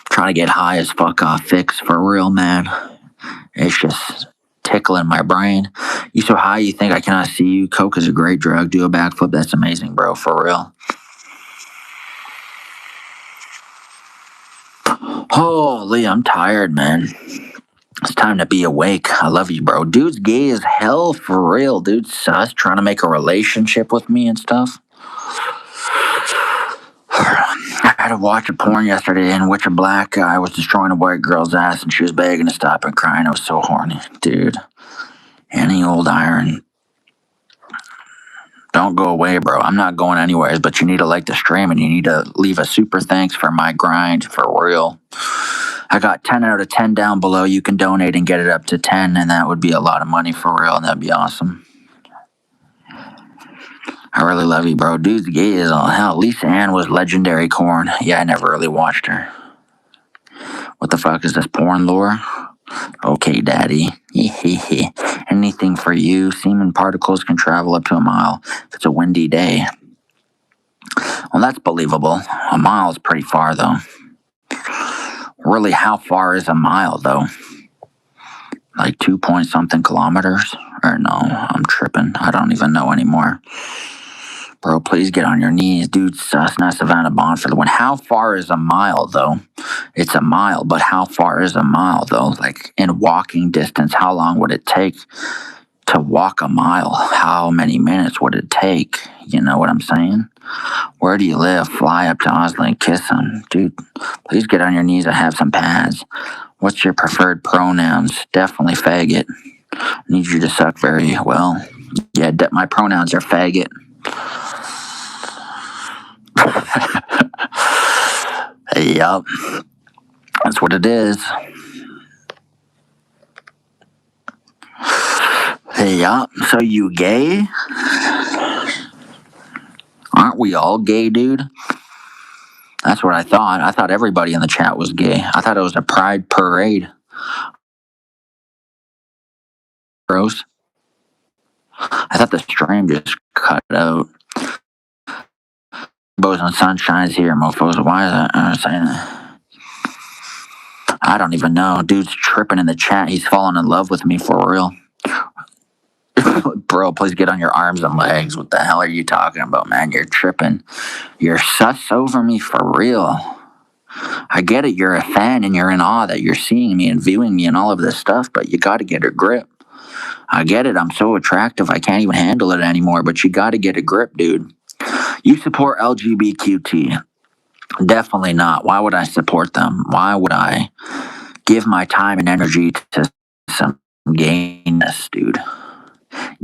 Trying to get high as fuck off fix, for real, man. It's just tickling my brain. You so high you think I cannot see you. Coke is a great drug. Do a backflip. That's amazing, bro. For real. Holy, I'm tired, man. It's time to be awake. I love you, bro. Dude's gay as hell, for real. Dude's sus, trying to make a relationship with me and stuff. I had to watch a porn yesterday in which a black guy was destroying a white girl's ass and she was begging to stop and crying. I was so horny. Dude, any old iron. Don't go away, bro. I'm not going anywhere, but you need to like the stream and you need to leave a super thanks for my grind, for real. I got 10 out of 10 down below. You can donate and get it up to 10, and that would be a lot of money, for real, and that'd be awesome. I really love you, bro. Dude's gay as all hell. Lisa Ann was legendary corn. Yeah, I never really watched her. What the fuck is this porn lore? Okay, daddy. Anything for you. Semen particles can travel up to a mile if it's a windy day. Well, that's believable. A mile is pretty far, though. Really, how far is a mile, though? Like 2 point something kilometers? Or no, I'm tripping. I don't even know anymore. Bro, please get on your knees. Dude, sus, not Savannah Bond for the win. How far is a mile, though? It's a mile, but how far is a mile, though? Like, in walking distance, how long would it take to walk a mile? How many minutes would it take? You know what I'm saying? Where do you live? Fly up to Ozla and kiss him. Dude, please get on your knees. I have some pads. What's your preferred pronouns? Definitely faggot. I need you to suck very well. Yeah, my pronouns are faggot. Yup. That's what it is. Yup. So you gay? Aren't we all gay, dude? That's what I thought. I thought everybody in the chat was gay. I thought it was a pride parade. Gross. I thought the stream just cut out. Boson Sunshine's here, mofos. Why is that saying that? I don't even know. Dude's tripping in the chat. He's falling in love with me for real. Bro, please get on your arms and legs. What the hell are you talking about, man? You're tripping. You're sus over me for real. I get it. You're a fan and you're in awe that you're seeing me and viewing me and all of this stuff, but you got to get a grip. I get it. I'm so attractive. I can't even handle it anymore, but you got to get a grip, dude. You support LGBTQ. Definitely not. Why would I support them? Why would I give my time and energy to some gayness, dude?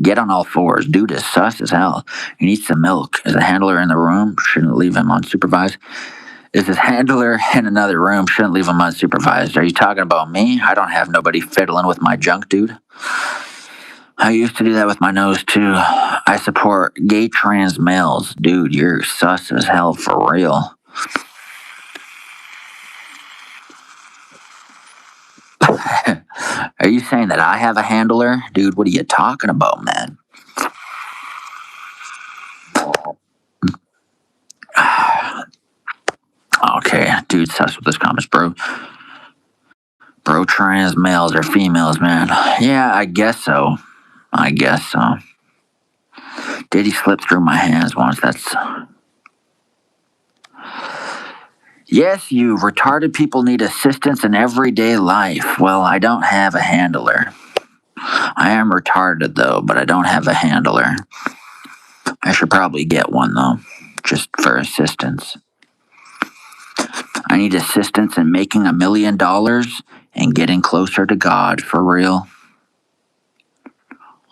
Get on all fours. Dude is sus as hell. He needs some milk. Is a handler in the room? Shouldn't leave him unsupervised. Is his handler in another room? Shouldn't leave him unsupervised. Are you talking about me? I don't have nobody fiddling with my junk, dude. I used to do that with my nose, too. I support gay trans males. Dude, you're sus as hell for real. Are you saying that I have a handler? Dude, what are you talking about, man? Okay, dude, sus with this comments, bro. Bro, trans males or females, man. Yeah, I guess so. I guess so. Did he slip through my hands once? That's. Yes, you retarded people need assistance in everyday life. Well, I don't have a handler. I am retarded, though, but I don't have a handler. I should probably get one, though, just for assistance. I need assistance in making $1 million and getting closer to God, for real.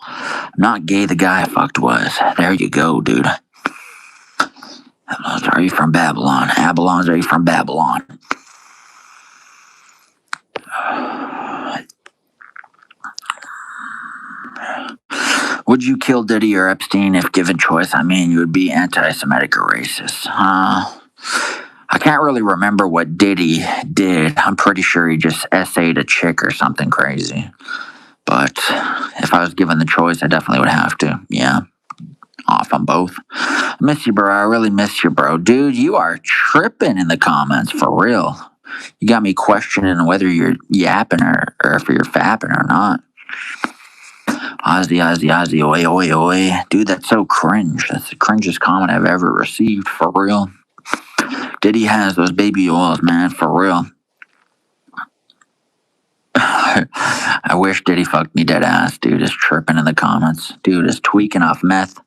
I'm not gay, the guy I fucked was. There you go, dude. Are you from Babylon? Abalons, are you from Babylon? Would you kill Diddy or Epstein if given choice? I mean, you would be anti-Semitic or racist. I can't really remember what Diddy did. I'm pretty sure he just essayed a chick or something crazy. But if I was given the choice, I definitely would have to. Yeah. Off on both. I miss you, bro. I really miss you, bro. Dude, you are tripping in the comments, for real. You got me questioning whether you're yapping or if you're fapping or not. Ozzy, oi, oi, oi. Dude, that's so cringe. That's the cringest comment I've ever received, for real. Diddy has those baby oils, man, for real. I wish Diddy fucked me dead ass. Dude is tripping in the comments. Dude is tweaking off meth.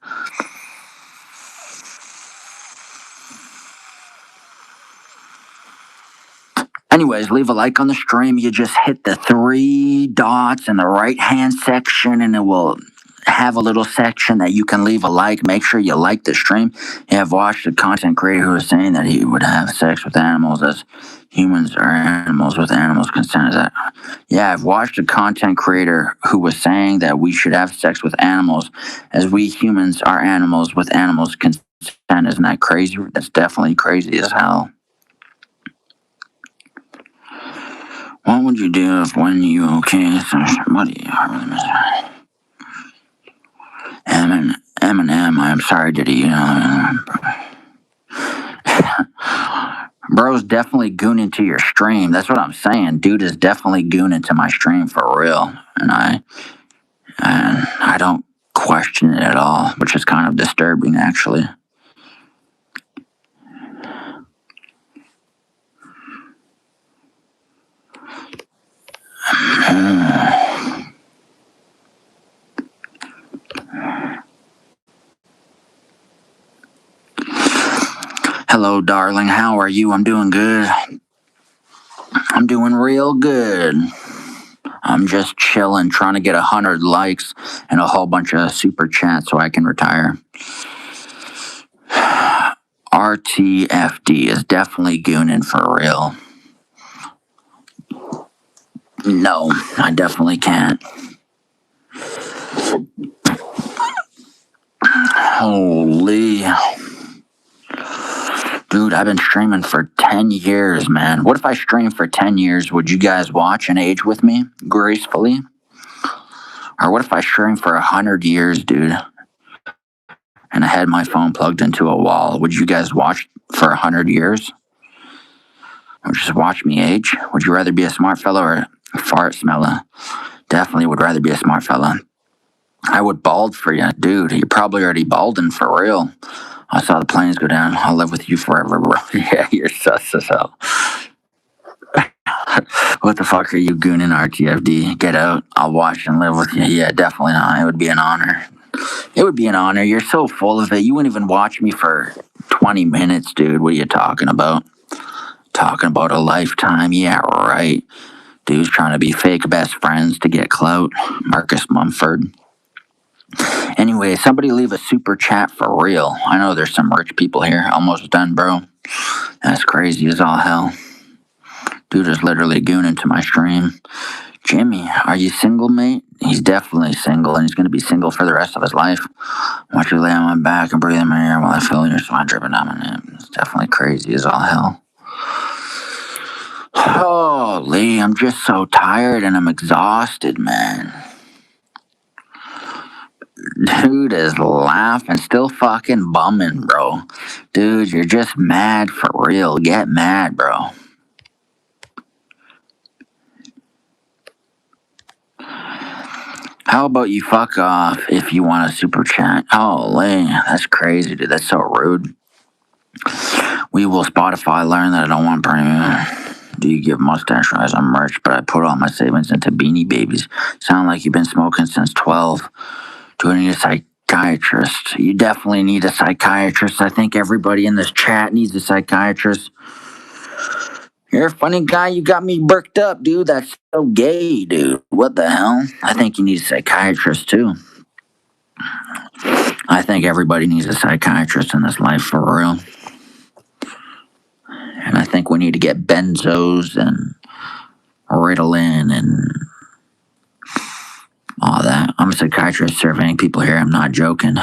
Anyways, leave a like on the stream. You just hit the 3 dots in the right hand section and it will have a little section that you can leave a like. Make sure you like the stream. You have watched a content creator who was saying that he would have sex with animals as humans are animals with animals' consent. Is that? Yeah, I've watched a content creator who was saying that we should have sex with animals as we humans are animals with animals' consent. Isn't that crazy? That's definitely crazy as hell. What would you do if when you okay? So what do you really miss? Eminem, I'm sorry, Diddy. You know, bro's definitely gooning to your stream. That's what I'm saying. Dude is definitely gooning to my stream for real, and I don't question it at all, which is kind of disturbing, actually. Hello, darling. How are you? I'm doing good. I'm doing real good. I'm just chilling, trying to get 100 likes and a whole bunch of super chats so I can retire. RTFD is definitely gooning for real. No, I definitely can't. Holy. Dude, I've been streaming for 10 years, man. What if I stream for 10 years? Would you guys watch and age with me gracefully? Or what if I stream for 100 years, dude? And I had my phone plugged into a wall. Would you guys watch for 100 years? Or just watch me age? Would you rather be a smart fella or a fart smeller? Definitely would rather be a smart fella. I would bald for you. Dude, you're probably already balding for real. I saw the planes go down. I'll live with you forever, bro. Yeah, you're sus as hell. What the fuck are you gooning, RTFD? Get out. I'll watch and live with you. Yeah, definitely not. It would be an honor. It would be an honor. You're so full of it. You wouldn't even watch me for 20 minutes, dude. What are you talking about? Talking about a lifetime? Yeah, right. Dude's trying to be fake best friends to get clout. Marcus Mumford. Anyway, somebody leave a super chat for real. I know there's some rich people here. Almost done, bro. That's crazy as all hell. Dude is literally gooning to my stream. Jimmy, are you single, mate? He's definitely single, and he's going to be single for the rest of his life. Watch you lay on my back and breathe in my ear while I feel your sweat dripping down my neck. It's definitely crazy as all hell. Holy, I'm just so tired and I'm exhausted, man. Dude is laughing, still fucking bumming, bro. Dude, you're just mad for real. Get mad, bro. How about you fuck off if you want a super chat? Holy, that's crazy, dude. That's so rude. We will Spotify learn that I don't want premium. Do you give mustache rise on merch? But I put all my savings into Beanie Babies. Sound like you've been smoking since 12. Do I need a psychiatrist? You definitely need a psychiatrist. I think everybody in this chat needs a psychiatrist. You're a funny guy. You got me burked up, dude. That's so gay, dude. What the hell? I think you need a psychiatrist, too. I think everybody needs a psychiatrist in this life, for real. And I think we need to get benzos and Ritalin and all that. I'm a psychiatrist surveying people here. I'm not joking.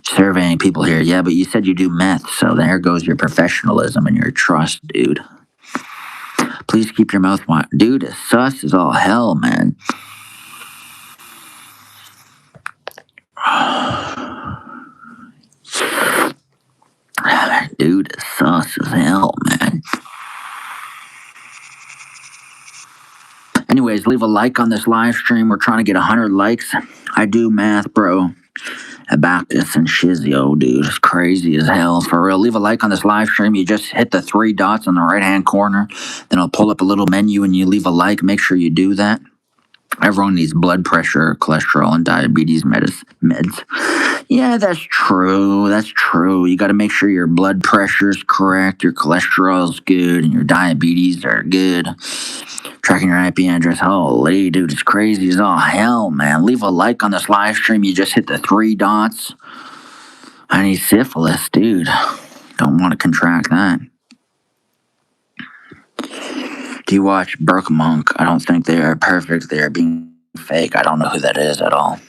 Surveying people here. Yeah, but you said you do meth, so there goes your professionalism and your trust, dude. Please keep your mouth quiet. Dude, it's sus as all hell, man. Dude, it's sus as hell, man. Anyways, leave a like on this live stream. We're trying to get 100 likes. I do math, bro. Abacus and Shizio, dude. It's crazy as hell, for real. Leave a like on this live stream. You just hit the 3 dots on the right-hand corner. Then I'll pull up a little menu and you leave a like. Make sure you do that. Everyone needs blood pressure, cholesterol, and diabetes meds. Yeah, that's true. That's true. You got to make sure your blood pressure's correct, your cholesterol's good, and your diabetes are good. Tracking your IP address. Holy, dude, it's crazy as all hell, man. Leave a like on this live stream. You just hit the 3 dots. I need syphilis, dude. Don't want to contract that. Do you watch Burke Monk? I don't think they are perfect. They are being fake. I don't know who that is at all.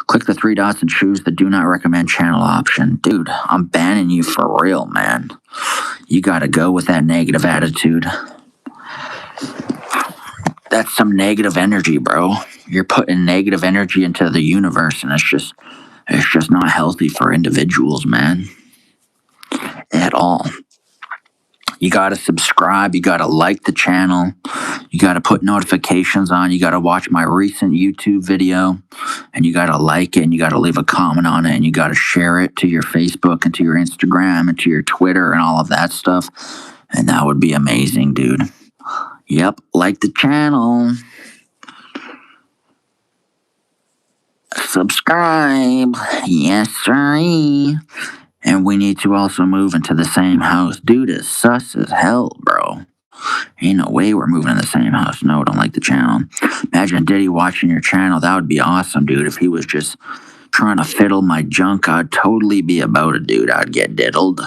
Click the 3 dots and choose the do not recommend channel option. Dude, I'm banning you for real, man. You gotta go with that negative attitude. That's some negative energy, bro. You're putting negative energy into the universe, and it's just not healthy for individuals, man. At all. You gotta subscribe, you gotta like the channel, you gotta put notifications on, you gotta watch my recent YouTube video, and you gotta like it, and you gotta leave a comment on it, and you gotta share it to your Facebook and to your Instagram and to your Twitter and all of that stuff. And that would be amazing, dude. Yep, like the channel. Subscribe. Yes, sir. And we need to also move into the same house. Dude, it's sus as hell, bro. Ain't no way we're moving in the same house. No, don't like the channel. Imagine Diddy watching your channel. That would be awesome, dude. If he was just trying to fiddle my junk, I'd totally be about it, dude. I'd get diddled.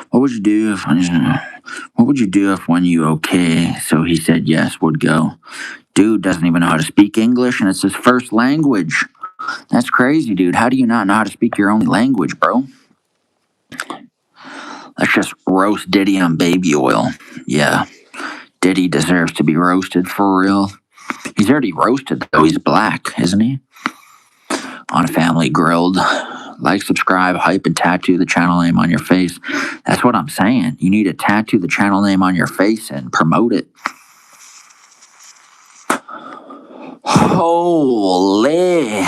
What would you do if when you okay? So he said yes, would go. Dude doesn't even know how to speak English, and it's his first language. That's crazy, dude. How do you not know how to speak your own language, bro? Let's just roast Diddy on baby oil. Yeah. Diddy deserves to be roasted for real. He's already roasted, though. He's black, isn't he? On Family Grilled. Like, subscribe, hype, and tattoo the channel name on your face. That's what I'm saying. You need to tattoo the channel name on your face and promote it. Holy.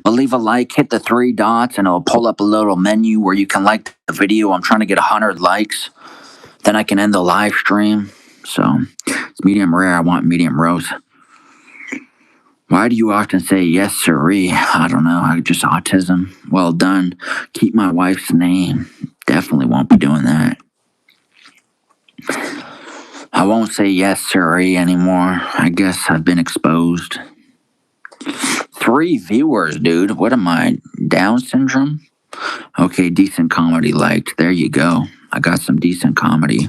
But leave a like, hit the 3 dots, and it'll pull up a little menu where you can like the video. I'm trying to get 100 likes. Then I can end the live stream. So, it's medium rare. I want medium roast. Why do you often say yes, sirree? I don't know. Just autism. Well done. Keep my wife's name. Definitely won't be doing that. I won't say yes, sirree anymore. I guess I've been exposed. 3 viewers, dude. What am I? Down syndrome? Okay, decent comedy liked. There you go. I got some decent comedy.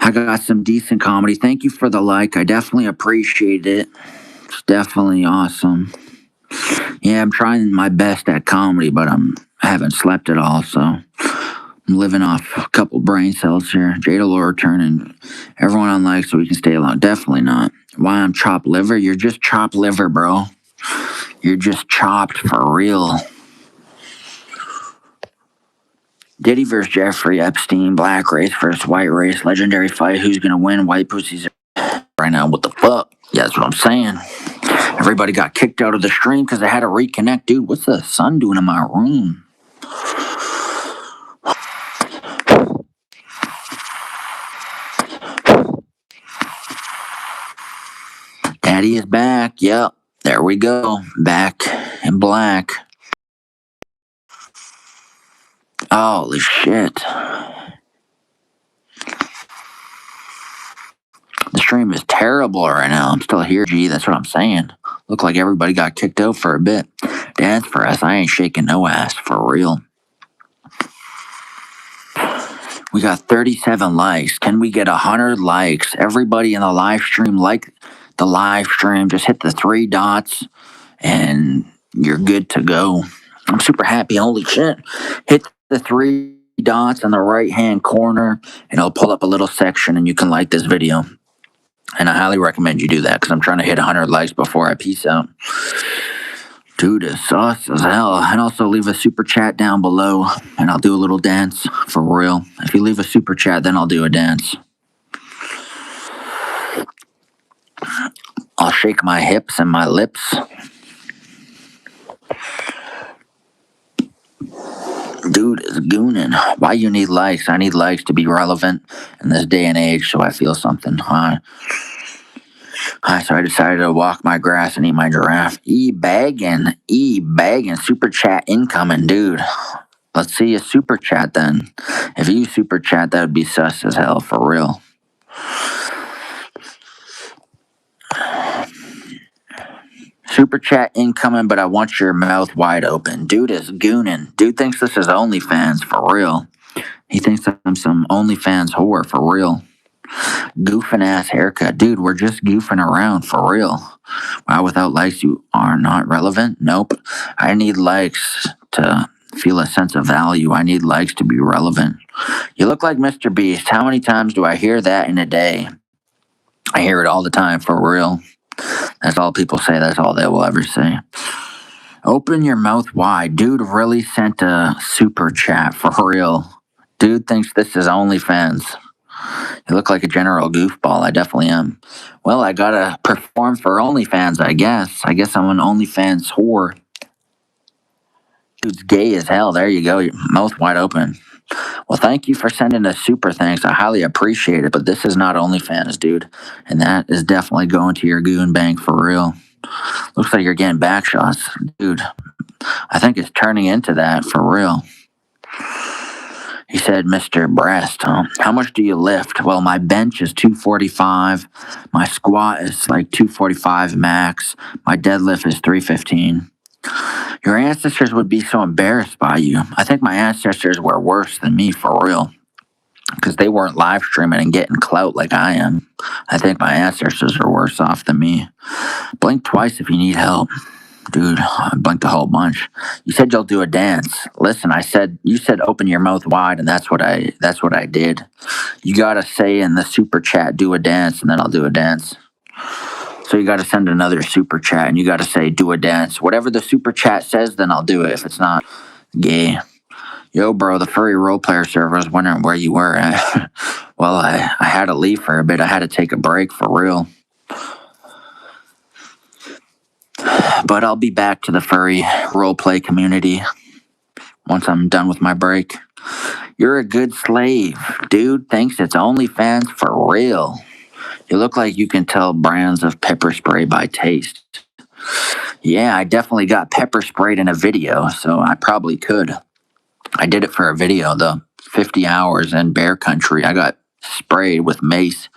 Thank you for the like. I definitely appreciate it. It's definitely awesome. Yeah, I'm trying my best at comedy, but I haven't slept at all, so I'm living off a couple brain cells here. Jada Laura turning everyone on like so we can stay alone. Definitely not. Why I'm chopped liver? You're just chopped liver, bro. You're just chopped for real. Diddy versus Jeffrey Epstein, black race versus white race, legendary fight. Who's gonna win? White pussies right now. What the fuck? Yeah, that's what I'm saying. Everybody got kicked out of the stream because they had to reconnect. Dude, what's the sun doing in my room? Daddy is back. Yep. There we go. Back in black. Holy shit. The stream is terrible right now. I'm still here, G. That's what I'm saying. Look like everybody got kicked out for a bit. Dance for us. I ain't shaking no ass. For real. We got 37 likes. Can we get 100 likes? Everybody in the live stream, like the live stream. Just hit the three dots and you're good to go. I'm super happy. Holy shit. Hit the three dots in the right hand corner and it'll pull up a little section and you can like this video. And I highly recommend you do that because I'm trying to hit 100 likes before I peace out. Dude, it's sauce as hell. And also leave a super chat down below and I'll do a little dance for real. If you leave a super chat, then I'll do a dance. I'll shake my hips and my lips. Dude is gooning. Why you need likes? I need likes to be relevant in this day and age so I feel something. So I decided to walk my grass and eat my giraffe. E-bagging, super chat incoming, dude. Let's see a super chat then. If you super chat, that would be sus as hell, for real. Super chat incoming, but I want your mouth wide open. Dude is gooning. Dude thinks this is OnlyFans, for real. He thinks I'm some OnlyFans whore, for real. Goofing ass haircut. Dude, we're just goofing around, for real. Wow, without likes, you are not relevant? Nope. I need likes to feel a sense of value. I need likes to be relevant. You look like Mr. Beast. How many times do I hear that in a day? I hear it all the time, for real. That's all people say. That's all they will ever say. Open your mouth wide. Dude really sent a super chat, for real. Dude thinks this is OnlyFans. You look like a general goofball. I definitely am. Well, I gotta perform for OnlyFans, I guess. I guess I'm an OnlyFans whore. Dude's gay as hell. There you go. Your mouth wide open. Well, thank you for sending a super thanks. I highly appreciate it, but this is not OnlyFans, dude. And that is definitely going to your goon bank for real. Looks like you're getting back shots. Dude, I think it's turning into that for real. He said, Mr. Breast, huh? How much do you lift? Well, my bench is 245. My squat is like 245 max. My deadlift is 315. Your ancestors would be so embarrassed by you. I think my ancestors were worse than me, for real. Because they weren't live streaming and getting clout like I am. I think my ancestors are worse off than me. Blink twice if you need help. Dude, I blinked a whole bunch. You said you'll do a dance. Listen, you said open your mouth wide, and that's what I did. You gotta say in the super chat, do a dance, and then I'll do a dance. So you gotta send another super chat, and you gotta say, do a dance. Whatever the super chat says, then I'll do it. If it's not gay. Yo, bro, the furry role player server was wondering where you were. Well, I had to leave for a bit. I had to take a break for real. But I'll be back to the furry roleplay community once I'm done with my break. You're a good slave. Dude thinks it's OnlyFans for real. You look like you can tell brands of pepper spray by taste. Yeah, I definitely got pepper sprayed in a video, so I probably could. I did it for a video, the 50 hours in bear country. I got sprayed with mace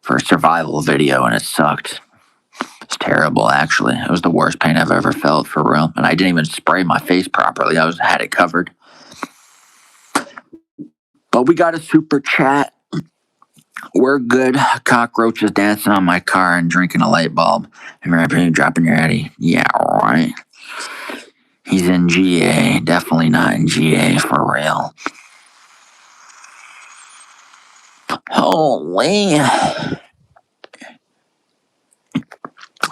for a survival video, and it sucked. It's terrible, actually. It was the worst pain I've ever felt, for real. And I didn't even spray my face properly. I had it covered. But we got a super chat. We're good. Cockroaches dancing on my car and drinking a light bulb. And right here, dropping your Eddie. Yeah, all right. He's in GA. Definitely not in GA, for real. Holy.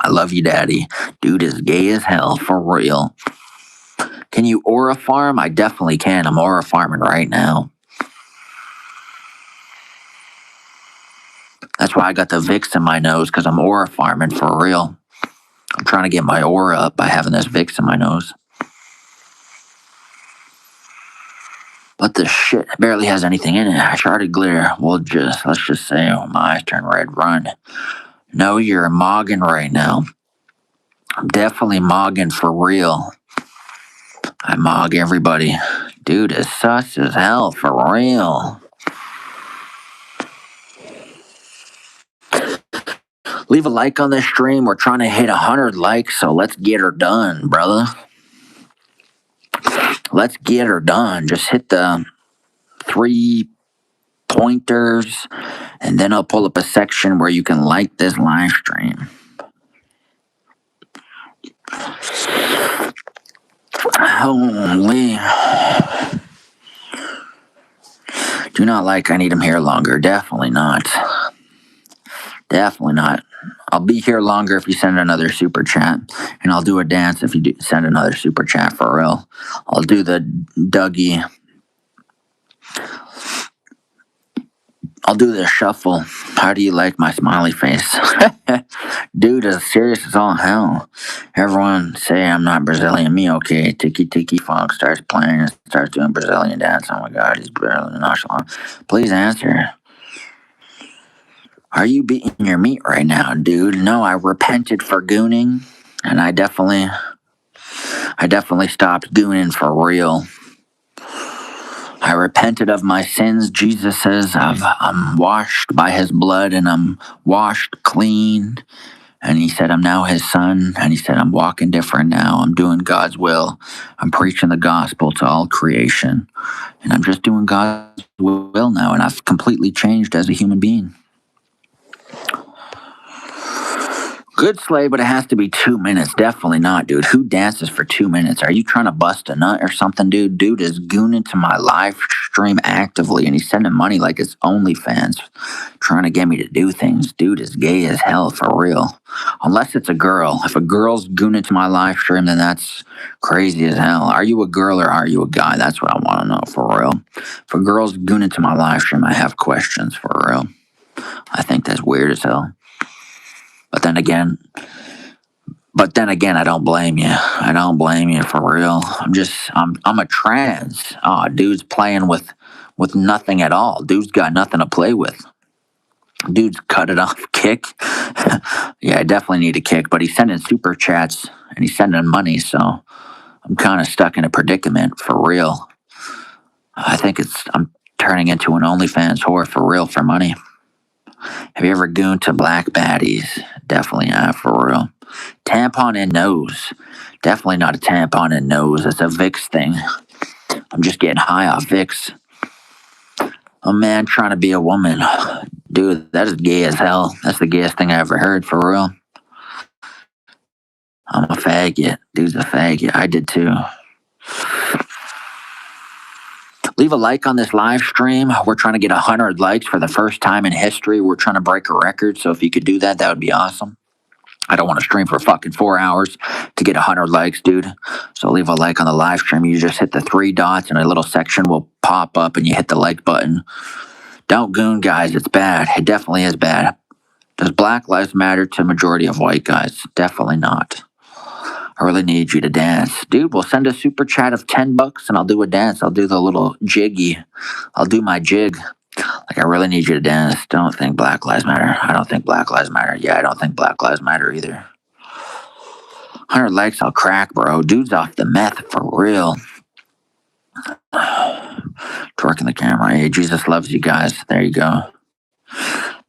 I love you, Daddy. Dude is gay as hell, for real. Can Can you aura farm? I definitely can. I'm aura farming right now. That's why I got the Vicks in my nose, because I'm aura farming for real. I'm trying to get my aura up by having this Vicks in my nose. But this shit barely has anything in it. Sharded glitter. Let's just say, oh, my eyes turn red. Run. No, you're mogging right now. I'm definitely mogging for real. I mog everybody. Dude is sus as hell for real. Leave a like on this stream. We're trying to hit 100 likes, so let's get her done, brother. Let's get her done. Just hit the 3 pointers, and then I'll pull up a section where you can like this live stream. Holy. Do not like I need him here longer. Definitely not. Definitely not. I'll be here longer if you send another super chat, and I'll do a dance if you send another super chat for real. I'll do the Dougie. I'll do the shuffle. How do you like my smiley face? Dude is serious as all hell. Everyone say I'm not Brazilian. Me okay. Tiki Tiki Funk starts playing and starts doing Brazilian dance. Oh my god, he's barely nonchalant. Please answer. Are you beating your meat right now, dude? No, I repented for gooning, and I definitely stopped gooning for real. I repented of my sins. Jesus says I'm washed by his blood and I'm washed clean. And he said, I'm now his son. And he said, I'm walking different now. I'm doing God's will. I'm preaching the gospel to all creation. And I'm just doing God's will now. And I've completely changed as a human being. Good slay, but it has to be 2 minutes. Definitely not, dude. Who dances for 2 minutes? Are you trying to bust a nut or something, dude? Dude is gooning to my live stream actively, and he's sending money like it's OnlyFans, trying to get me to do things. Dude is gay as hell, for real. Unless it's a girl. If a girl's gooning to my live stream, then that's crazy as hell. Are you a girl or are you a guy? That's what I want to know, for real. If a girl's gooning to my live stream, I have questions, for real. I think that's weird as hell. But then again, I don't blame you. I don't blame you for real. I'm a trans. Oh, dude's playing with nothing at all. Dude's got nothing to play with. Dude's cut it off. Kick. Yeah, I definitely need a kick. But he's sending super chats and he's sending money, so I'm kind of stuck in a predicament for real. I'm turning into an OnlyFans whore for real for money. Have you ever gooned to black baddies? Definitely not, for real. Tampon in nose. Definitely not a tampon in nose. It's a Vicks thing. I'm just getting high off Vicks. A man trying to be a woman. Dude, that is gay as hell. That's the gayest thing I ever heard, for real. I'm a faggot. Dude's a faggot. I did too. Leave a like on this live stream. We're trying to get 100 likes for the first time in history. We're trying to break a record, so if you could do that, that would be awesome. I don't want to stream for fucking 4 hours to get 100 likes, dude. So leave a like on the live stream. You just hit the 3 dots and a little section will pop up and you hit the like button. Don't goon, guys. It's bad. It definitely is bad. Does Black Lives Matter to majority of white guys? Definitely not. I really need you to dance. Dude, we'll send a super chat of $10 and I'll do a dance. I'll do the little jiggy. I'll do my jig. Like, I really need you to dance. Don't think Black Lives Matter. I don't think Black Lives Matter. Yeah, I don't think Black Lives Matter either. 100 likes, I'll crack, bro. Dude's off the meth for real. Twerking the camera. Hey, Jesus loves you guys. There you go.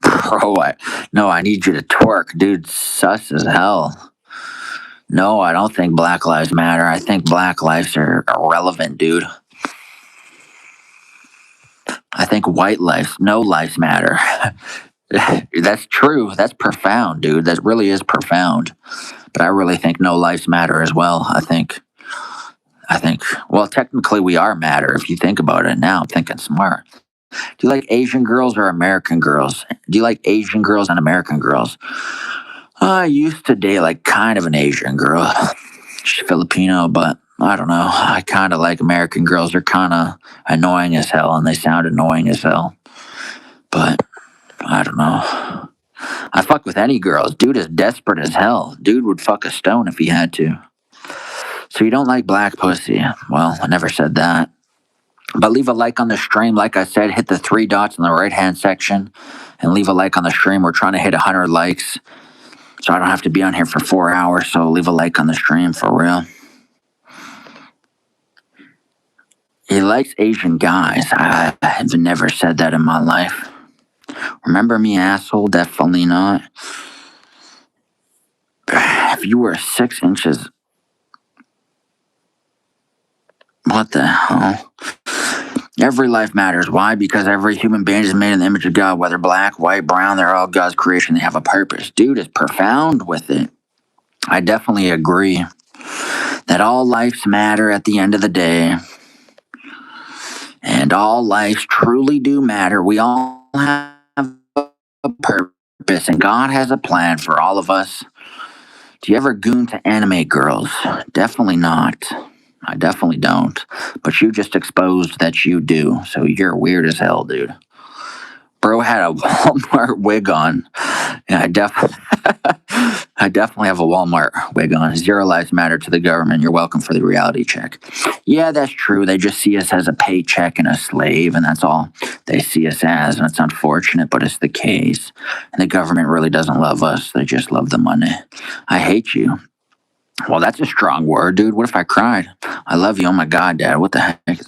Bro, I need you to twerk. Dude, sus as hell. No, I don't think Black Lives Matter. I think Black lives are irrelevant, dude. I think white lives, no lives matter. That's true. That's profound, dude. That really is profound. But I really think no lives matter as well. I think, well, technically we are matter if you think about it now. I'm thinking smart. Do you like Asian girls or American girls? Do you like Asian girls and American girls? I used to date like kind of an Asian girl. She's Filipino, but I don't know. I kind of like American Girls. They're kind of annoying as hell, and they sound annoying as hell. But I don't know. I fuck with any girls. Dude is desperate as hell. Dude would fuck a stone if he had to. So you don't like black pussy? Well, I never said that. But leave a like on the stream. Like I said, hit the three dots in the right hand section and leave a like on the stream. We're trying to hit 100 likes. So I don't have to be on here for 4 hours. So leave a like on the stream for real. He likes Asian guys. I have never said that in my life. Remember me, asshole? Definitely not. If you were 6 inches. What the hell? Every life matters. Why? Because every human being is made in the image of God. Whether black, white, brown, they're all God's creation. They have a purpose. Dude is profound with it. I definitely agree that all lives matter at the end of the day. And all lives truly do matter. We all have a purpose, and God has a plan for all of us. Do you ever goon to anime girls? Definitely not. I definitely don't. But you just exposed that you do, so you're weird as hell, dude. Bro had a Walmart wig on. Yeah, I definitely have a Walmart wig on. Zero lives matter to the government. You're welcome for the reality check. Yeah, that's true. They just see us as a paycheck and a slave, and that's all they see us as. And it's unfortunate, but it's the case. And the government really doesn't love us. They just love the money. I hate you. Well, that's a strong word, dude. What if I cried? I love you. Oh my God, Dad. What the heck?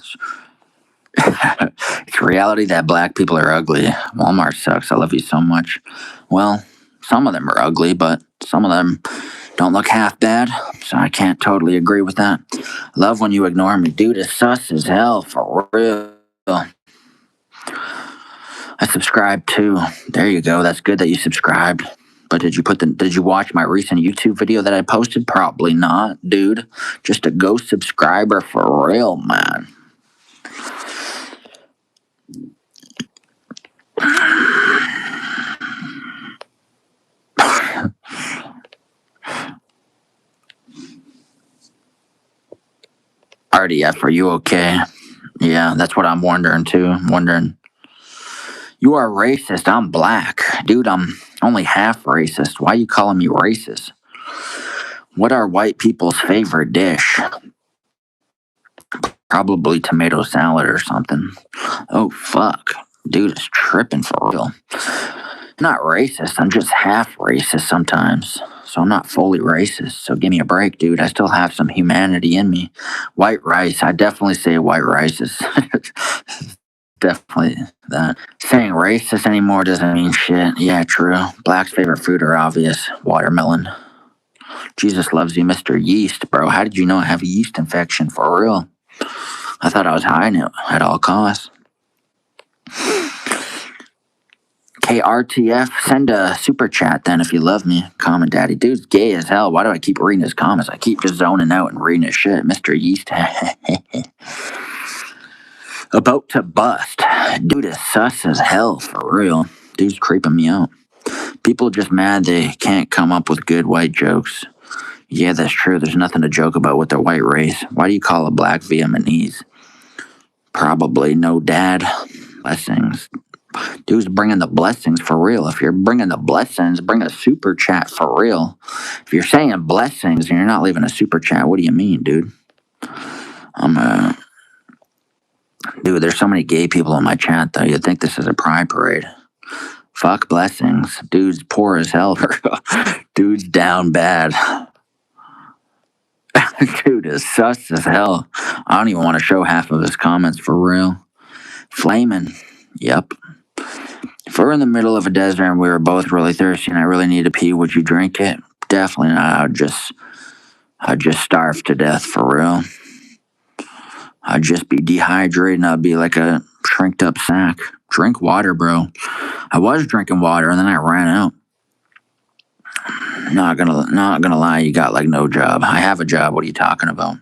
It's reality that black people are ugly. Walmart sucks. I love you so much. Well, some of them are ugly, but some of them don't look half bad, so I can't totally agree with that. Love when you ignore me. Dude, it's sus as hell, for real. I subscribed too. There you go. That's good that you subscribed. But did you watch my recent YouTube video that I posted? Probably not, dude. Just a ghost subscriber for real, man. RDF, are you okay? Yeah, that's what I'm wondering too. I'm wondering. You are racist. I'm black. Dude, I'm only half racist. Why are you calling me racist? What are white people's favorite dish? Probably tomato salad or something. Oh, fuck. Dude is tripping for real. I'm not racist. I'm just half racist sometimes. So I'm not fully racist. So give me a break, dude. I still have some humanity in me. White rice. I definitely say white rice is definitely that. Saying racist anymore doesn't mean shit. Yeah, true. Black's favorite food are obvious. Watermelon. Jesus loves you, Mr. Yeast, bro. How did you know I have a yeast infection for real? I thought I was hiding it at all costs. KRTF, send a super chat then if you love me. Comment Daddy. Dude's gay as hell. Why do I keep reading his comments? I keep just zoning out and reading his shit. Mr. Yeast. About to bust. Dude is sus as hell for real. Dude's creeping me out. People just mad they can't come up with good white jokes. Yeah, that's true. There's nothing to joke about with their white race. Why do you call a black Vietnamese? Probably no dad. Blessings. Dude's bringing the blessings for real. If you're bringing the blessings, bring a super chat for real. If you're saying blessings and you're not leaving a super chat, what do you mean, dude? Dude, there's so many gay people in my chat, though. You'd think this is a pride parade. Fuck blessings. Dude's poor as hell. Dude's down bad. Dude is sus as hell. I don't even want to show half of his comments for real. Flamin'. Yep. If we're in the middle of a desert and we were both really thirsty and I really need to pee, would you drink it? Definitely not. I'd just starve to death for real. I'd just be dehydrated and I'd be like a shrinked up sack. Drink water, bro. I was drinking water and then I ran out. Not gonna lie, you got like no job. I have a job. What are you talking about?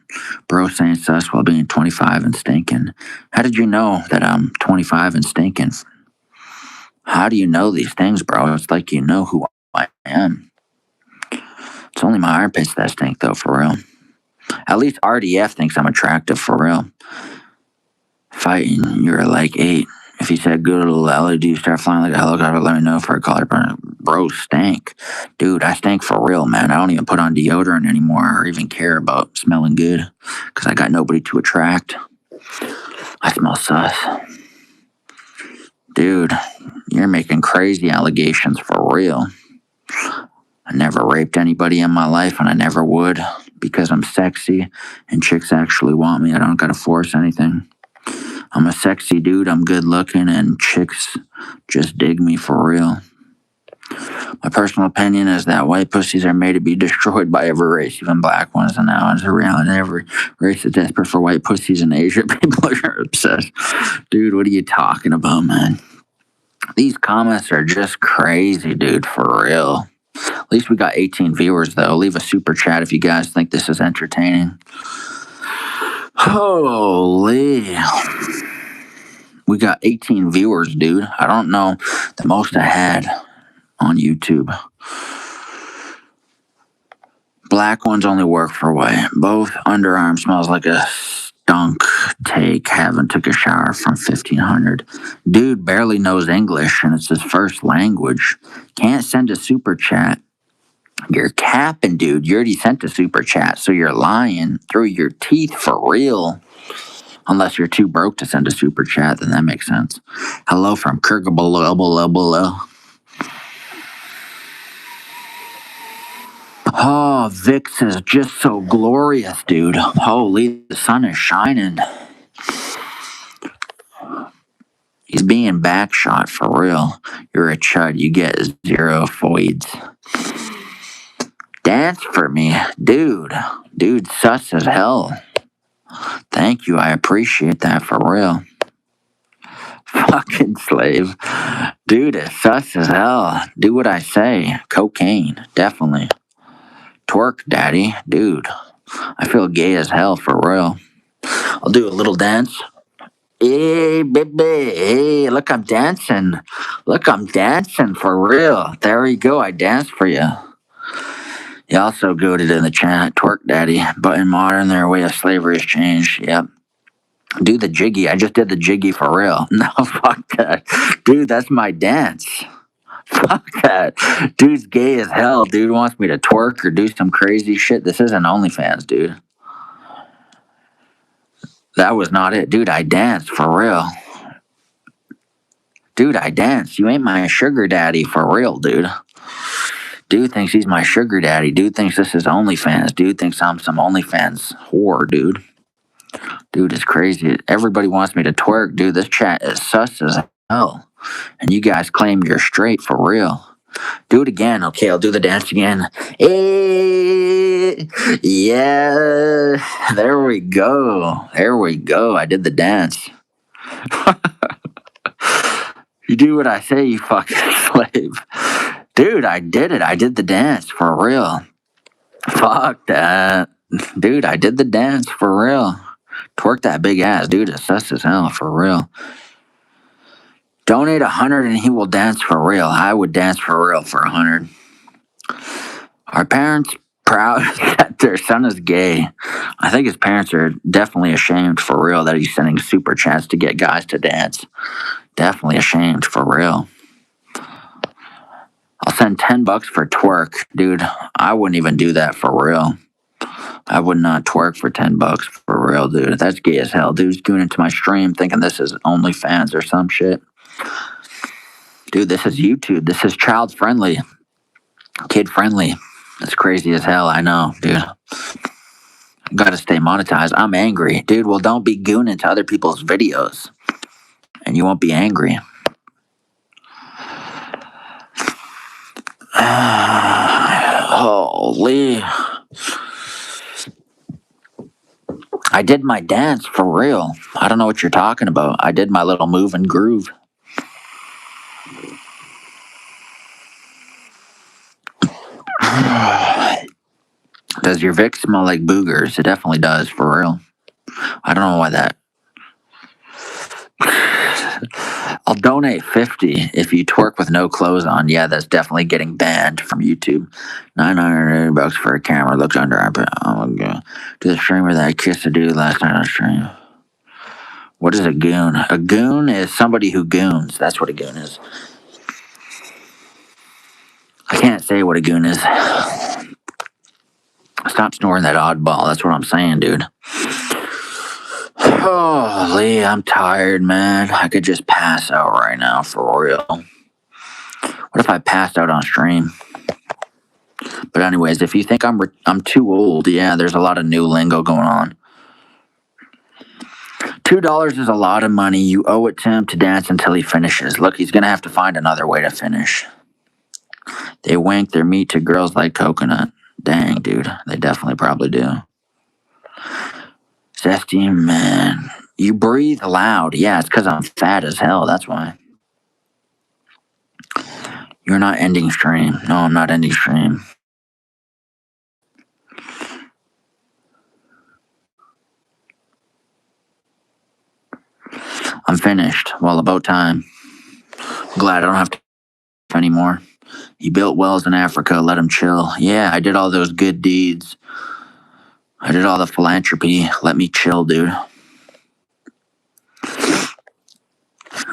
Bro saying sus while being 25 and stinking. How did you know that I'm 25 and stinking? How do you know these things, bro? It's like you know who I am. It's only my armpits that stink, though, for real. At least RDF thinks I'm attractive for real. Fighting, you're like 8. If he said good little LED, start flying like a helicopter, let me know for a collar burn. Bro, stank. Dude, I stank for real, man. I don't even put on deodorant anymore or even care about smelling good because I got nobody to attract. I smell sus. Dude, you're making crazy allegations for real. I never raped anybody in my life, and I never would because I'm sexy and chicks actually want me. I don't gotta force anything. I'm a sexy dude, I'm good looking, and chicks just dig me for real. My personal opinion is that white pussies are made to be destroyed by every race, even black ones, and now it's a reality. Every race is desperate for white pussies, and Asian people are obsessed. Dude, what are you talking about, man? These comments are just crazy, dude, for real. At least we got 18 viewers, though. Leave a super chat if you guys think this is entertaining. Holy. We got 18 viewers, dude. I don't know the most I had on YouTube. Black ones only work for white. Both underarm smells like a stunk take. Haven't took a shower from 1500. Dude barely knows English and it's his first language. Can't send a super chat. You're capping, dude. You already sent a super chat, so you're lying through your teeth for real. Unless you're too broke to send a super chat, then that makes sense. Hello from Kirkabala. Oh, Vix is just so glorious, dude. Holy, the sun is shining. He's being backshot for real. You're a chud. You get 0 foids. Dance for me, dude. Dude, sus as hell. Thank you. I appreciate that for real. Fucking slave. Dude, it's sus as hell. Do what I say. Cocaine. Definitely. Twerk, daddy. Dude. I feel gay as hell for real. I'll do a little dance. Hey, baby. Hey, look, I'm dancing. Look, I'm dancing for real. There we go. I danced for you. You also goaded in the chat. Twerk, daddy. But in modern, their way of slavery has changed. Yep. Do the jiggy. I just did the jiggy for real. No, fuck that. Dude, that's my dance. Fuck that. Dude's gay as hell. Dude wants me to twerk or do some crazy shit. This isn't OnlyFans, dude. That was not it. Dude, I danced for real. Dude, I dance. You ain't my sugar daddy for real, dude. Dude thinks he's my sugar daddy. Dude thinks this is OnlyFans. Dude thinks I'm some OnlyFans whore, dude. Dude, it's crazy. Everybody wants me to twerk, dude. This chat is sus as hell. And you guys claim you're straight for real. Do it again. Okay, I'll do the dance again. Hey, yeah. There we go. There we go. I did the dance. You do what I say, you fucking slave. Dude, I did it. I did the dance for real. Fuck that. Dude, I did the dance for real. Twerk that big ass. Dude, it's sus as hell for real. Donate 100 and he will dance for real. I would dance for real for 100. Are parents proud that their son is gay? I think his parents are definitely ashamed for real that he's sending super chats to get guys to dance. Definitely ashamed for real. I'll send $10 for twerk. Dude, I wouldn't even do that for real. I would not twerk for $10 for real, dude. That's gay as hell. Dude's going into my stream thinking this is OnlyFans or some shit. Dude, this is YouTube. This is child friendly. Kid friendly. That's crazy as hell. I know, dude. Gotta stay monetized. I'm angry. Dude, well, don't be gooning to other people's videos. And you won't be angry. Holy. I did my dance for real. I don't know what you're talking about. I did my little move and groove. Does your Vic smell like boogers? It definitely does, for real. I don't know why that. I'll donate 50 if you twerk with no clothes on. Yeah, that's definitely getting banned from YouTube. $980 for a camera. Looks under our. Oh my god. To the streamer that I kissed a dude last night on stream. What is a goon? A goon is somebody who goons. That's what a goon is. I can't say what a goon is. Stop snoring that oddball. That's what I'm saying, dude. Holy, I'm tired, man. I could just pass out right now for real. What if I passed out on stream? But anyways, if you think I'm too old, yeah, there's a lot of new lingo going on. $2 is a lot of money. You owe it to him to dance until he finishes. Look, he's gonna have to find another way to finish. They wank their meat to girls like coconut. Dang, dude, they definitely probably do. Zesty, man. You breathe loud. Yeah, it's because I'm fat as hell. That's why. You're not ending stream. No, I'm not ending stream. I'm finished. Well, about time. Glad I don't have to anymore. He built wells in Africa. Let him chill. Yeah, I did all those good deeds. I did all the philanthropy. Let me chill, dude.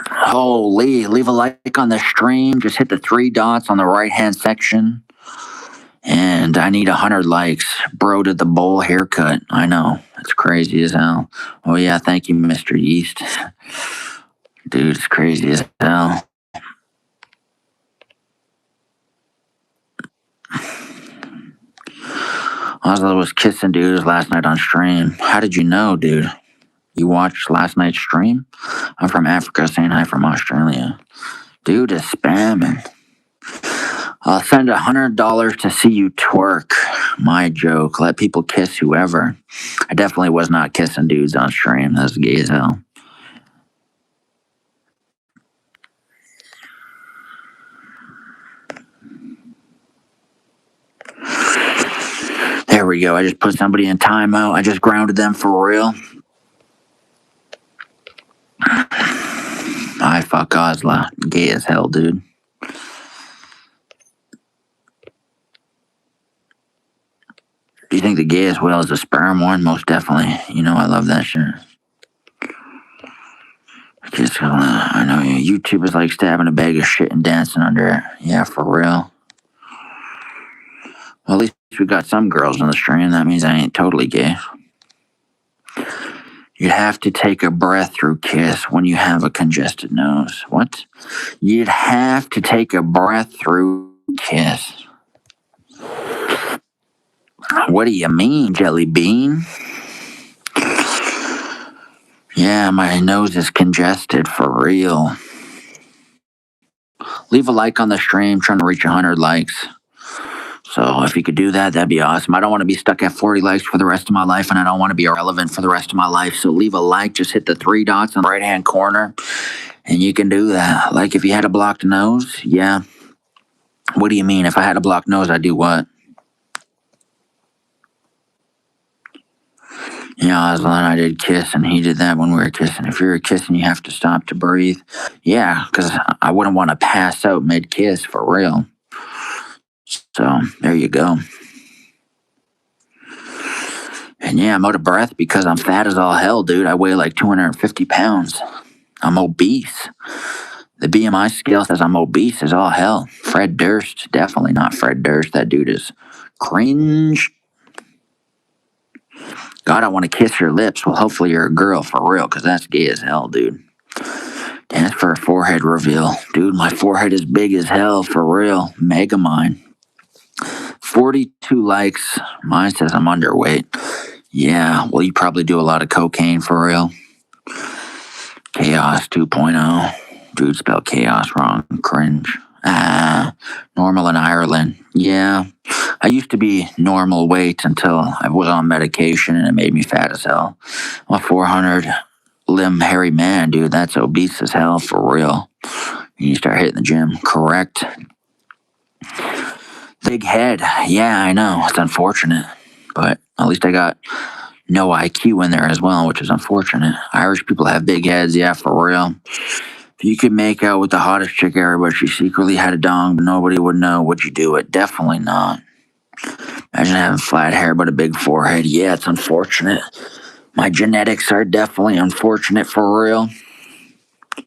Holy, leave a like on the stream. Just hit the 3 dots on the right-hand section. And I need 100 likes. Bro did the bowl haircut. I know. It's crazy as hell. Oh, yeah, thank you, Mr. Yeast. Dude, it's crazy as hell. Ozla was kissing dudes last night on stream. How did you know, dude? You watched last night's stream? I'm from Africa, saying hi from Australia. Dude is spamming. I'll send $100 to see you twerk. My joke. Let people kiss whoever. I definitely was not kissing dudes on stream. That's gay as hell. There we go. I just put somebody in timeout. I just grounded them for real. I fuck Ozla. Gay as hell, dude. Do you think the gayest whale is the sperm one? Most definitely. You know I love that shit. Just, I know YouTube is like stabbing a bag of shit and dancing under it. Yeah, for real. Well, at least we got some girls in the stream. That means I ain't totally gay. You'd have to take a breath through kiss when you have a congested nose. What? You'd have to take a breath through kiss. What do you mean, Jelly Bean? Yeah, my nose is congested for real. Leave a like on the stream, trying to reach 100 likes. So if you could do that, that'd be awesome. I don't want to be stuck at 40 likes for the rest of my life, and I don't want to be irrelevant for the rest of my life. So leave a like, just hit the 3 dots in the right-hand corner, and you can do that. Like if you had a blocked nose, yeah. What do you mean? If I had a blocked nose, I'd do what? Yeah, Ozla and I did kiss, and he did that when we were kissing. If you're kissing, you have to stop to breathe. Yeah, because I wouldn't want to pass out mid-kiss for real. So there you go. And yeah, I'm out of breath because I'm fat as all hell, dude. I weigh like 250 pounds. I'm obese. The BMI scale says I'm obese as all hell. Fred Durst, definitely not Fred Durst. That dude is cringe. God, I want to kiss your lips. Well, hopefully you're a girl for real, because that's gay as hell, dude. Dance for a forehead reveal. Dude, my forehead is big as hell, for real. Mega mine. 42 likes. Mine says I'm underweight. Yeah, well, you probably do a lot of cocaine for real. Chaos 2.0. Dude spelled chaos wrong. Cringe. Normal in Ireland. Yeah. I used to be normal weight until I was on medication and it made me fat as hell. I'm a 400 limb hairy man, dude. That's obese as hell for real. You start hitting the gym. Correct. Big head. Yeah, I know. It's unfortunate. But at least I got no IQ in there as well, which is unfortunate. Irish people have big heads, yeah, for real. If you could make out with the hottest chick ever, but she secretly had a dong, but nobody would know, would you do it? Definitely not. Imagine having flat hair but a big forehead. Yeah, it's unfortunate. My genetics are definitely unfortunate for real.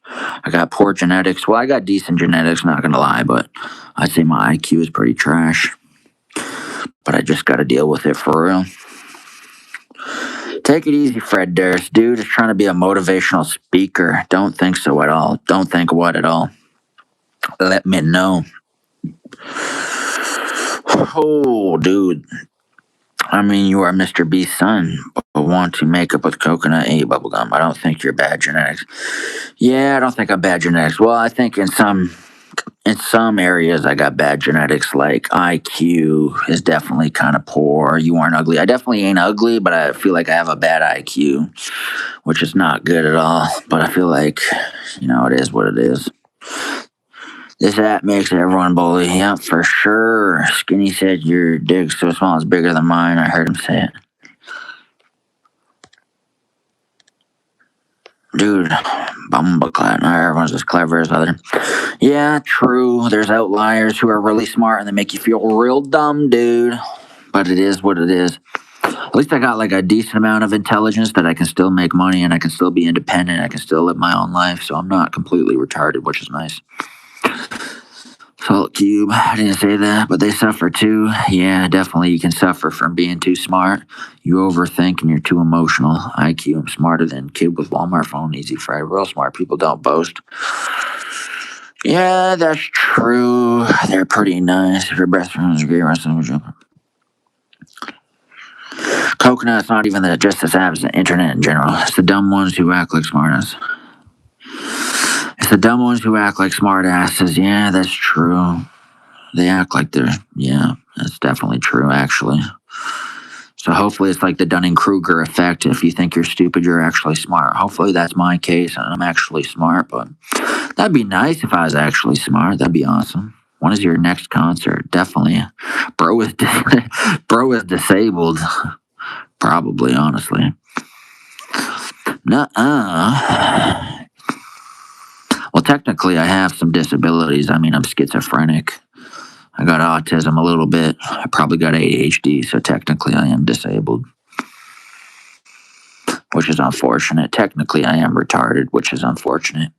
I got poor genetics. Well, I got decent genetics, not gonna lie, but I'd say my IQ is pretty trash. But I just gotta deal with it for real. Take it easy, Fred Durst. Dude is trying to be a motivational speaker. Don't think so at all. Don't think what at all. Let me know. Oh, dude. I mean, you are Mr. Beast's son, but want to make up with coconut and eat bubblegum. I don't think you're bad genetics. Yeah, I don't think I'm bad genetics. Well, I think in some areas I got bad genetics, like IQ is definitely kind of poor. You aren't ugly. I definitely ain't ugly, but I feel like I have a bad IQ, which is not good at all. But I feel like, it is what it is. This app makes everyone bully. Yep, for sure. Skinny said your dick's so small it's bigger than mine. I heard him say it. Dude, bumbleclat. Not everyone's as clever as other. Yeah, true. There's outliers who are really smart and they make you feel real dumb, dude. But it is what it is. At least I got like a decent amount of intelligence that I can still make money and I can still be independent. I can still live my own life. So I'm not completely retarded, which is nice. Salt Cube, I didn't say that, but they suffer too. Yeah, definitely you can suffer from being too smart. You overthink and you're too emotional. IQ, I'm smarter than kid with Walmart phone. Easy Fry. Real smart people don't boast. Yeah, that's true. They're pretty nice. If your best friend is a great wrestling joke. Coconut's not even just the apps, the internet in general. It's the dumb ones who act like smartasses. It's the dumb ones who act like smartasses. Yeah, that's true. They act like yeah, that's definitely true, actually. So hopefully it's like the Dunning-Kruger effect. If you think you're stupid, you're actually smart. Hopefully that's my case and I'm actually smart, but that'd be nice if I was actually smart. That'd be awesome. When is your next concert? Definitely. Bro is, bro is disabled. Probably, honestly. Nuh-uh. Well, technically I have some disabilities. I mean, I'm schizophrenic. I got autism a little bit. I probably got ADHD, so technically I am disabled, which is unfortunate. Technically I am retarded, which is unfortunate.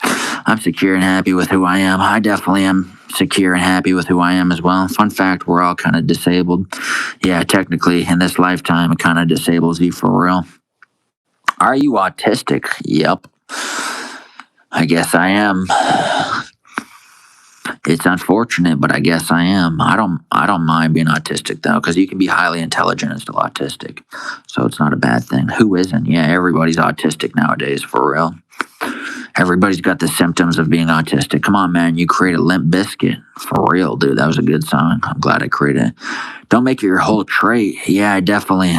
I'm secure and happy with who I am. I definitely am secure and happy with who I am as well. Fun fact, we're all kind of disabled. Yeah, technically in this lifetime it kind of disables you for real. Are you autistic? Yep. I guess I am. It's unfortunate, but I guess I am. I don't mind being autistic though, because you can be highly intelligent and still autistic, so it's not a bad thing. Who isn't? Yeah, everybody's autistic nowadays, for real. Everybody's got the symptoms of being autistic. Come on, man, you created Limp Bizkit. For real, dude, that was a good song. I'm glad I created it. Don't make it your whole trait. Yeah, I definitely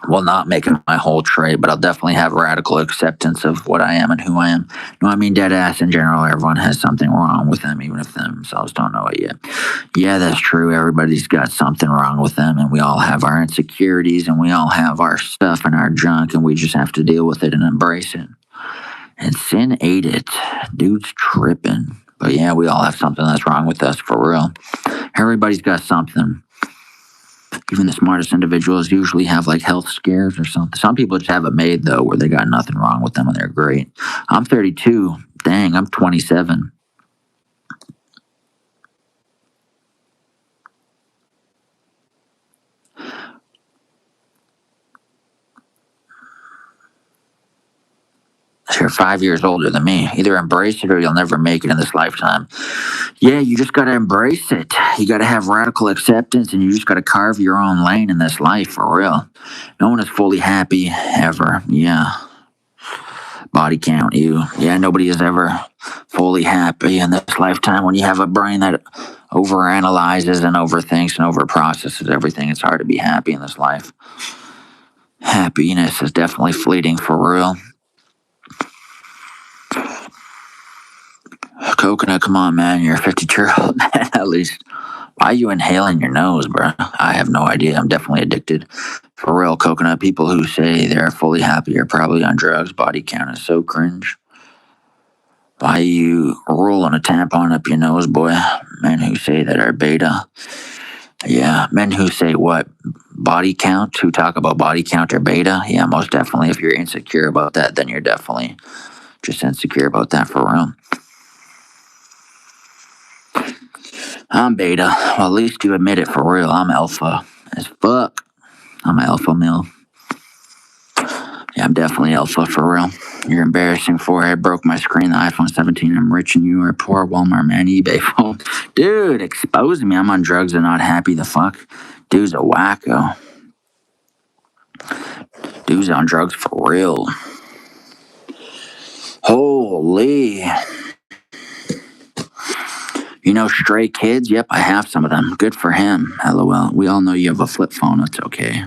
will not make it my whole trait, but I'll definitely have radical acceptance of what I am and who I am. No, I mean dead ass in general. Everyone has something wrong with them, even if they themselves don't know it yet. Yeah, that's true. Everybody's got something wrong with them, and we all have our insecurities, and we all have our stuff and our junk, and we just have to deal with it and embrace it. And sin ate it. Dude's tripping. But yeah, we all have something that's wrong with us, for real. Everybody's got something. Even the smartest individuals usually have like health scares or something. Some people just have it made though, where they got nothing wrong with them and they're great. I'm 32. Dang, I'm 27. You're 5 years older than me. Either embrace it or you'll never make it in this lifetime. Yeah, you just gotta embrace it. You gotta have radical acceptance and you just gotta carve your own lane in this life, for real. No one is fully happy ever. Yeah. Body count you. Yeah, nobody is ever fully happy in this lifetime. When you have a brain that overanalyzes and overthinks and overprocesses everything, it's hard to be happy in this life. Happiness is definitely fleeting, for real. Coconut, come on, man. You're a 52-year-old man, at least. Why are you inhaling your nose, bro? I have no idea. I'm definitely addicted. For real, Coconut, people who say they're fully happy are probably on drugs. Body count is so cringe. Why you rolling a tampon up your nose, boy? Men who say that are beta. Yeah, men who say what? Body count? Who talk about body count or beta? Yeah, most definitely. If you're insecure about that, then you're definitely just insecure about that for real. I'm beta. Well, at least you admit it for real. I'm alpha as fuck. I'm an alpha male. Yeah, I'm definitely alpha for real. You're embarrassing for it. I broke my screen, the iPhone 17. I'm rich and you are poor. Walmart man, eBay phone. Dude, exposing me. I'm on drugs and not happy. The fuck? Dude's a wacko. Dude's on drugs for real. Holy. You know, stray kids? Yep, I have some of them. Good for him. LOL. We all know you have a flip phone. It's okay.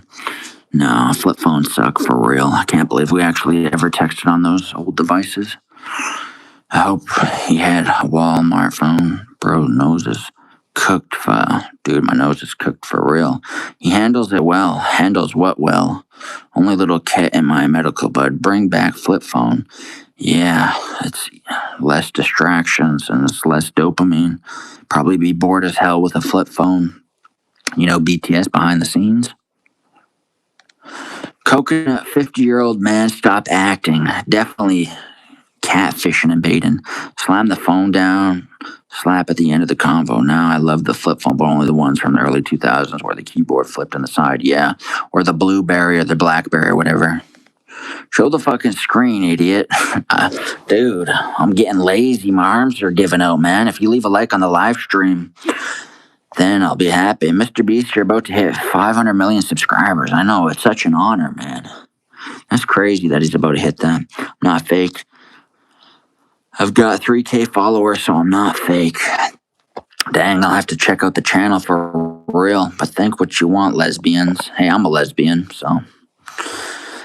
No, flip phones suck for real. I can't believe we actually ever texted on those old devices. I hope he had a Walmart phone. Bro, nose is cooked for. Dude, my nose is cooked for real. He handles it well. Handles what well? Only little kit in my medical bud. Bring back flip phone. Yeah, it's less distractions and it's less dopamine. Probably be bored as hell with a flip phone. You know, BTS behind the scenes. Coconut 50-year-old man, stop acting. Definitely catfishing and baiting. Slam the phone down, slap at the end of the convo. Now I love the flip phone, but only the ones from the early 2000s where the keyboard flipped on the side. Yeah, or the Blueberry or the Blackberry or whatever. Show the fucking screen, idiot. Dude, I'm getting lazy. My arms are giving out, man. If you leave a like on the live stream, then I'll be happy. Mr. Beast, you're about to hit 500 million subscribers. I know, it's such an honor, man. That's crazy that he's about to hit that. I'm not fake. I've got 3K followers, so I'm not fake. Dang, I'll have to check out the channel for real. But think what you want, lesbians. Hey, I'm a lesbian, so.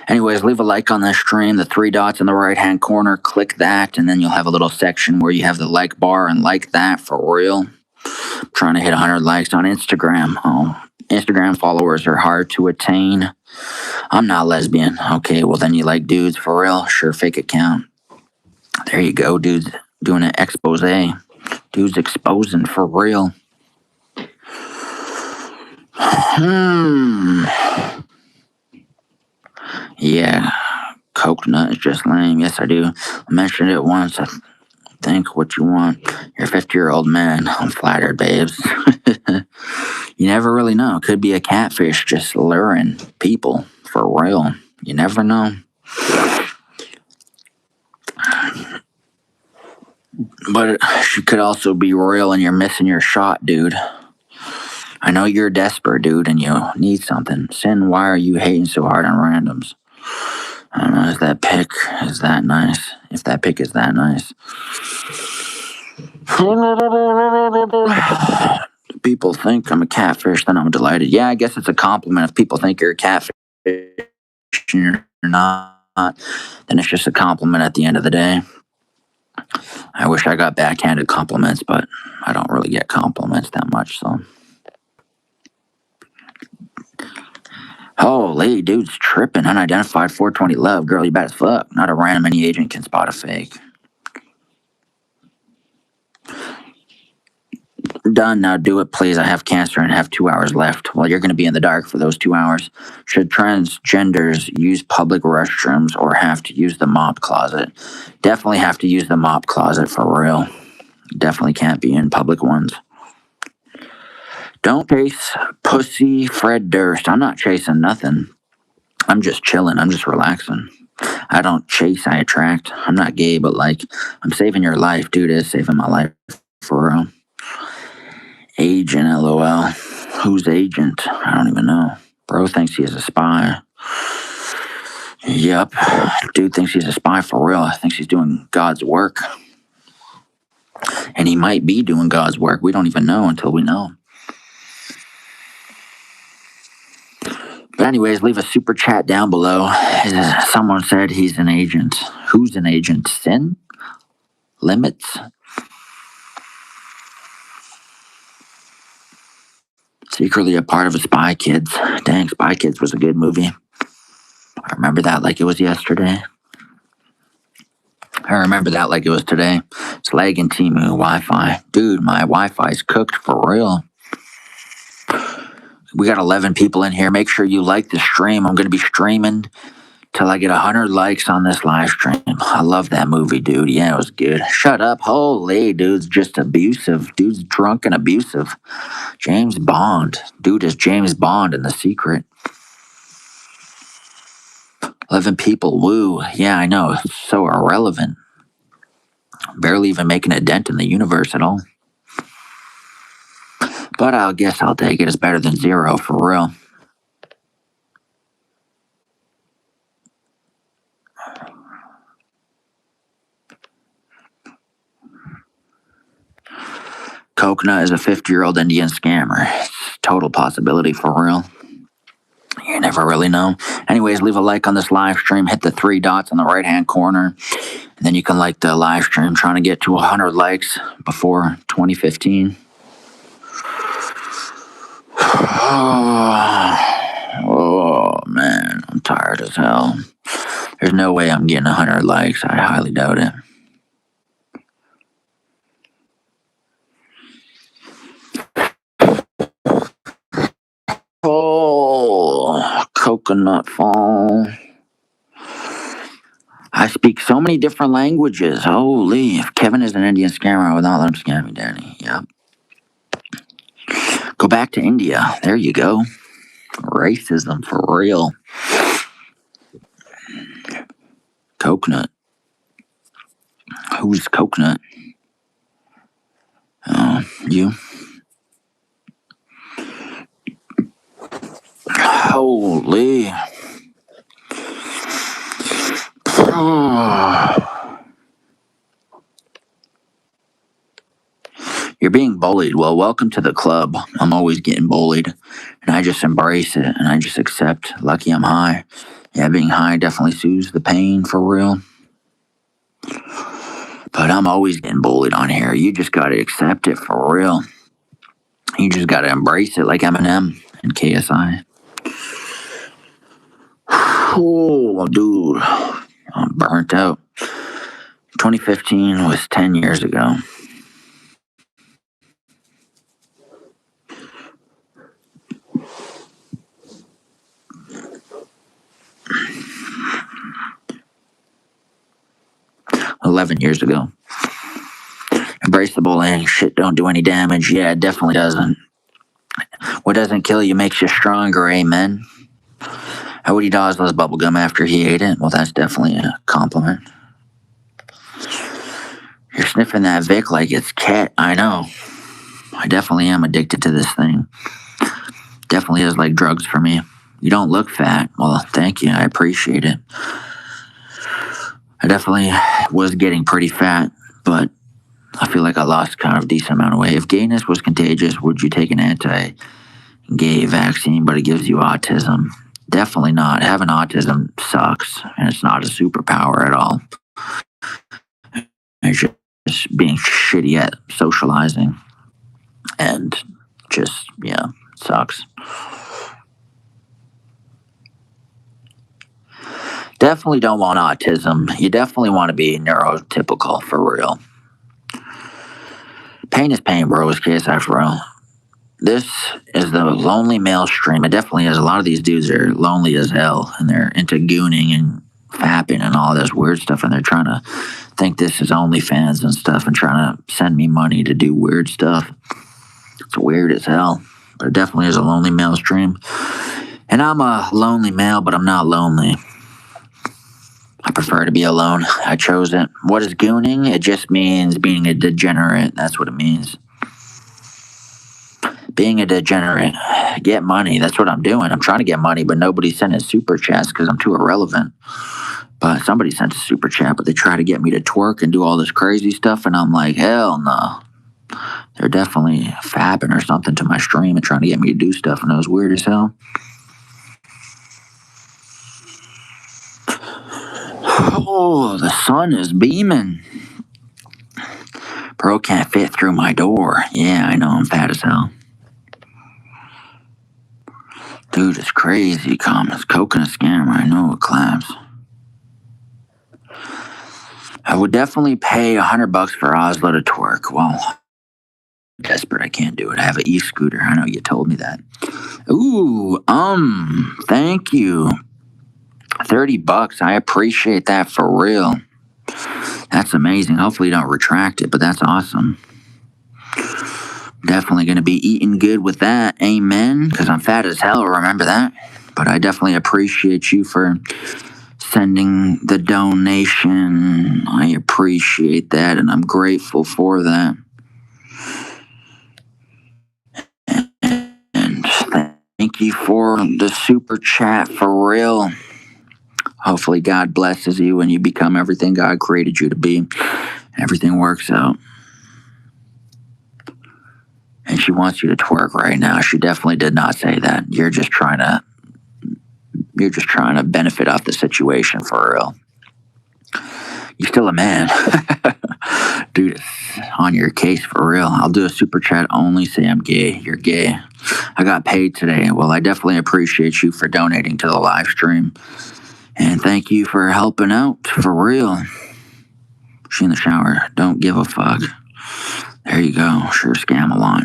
Anyways, leave a like on this stream. The three dots in the right-hand corner, click that, and then you'll have a little section where you have the like bar and like that for real. I'm trying to hit 100 likes on Instagram. Oh, Instagram followers are hard to attain. I'm not lesbian. Okay, well then you like dudes for real? Sure, fake account. There you go, dudes doing an expose. Dudes exposing for real. Yeah, coconut is just lame. Yes, I do. I mentioned it once. I think what you want. You're a 50-year-old man. I'm flattered, babes. You never really know. Could be a catfish just luring people for real. You never know. But she could also be real and you're missing your shot, dude. I know you're desperate, dude, and you need something. Sin, why are you hating so hard on randoms? I don't know, is that pic is that nice? If that pic is that nice. People think I'm a catfish, then I'm delighted. Yeah, I guess it's a compliment. If people think you're a catfish and you're not, then it's just a compliment at the end of the day. I wish I got backhanded compliments, but I don't really get compliments that much, so. Holy, dude's tripping. Unidentified 420 love. Girl, you bad as fuck. Not a random any agent can spot a fake. Done. Now do it, please. I have cancer and have 2 hours left. Well, you're going to be in the dark for those 2 hours. Should transgenders use public restrooms or have to use the mop closet? Definitely have to use the mop closet for real. Definitely can't be in public ones. Don't chase pussy Fred Durst. I'm not chasing nothing. I'm just chilling. I'm just relaxing. I don't chase, I attract. I'm not gay, but like, I'm saving your life. Dude is saving my life for real. Agent, LOL. Who's agent? I don't even know. Bro thinks he is a spy. Yep. Dude thinks he's a spy for real. Thinks he's doing God's work. And he might be doing God's work. We don't even know until we know. But anyways, leave a super chat down below. Someone said he's an agent. Who's an agent? Sin? Limits? Secretly a part of a Spy Kids. Dang, Spy Kids was a good movie. I remember that like it was yesterday. I remember that like it was today. It's lagging Timu Wi-Fi. Dude, my Wi-Fi's cooked for real. We got 11 people in here. Make sure you like the stream. I'm going to be streaming till I get 100 likes on this live stream. I love that movie, dude. Yeah, it was good. Shut up. Holy, dude's just abusive. Dude's drunk and abusive. James Bond. Dude is James Bond in The Secret. 11 people. Woo. Yeah, I know. It's so irrelevant. Barely even making a dent in the universe at all. But I guess I'll take it. It's better than zero, for real. Coconut is a 50-year-old Indian scammer. It's total possibility, for real. You never really know. Anyways, leave a like on this live stream. Hit the three dots on the right-hand corner. And then you can like the live stream. Trying to get to 100 likes before 2015. Oh, man. I'm tired as hell. There's no way I'm getting 100 likes. I highly doubt it. Oh, Coconut Fall. I speak so many different languages. Holy. If Kevin is an Indian scammer, I would not let him scam me, Danny. Yep. Go back to India. There you go. Racism for real. Coconut. Who's Coconut? You. Holy. You're being bullied. Well, welcome to the club. I'm always getting bullied, and I just embrace it, and I just accept. Lucky I'm high. Yeah, being high definitely soothes the pain for real. But I'm always getting bullied on here. You just gotta accept it for real. You just gotta embrace it like Eminem and KSI. Oh, dude. I'm burnt out. 2015 was 10 years ago. $11 years ago. Embrace the bullying. Shit don't do any damage. Yeah, it definitely doesn't. What doesn't kill you makes you stronger, amen. I would eat Ozla's bubblegum after he ate it. Well, that's definitely a compliment. You're sniffing that Vic like it's cat. I know. I definitely am addicted to this thing. Definitely is like drugs for me. You don't look fat. Well, thank you. I appreciate it. I definitely was getting pretty fat, but I feel like I lost kind of a decent amount of weight. If gayness was contagious, would you take an anti-gay vaccine, but it gives you autism? Definitely not. Having autism sucks, and it's not a superpower at all. It's just being shitty at socializing, and just, yeah, sucks. Definitely don't want autism. You definitely want to be neurotypical, for real. Pain is pain, bro. Is KSI for real. This is the lonely male stream. It definitely is. A lot of these dudes are lonely as hell, and they're into gooning and fapping and all this weird stuff, and they're trying to think this is OnlyFans and stuff and trying to send me money to do weird stuff. It's weird as hell, but it definitely is a lonely male stream. And I'm a lonely male, but I'm not lonely. I prefer to be alone. I chose it. What is gooning? It just means being a degenerate. That's what it means. Being a degenerate. Get money. That's what I'm doing. I'm trying to get money, but nobody's sending super chats because I'm too irrelevant. But somebody sent a super chat, but they try to get me to twerk and do all this crazy stuff, and I'm like, hell no. They're definitely fapping or something to my stream and trying to get me to do stuff, and it was weird as hell. Oh, the sun is beaming. Bro can't fit through my door. Yeah, I know, I'm fat as hell. Dude, it's crazy. Comments. Coconut scammer. I know it claps. I would definitely pay $100 for Ozla to twerk. Well, I'm desperate. I can't do it. I have an e-scooter. I know you told me that. Ooh, thank you. $30. I appreciate that for real. That's amazing. Hopefully you don't retract it, but that's awesome. Definitely going to be eating good with that. Amen. Because I'm fat as hell. Remember that. But I definitely appreciate you for sending the donation. I appreciate that, and I'm grateful for that. And thank you for the super chat for real. Hopefully God blesses you and you become everything God created you to be. Everything works out. And she wants you to twerk right now. She definitely did not say that. You're just trying to benefit off the situation for real. You're still a man. Dude, it's on your case for real. I'll do a super chat only. Say I'm gay. You're gay. I got paid today. Well, I definitely appreciate you for donating to the live stream. And thank you for helping out for real. She in the shower. Don't give a fuck. There you go. Sure scam a lot.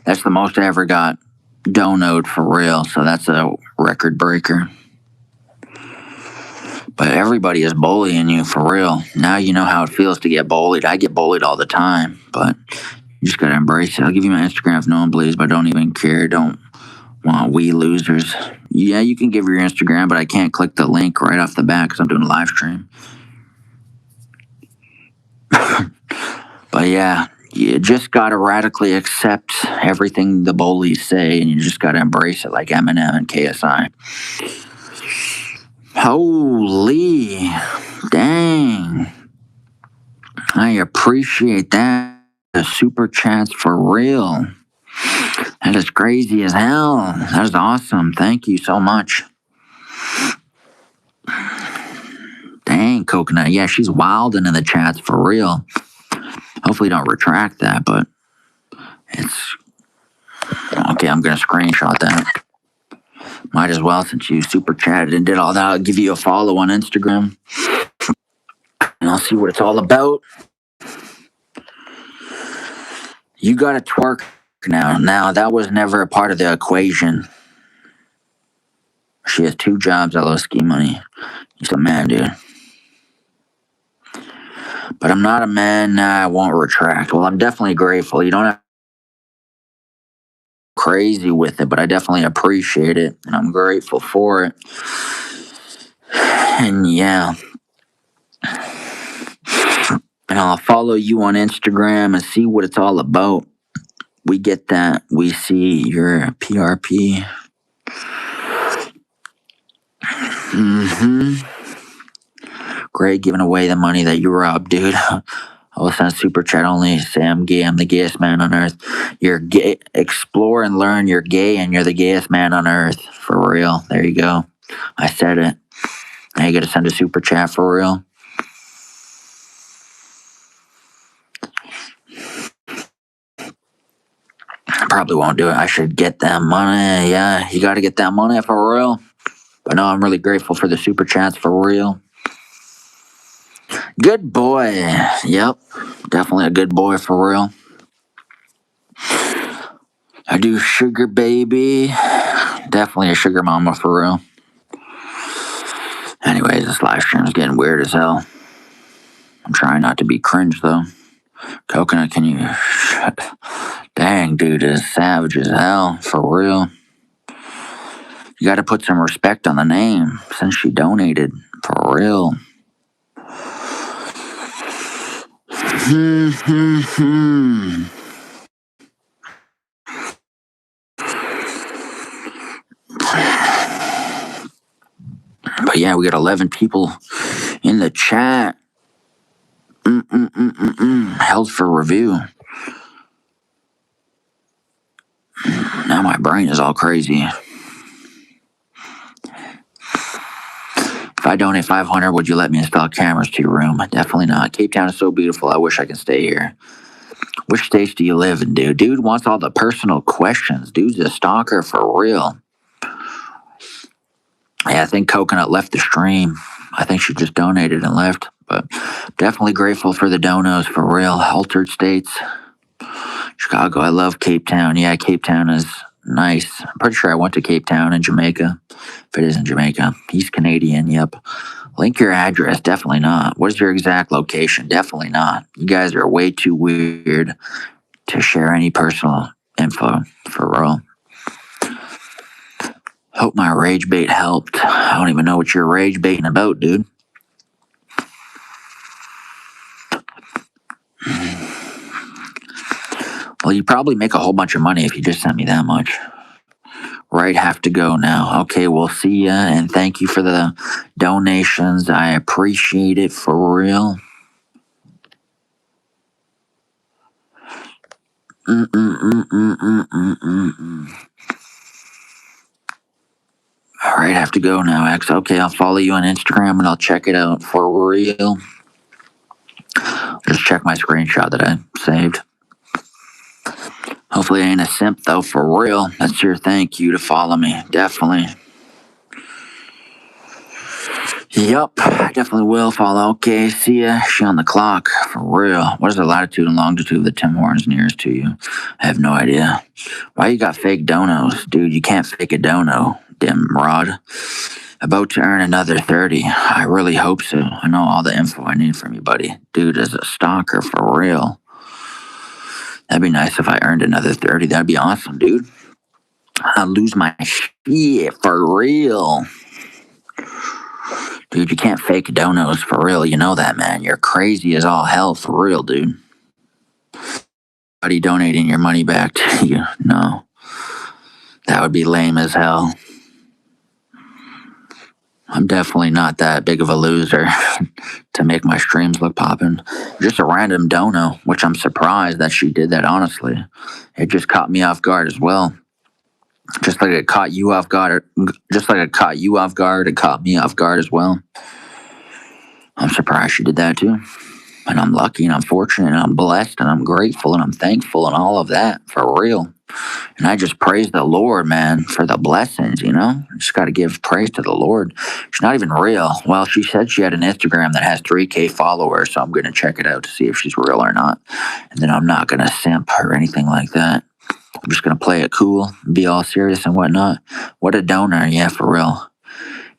That's the most I ever got donoed for real. So that's a record breaker. But everybody is bullying you for real. Now you know how it feels to get bullied. I get bullied all the time, but you just gotta embrace it. I'll give you my Instagram if no one believes, but I don't even care. Don't want we losers. Yeah, you can give your Instagram, but I can't click the link right off the bat because I'm doing a live stream. But yeah, you just gotta radically accept everything the bullies say, and you just gotta embrace it like Eminem and KSI. Holy dang. I appreciate that. The super chats for real. That is crazy as hell. That is awesome. Thank you so much. Dang, Coconut. Yeah, she's wilding in the chats for real. Hopefully don't retract that, but it's... Okay, I'm going to screenshot that. Might as well, since you super chatted and did all that. I'll give you a follow on Instagram. And I'll see what it's all about. You got to twerk now. Now, that was never a part of the equation. She has 2 jobs. I love ski money. You're a man, dude. But I'm not a man. Nah, I won't retract. Well, I'm definitely grateful. You don't have crazy with it, but I definitely appreciate it. And I'm grateful for it. And yeah. And I'll follow you on Instagram and see what it's all about. We get that. We see your PRP. Great, giving away the money that you robbed, dude. I will send super chat only. Say I'm gay. I'm the gayest man on earth. You're gay. Explore and learn you're gay and you're the gayest man on earth. For real. There you go. I said it. Now you got to send a super chat for real. I probably won't do it. I should get that money. Yeah, you got to get that money for real. But no, I'm really grateful for the super chats for real. Good boy. Yep. Definitely a good boy for real. I do sugar baby. Definitely a sugar mama for real. Anyways, this live stream is getting weird as hell. I'm trying not to be cringe though. Coconut, can you shut? Dang, dude, is savage as hell for real. You got to put some respect on the name since she donated for real. But yeah, we got 11 people in the chat. Held for review. Now my brain is all crazy. If I donate 500, would you let me install cameras to your room? Definitely not. Cape Town is so beautiful. I wish I could stay here. Which states do you live in, dude? Dude wants all the personal questions. Dude's a stalker for real. Yeah, I think Coconut left the stream. I think she just donated and left. But definitely grateful for the donos for real. Altered states. Chicago, I love Cape Town. Yeah, Cape Town is nice. I'm pretty sure I went to Cape Town in Jamaica. If it is in Jamaica. He's Canadian, yep. Link your address, definitely not. What is your exact location? Definitely not. You guys are way too weird to share any personal info, for real. Hope my rage bait helped. I don't even know what you're rage baiting about, dude. Well, you probably make a whole bunch of money if you just sent me that much. Right, have to go now. Okay, we'll see ya, and thank you for the donations. I appreciate it for real. All right, have to go now, X. Okay, I'll follow you on Instagram and I'll check it out for real. Just check my screenshot that I saved. Hopefully, I ain't a simp though, for real. That's your thank you to follow me, definitely. Yup, I definitely will follow. Okay, see ya. She on the clock, for real. What is the latitude and longitude of the Tim Hortons nearest to you? I have no idea. Why you got fake donos? Dude, you can't fake a dono, dim rod. About to earn another 30. I really hope so. I know all the info I need from you, buddy. Dude, as a stalker, for real. That'd be nice if I earned another 30. That'd be awesome, dude. I'd lose my shit, for real. Dude, you can't fake donos, for real. You know that, man. You're crazy as all hell, for real, dude. Buddy donating your money back to you. No. That would be lame as hell. I'm definitely not that big of a loser to make my streams look poppin'. Just a random dono, which I'm surprised that she did that, honestly. It just caught me off guard as well. Just like it caught you off guard, it caught me off guard as well. I'm surprised she did that too. And I'm lucky and I'm fortunate and I'm blessed and I'm grateful and I'm thankful and all of that, for real. And I just praise the Lord, man, for the blessings, you know? Just got to give praise to the Lord. She's not even real. Well, she said she had an Instagram that has 3K followers, so I'm going to check it out to see if she's real or not. And then I'm not going to simp or anything like that. I'm just going to play it cool, be all serious and whatnot. What a donor, yeah, for real.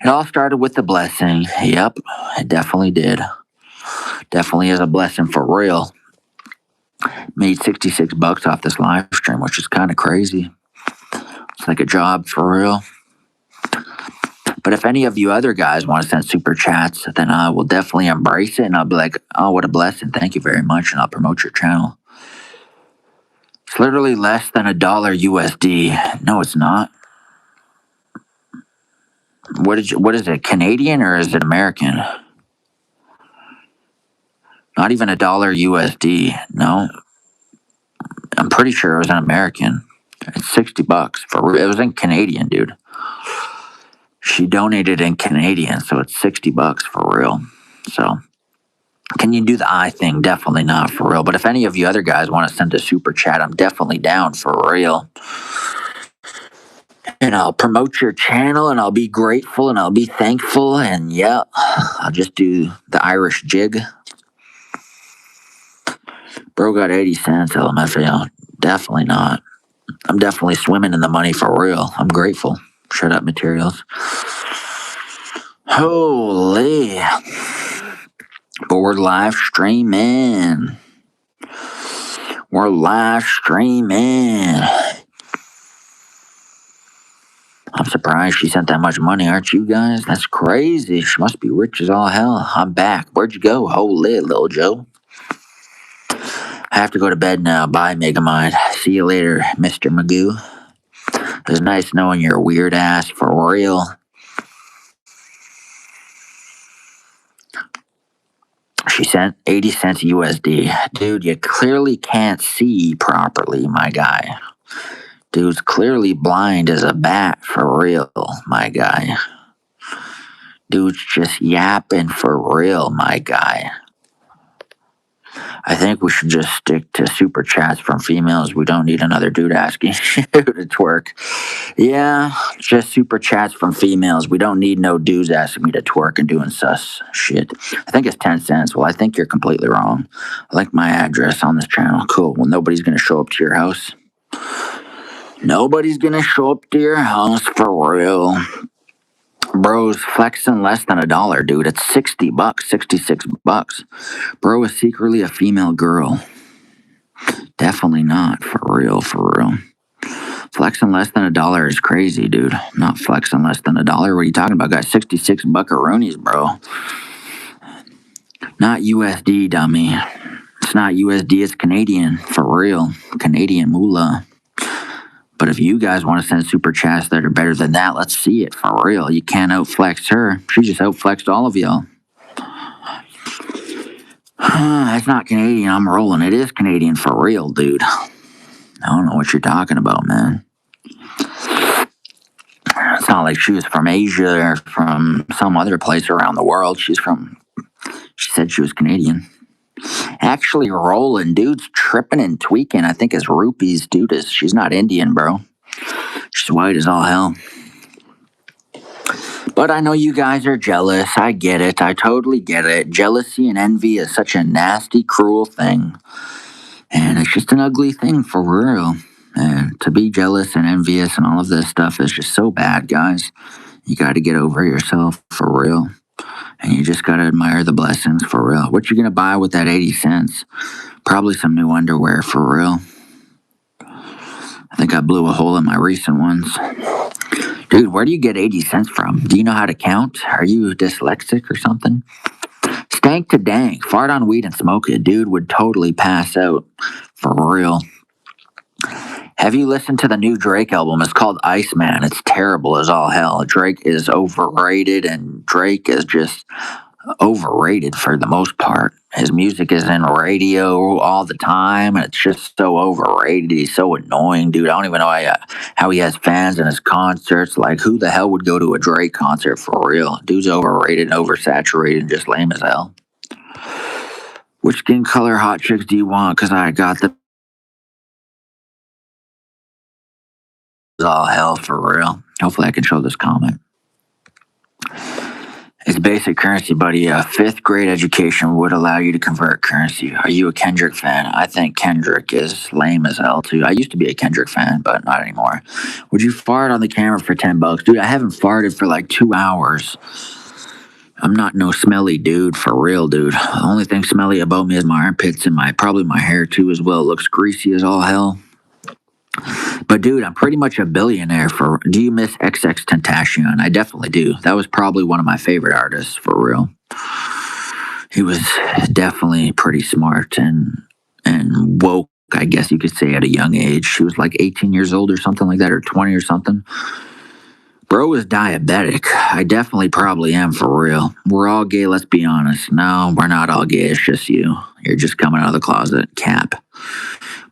It all started with the blessing. Yep, it definitely did. Definitely is a blessing for real. Made $66 off this live stream, which is kind of crazy. It's like a job for real. But if any of you other guys want to send super chats, then I will definitely embrace it and I'll be like, oh, what a blessing. Thank you very much. And I'll promote your channel. It's literally less than $1 USD. No, it's not. What is it, Canadian or is it American? Not even $1 USD. No. I'm pretty sure it was an American. It's $60 for it was in Canadian, dude. She donated in Canadian, so it's $60 for real. So, can you do the I thing? Definitely not for real. But if any of you other guys want to send a super chat, I'm definitely down for real. And I'll promote your channel and I'll be grateful and I'll be thankful. And yeah, I'll just do the Irish jig. Bro got 80 cents, LMFAO. Definitely not. I'm definitely swimming in the money for real. I'm grateful. Shut up, materials. Holy. But we're live streaming. We're live streaming. I'm surprised she sent that much money, aren't you guys? That's crazy. She must be rich as all hell. I'm back. Where'd you go? Holy, little Joe. I have to go to bed now. Bye, Megamind. See you later, Mr. Magoo. It was nice knowing your weird ass for real. She sent 80 cents USD. Dude, you clearly can't see properly, my guy. Dude's clearly blind as a bat for real, my guy. Dude's just yapping for real, my guy. I think we should just stick to super chats from females. We don't need another dude asking you to twerk. Yeah, just super chats from females. We don't need no dudes asking me to twerk and doing sus shit. I think it's 10 cents. Well, I think you're completely wrong. I like my address on this channel. Cool. Well, nobody's going to show up to your house. Nobody's going to show up to your house for real. Bro's flexing less than $1, dude. It's $60, $66. Bro is secretly a female girl. Definitely not. For real, for real. Flexing less than $1 is crazy, dude. Not flexing less than $1. What are you talking about, guys? 66 buckaroonies, bro. Not USD, dummy. It's not USD, it's Canadian. For real. Canadian moolah. But if you guys want to send super chats that are better than that, let's see it. For real. You can't outflex her. She just outflexed all of y'all. That's not Canadian. I'm rolling. It is Canadian for real, dude. I don't know what you're talking about, man. It's not like she was from Asia or from some other place around the world. She said she was Canadian. Actually rolling. Dude's tripping and tweaking. I think it's rupees, dude. She's not Indian, bro. She's white as all hell. But I know you guys are jealous. I get it. I totally get it. Jealousy and envy is such a nasty, cruel thing. And it's just an ugly thing for real. And to be jealous and envious and all of this stuff is just so bad, guys. You got to get over yourself for real. And you just got to admire the blessings for real. What you going to buy with that 80 cents? Probably some new underwear for real. I think I blew a hole in my recent ones. Dude, where do you get 80 cents from? Do you know how to count? Are you dyslexic or something? Stank to dank. Fart on weed and smoke it. Dude would totally pass out. For real. Have you listened to the new Drake album? It's called Iceman. It's terrible as all hell. Drake is overrated, and Drake is just overrated for the most part. His music is in radio all the time, and it's just so overrated. He's so annoying, dude. I don't even know how he has fans in his concerts. Like, who the hell would go to a Drake concert for real? Dude's overrated and oversaturated and just lame as hell. Which skin color hot chicks do you want? Because I got the all hell for real. Hopefully I can show this comment. It's basic currency, buddy. A fifth grade education would allow you to convert currency. Are you a Kendrick fan? I think Kendrick is lame as hell too. I used to be a Kendrick fan, but not anymore. Would you fart on the camera for $10? Dude, I haven't farted for like 2 hours. I'm not no smelly dude, for real, dude. The only thing smelly about me is my armpits and probably my hair too as well. It looks greasy as all hell. But dude, I'm pretty much a billionaire for. Do you miss XX Tentacion? I definitely do. That was probably one of my favorite artists for real. He was definitely pretty smart and woke, I guess you could say, at a young age. He was like 18 years old or something like that, or 20 or something. Bro is diabetic. I definitely probably am for real. We're all gay, let's be honest. No, we're not all gay, it's just you. You're just coming out of the closet, cap.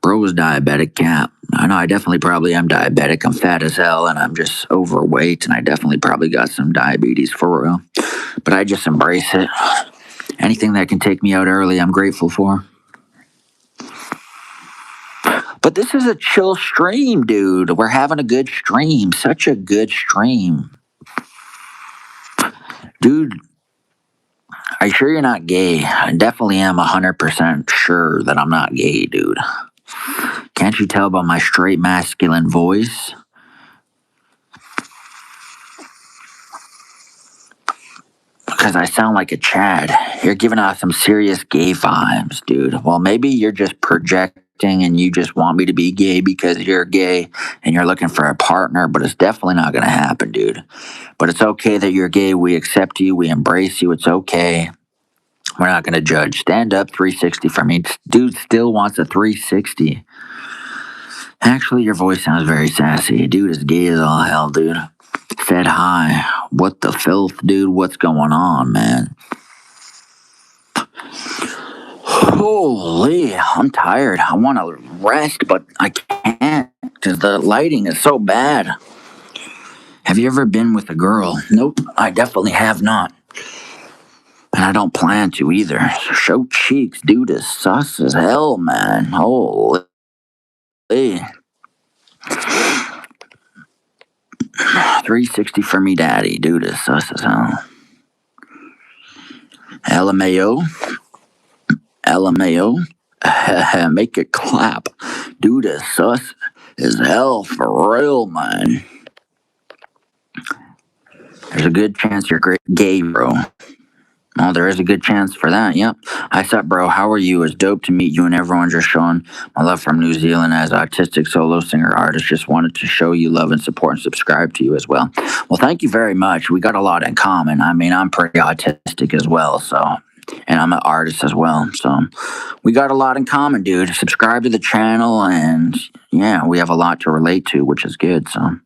Bro was diabetic, cap. I know I definitely probably am diabetic. I'm fat as hell and I'm just overweight and I definitely probably got some diabetes for real. But I just embrace it. Anything that can take me out early, I'm grateful for. But this is a chill stream, dude. We're having a good stream. Such a good stream. Dude, are you sure you're not gay? I definitely am 100% sure that I'm not gay, dude. Can't you tell by my straight masculine voice? Because I sound like a Chad. You're giving off some serious gay vibes, dude. Well, maybe you're just projecting and you just want me to be gay because you're gay and you're looking for a partner, but it's definitely not going to happen, dude. But it's okay that you're gay. We accept you. We embrace you. It's okay. We're not going to judge. Stand up 360 for me. Dude still wants a 360. Actually, your voice sounds very sassy. Dude is gay as all hell, dude. Said hi. What the filth, dude? What's going on, man? Holy, I'm tired. I want to rest, but I can't because the lighting is so bad. Have you ever been with a girl? Nope, I definitely have not. And I don't plan to either. Show cheeks, dude, is sus as hell, man. Holy. 360 for me, daddy. Dude is sus as hell. LMAO. LMAO. Make it clap. Dude is sus as hell for real, man. There's a good chance you're gay, bro. Oh, there is a good chance for that. Yep. Hi, sup, bro. How are you? It's dope to meet you and everyone just showing my love from New Zealand as autistic solo singer artist. Just wanted to show you love and support and subscribe to you as well. Well, thank you very much. We got a lot in common. I mean, I'm pretty autistic as well, so. And I'm an artist as well. So we got a lot in common, dude. Subscribe to the channel, and yeah, we have a lot to relate to, which is good. So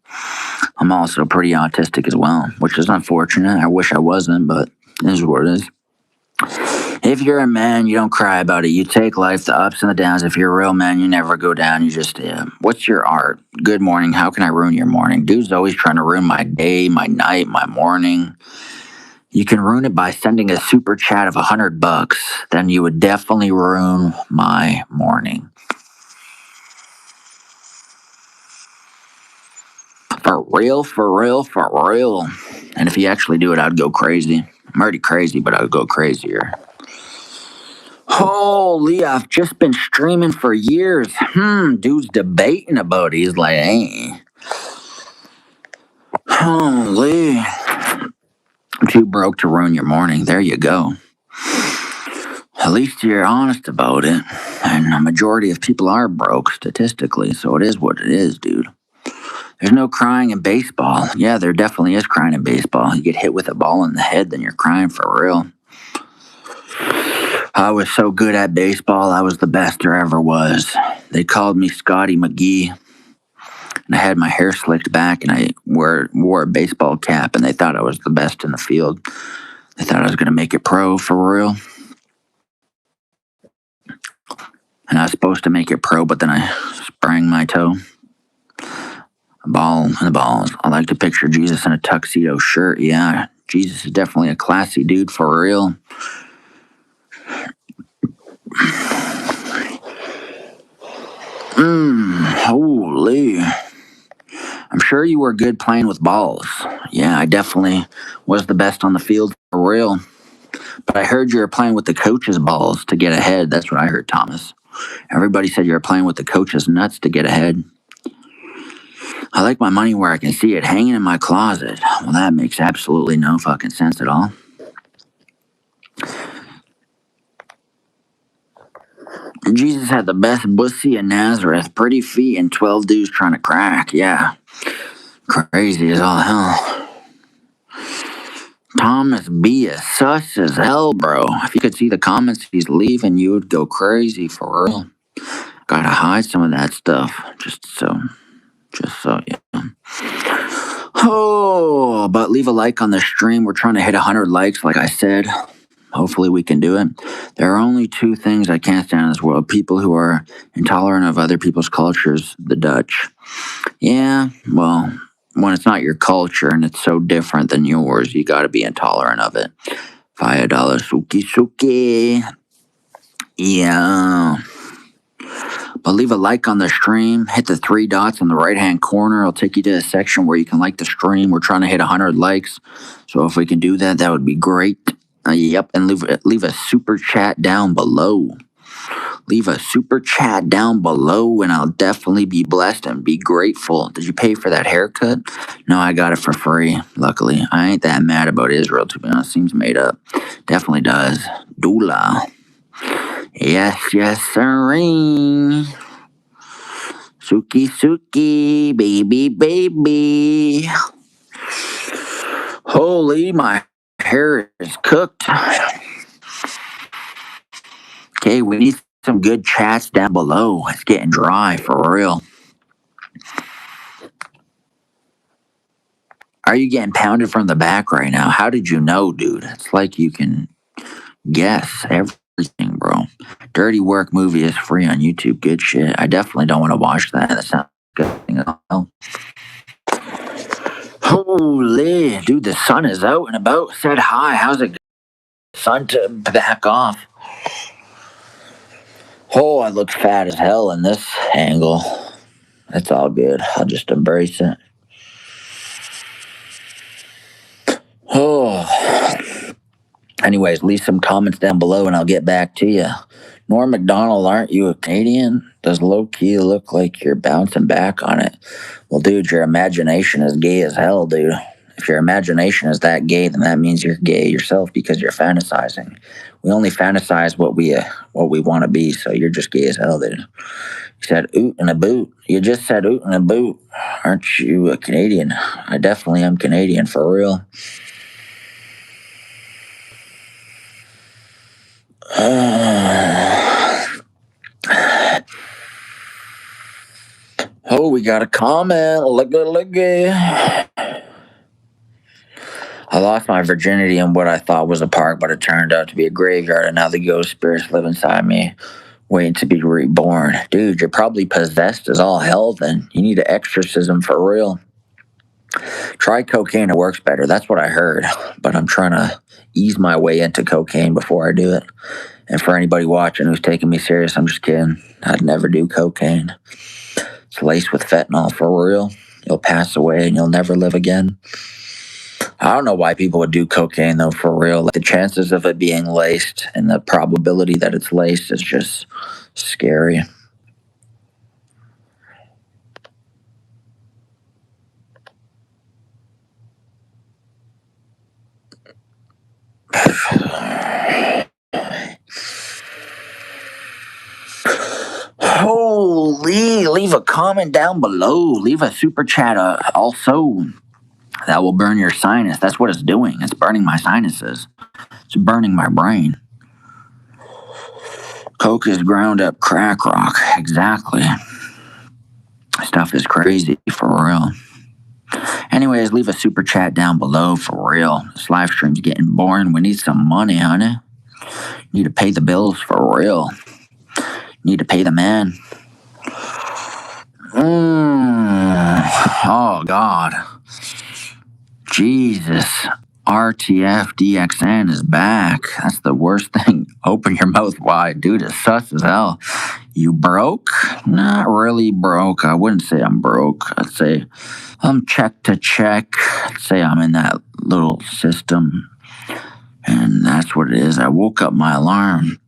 I'm also pretty autistic as well, which is unfortunate. I wish I wasn't, but it is what it is. If you're a man, you don't cry about it. You take life, the ups and the downs. If you're a real man, you never go down. You just, what's your art? Good morning. How can I ruin your morning? Dude's always trying to ruin my day, my night, my morning. You can ruin it by sending a super chat of $100. Then you would definitely ruin my morning. For real, for real, for real. And if you actually do it, I'd go crazy. I'm already crazy, but I'd go crazier. Holy, I've just been streaming for years. Dude's debating about it. He's like, hey. Holy. I'm too broke to ruin your morning. There you go. At least you're honest about it. And a majority of people are broke statistically, so it is what it is, dude. There's no crying in baseball. Yeah, there definitely is crying in baseball. You get hit with a ball in the head, then you're crying for real. I was so good at baseball, I was the best there ever was. They called me Scotty McGee. And I had my hair slicked back, and I wore a baseball cap, and they thought I was the best in the field. They thought I was going to make it pro for real. And I was supposed to make it pro, but then I sprained my toe. A ball and the balls. I like to picture Jesus in a tuxedo shirt. Yeah, Jesus is definitely a classy dude for real. Holy. I'm sure you were good playing with balls. Yeah, I definitely was the best on the field for real. But I heard you were playing with the coach's balls to get ahead. That's what I heard, Thomas. Everybody said you were playing with the coach's nuts to get ahead. I like my money where I can see it, hanging in my closet. Well, that makes absolutely no fucking sense at all. Jesus had the best pussy in Nazareth, pretty feet, and 12 dudes trying to crack. Yeah. Crazy as all hell. Thomas B is sus as hell, bro. If you could see the comments he's leaving, you would go crazy for real. Gotta hide some of that stuff. Just so, yeah. Oh, but leave a like on the stream. We're trying to hit 100 likes, like I said. Hopefully we can do it. There are only two things I can't stand in this world. People who are intolerant of other people's cultures, the Dutch. Yeah, well, when it's not your culture and it's so different than yours, you gotta be intolerant of it. $5 suki suki. Yeah. But leave a like on the stream. Hit the three dots on the right-hand corner. It'll take you to a section where you can like the stream. We're trying to hit 100 likes. So if we can do that, that would be great. Yep, and leave a super chat down below. Leave a super chat down below, and I'll definitely be blessed and be grateful. Did you pay for that haircut? No, I got it for free, luckily. I ain't that mad about Israel, to be honest. Seems made up. Definitely does. Dula. Yes, yes, sirree. Suki, suki, baby, baby. Holy, my hair is cooked. Okay, we need some good chats down below. It's getting dry for real. Are you getting pounded from the back right now? How did you know, dude? It's like you can guess everything, bro. Dirty Work movie is free on YouTube. Good shit. I definitely don't want to watch that. That sounds good at all. Holy, dude, the sun is out and about. Said hi. How's it going? son to back off. Oh, I look fat as hell in this angle. That's all good. I'll just embrace it. Oh. Anyways, leave some comments down below and I'll get back to you. Norm MacDonald, aren't you a Canadian? Does low key look like you're bouncing back on it? Well, dude, your imagination is gay as hell, dude. If your imagination is that gay, then that means you're gay yourself because you're fantasizing. We only fantasize what we want to be, so you're just gay as hell, dude. You said oot and a boot. You just said oot and a boot. Aren't you a Canadian? I definitely am Canadian for real. Oh, we got a comment. Look. I lost my virginity in what I thought was a park, but it turned out to be a graveyard, and now the ghost spirits live inside me, waiting to be reborn. Dude, you're probably possessed as all hell then. You need an exorcism for real. Try cocaine, it works better. That's what I heard, but I'm trying to ease my way into cocaine before I do it. And for anybody watching who's taking me serious, I'm just kidding. I'd never do cocaine. It's laced with fentanyl for real. You'll pass away and you'll never live again. I don't know why people would do cocaine though, for real. Like the chances of it being laced and the probability that it's laced is just scary. Holy, leave a comment down below. Leave a super chat also. That will burn your sinus. That's what it's doing. It's burning my sinuses. It's burning my brain. Coke is ground up crack rock. Exactly. Stuff is crazy for real. Anyways, leave a super chat down below for real. This live stream's getting boring. We need some money, honey. Need to pay the bills for real. Need to pay the man. Oh, God. Jesus. RTF DXN is back. That's the worst thing. Open your mouth wide. Dude, it's sus as hell. You broke? Not really broke. I wouldn't say I'm broke. I'd say I'm check to check. I'd say I'm in that little system. And that's what it is. I woke up my alarm.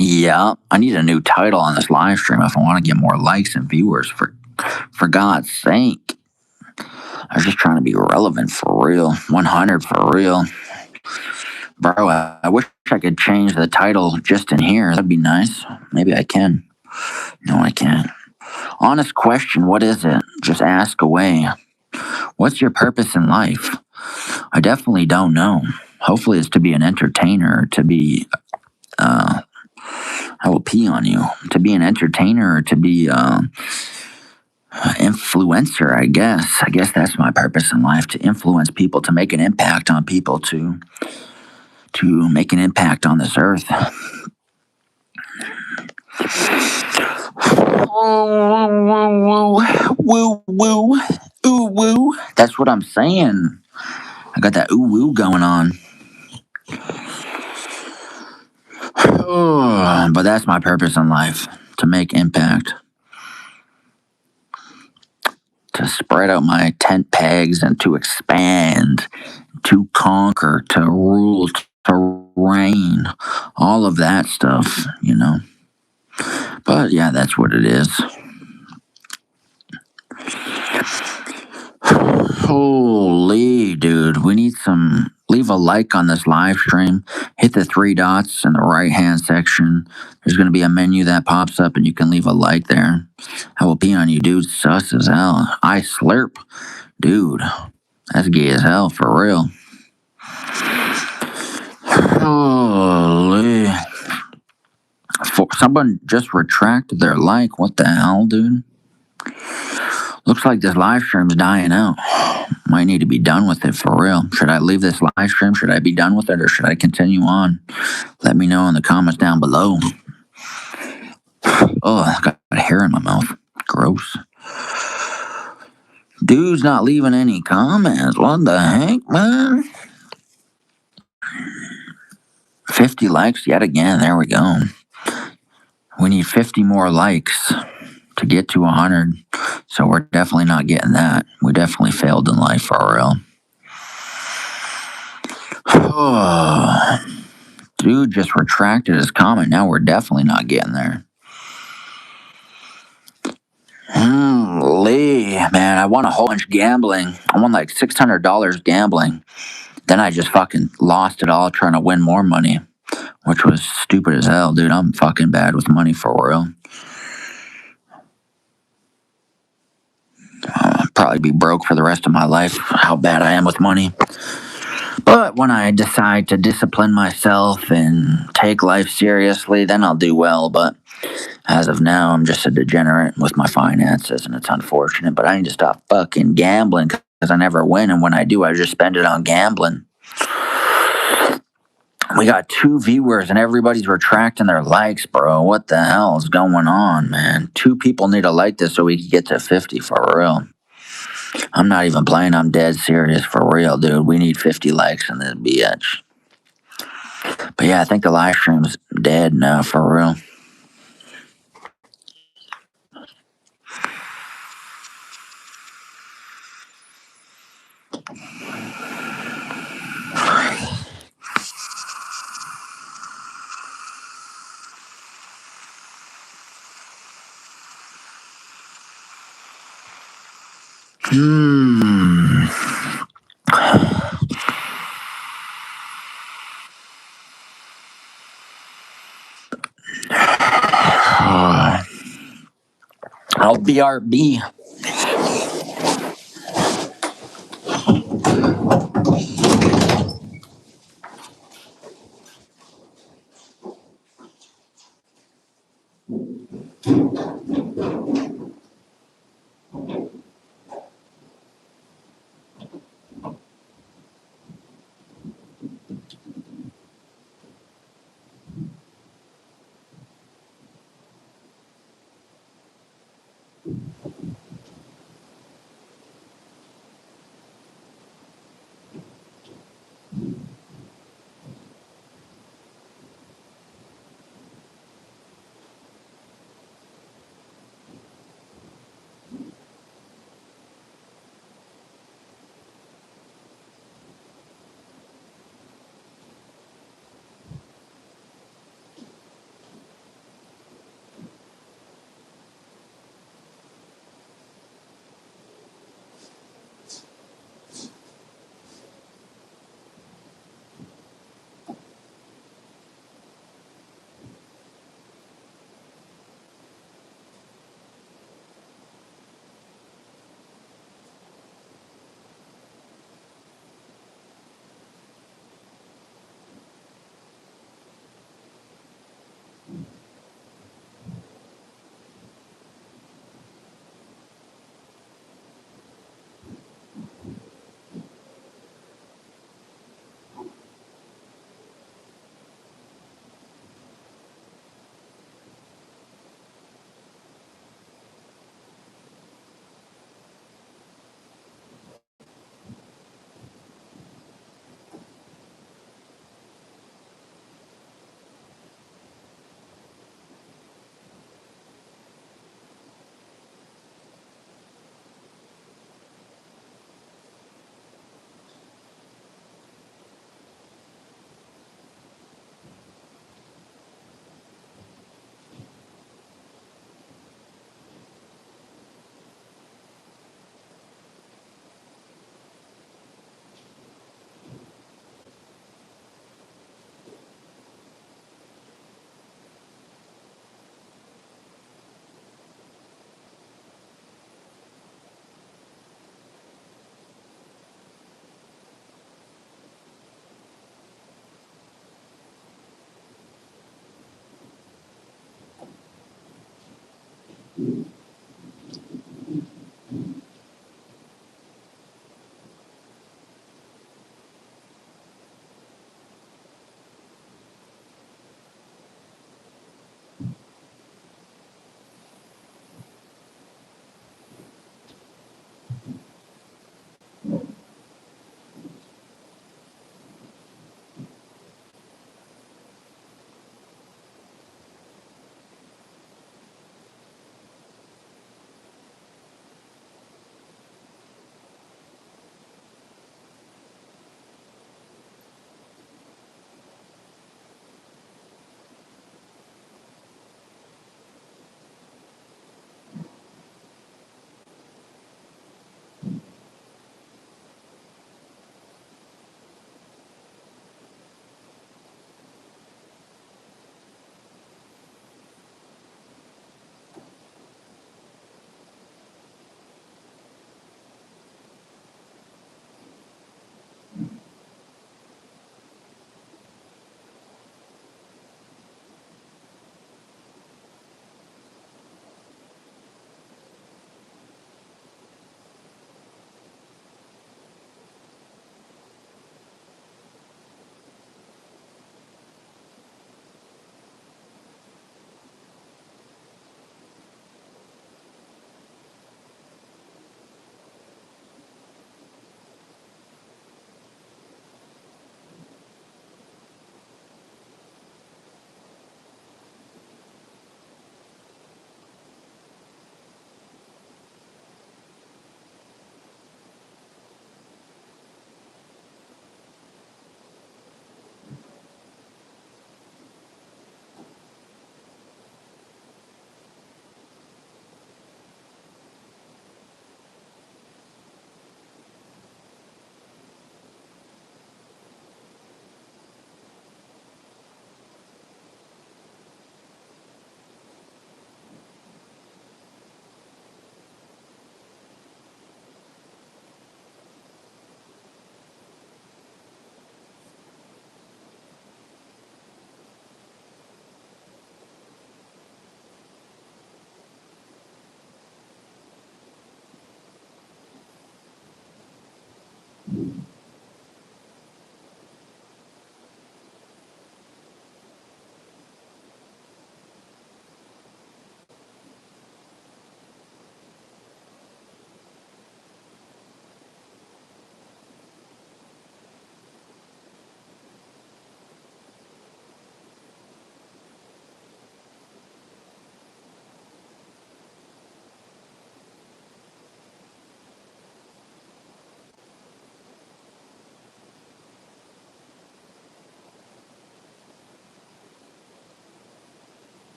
Yeah, I need a new title on this live stream if I want to get more likes and viewers. For God's sake. I was just trying to be relevant for real. 100 for real. Bro, I wish I could change the title just in here. That'd be nice. Maybe I can. No, I can't. Honest question, what is it? Just ask away. What's your purpose in life? I definitely don't know. Hopefully it's to be an entertainer, to be, I will pee on you. To be an entertainer or to be, influencer, I guess. I guess that's my purpose in life, to influence people, to make an impact on people, to make an impact on this earth. Woo, woo, ooh, woo. That's what I'm saying. I got that ooh, woo going on. But that's my purpose in life, to make impact. To spread out my tent pegs and to expand, to conquer, to rule, to reign, all of that stuff, you know. But yeah, that's what it is. Holy dude, we need some. Leave a like on this live stream. Hit the three dots in the right hand section. There's going to be a menu that pops up and you can leave a like there. I will pee on you, dude. Sus as hell. I slurp. Dude, that's gay as hell for real. Holy. Someone just retracted their like. What the hell, dude? Looks like this live stream's dying out. Might need to be done with it for real. Should I leave this live stream? Should I be done with it or should I continue on? Let me know in the comments down below. Oh, I got hair in my mouth. Gross. Dude's not leaving any comments. What the heck, man? 50 likes yet again. There we go. We need 50 more likes to get to 100. So we're definitely not getting that. We definitely failed in life for real. Dude just retracted his comment. Now we're definitely not getting there. Lee, man, I won a whole bunch gambling. I won like $600 gambling. Then I just fucking lost it all trying to win more money, which was stupid as hell, dude. I'm fucking bad with money for real. I'll probably be broke for the rest of my life, how bad I am with money. But when I decide to discipline myself and take life seriously, then I'll do well. But as of now, I'm just a degenerate with my finances, and it's unfortunate. But I need to stop fucking gambling because I never win, and when I do, I just spend it on gambling. We got 2 viewers, and everybody's retracting their likes, bro. What the hell is going on, man? 2 people need to like this so we can get to 50 for real. I'm not even playing. I'm dead serious for real, dude. We need 50 likes in this bitch. But yeah, I think the live stream's dead now for real. I'll BRB.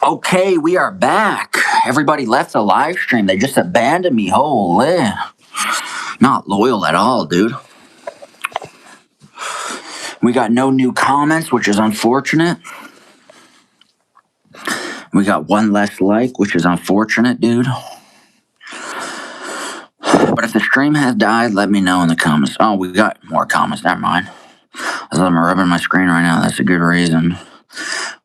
Okay, we are back. Everybody left the live stream. They just abandoned me. Holy. Not loyal at all, dude. We got no new comments, which is unfortunate. We got one less like, which is unfortunate, dude. But if the stream has died, let me know in the comments. Oh, we got more comments. Never mind. I'm rubbing my screen right now. That's a good reason.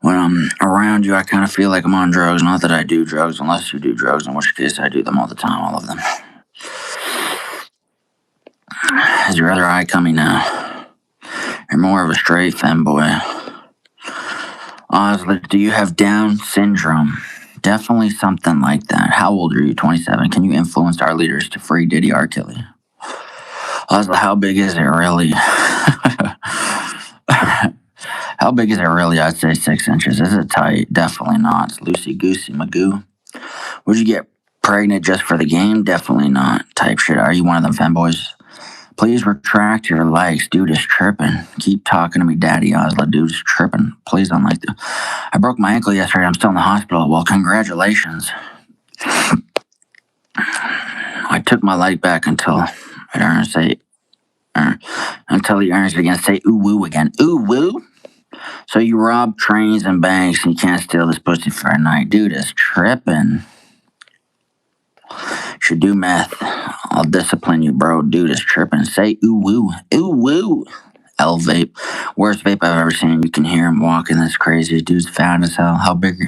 When I'm around you, I kind of feel like I'm on drugs. Not that I do drugs, unless you do drugs, in which case I do them all the time, all of them. Is your other eye coming now? You're more of a straight femboy. Ozla, do you have Down syndrome? Definitely something like that. How old are you? 27. Can you influence our leaders to free Diddy R. Kelly? Ozla, how big is it really? How big is it really? I'd say 6 inches. Is it tight? Definitely not. It's loosey goosey magoo. Would you get pregnant just for the game? Definitely not. Type shit. Are you one of them femboys? Please retract your likes. Dude is tripping. Keep talking to me, Daddy Ozla. Dude's tripping. Please don't like that. I broke my ankle yesterday. I'm still in the hospital. Well, congratulations. I took my light back until it earns say until he earns it again. Say ooh woo again. Ooh woo. So you rob trains and banks and you can't steal this pussy for a night. Dude is tripping. Should do meth. I'll discipline you, bro. Dude is tripping. Say ooh woo. Ooh woo. L vape. Worst vape I've ever seen. You can hear him walking. That's crazy. Dude's fat as hell. How big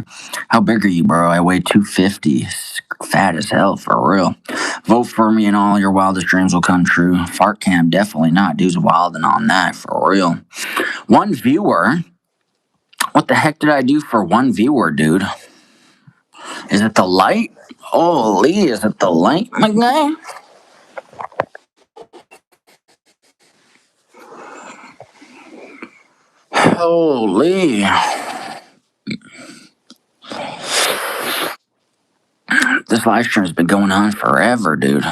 are you, bro? I weigh 250. Fat as hell, for real. Vote for me and all your wildest dreams will come true. Fart cam, definitely not. Dude's wilding on that, for real. One viewer. What the heck did I do for one viewer, dude? Is it the light? Holy, is it the light, my guy? Holy. This live stream's been going on forever, dude.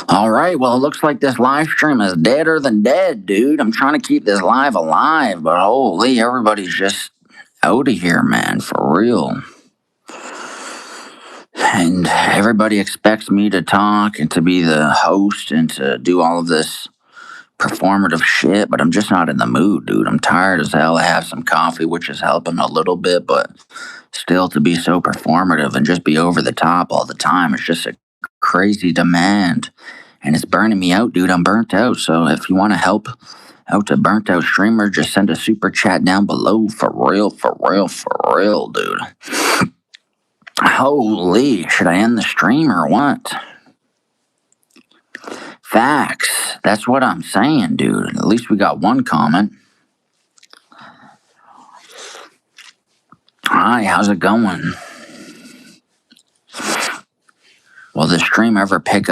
All right, well, it looks like this live stream is deader than dead, dude. I'm trying to keep this live alive, but holy, everybody's just out of here, man, for real. And everybody expects me to talk and to be the host and to do all of this performative shit, but I'm just not in the mood, dude. I'm tired as hell. I have some coffee, which is helping a little bit, but still to be so performative and just be over the top all the time, it's just a crazy demand. And it's burning me out, dude. I'm burnt out. So if you want to help out a burnt out streamer, just send a super chat down below. For real, for real, for real, dude. Holy, should I end the stream or what? Facts. That's what I'm saying, dude. At least we got one comment. Hi, how's it going? Will the stream ever pick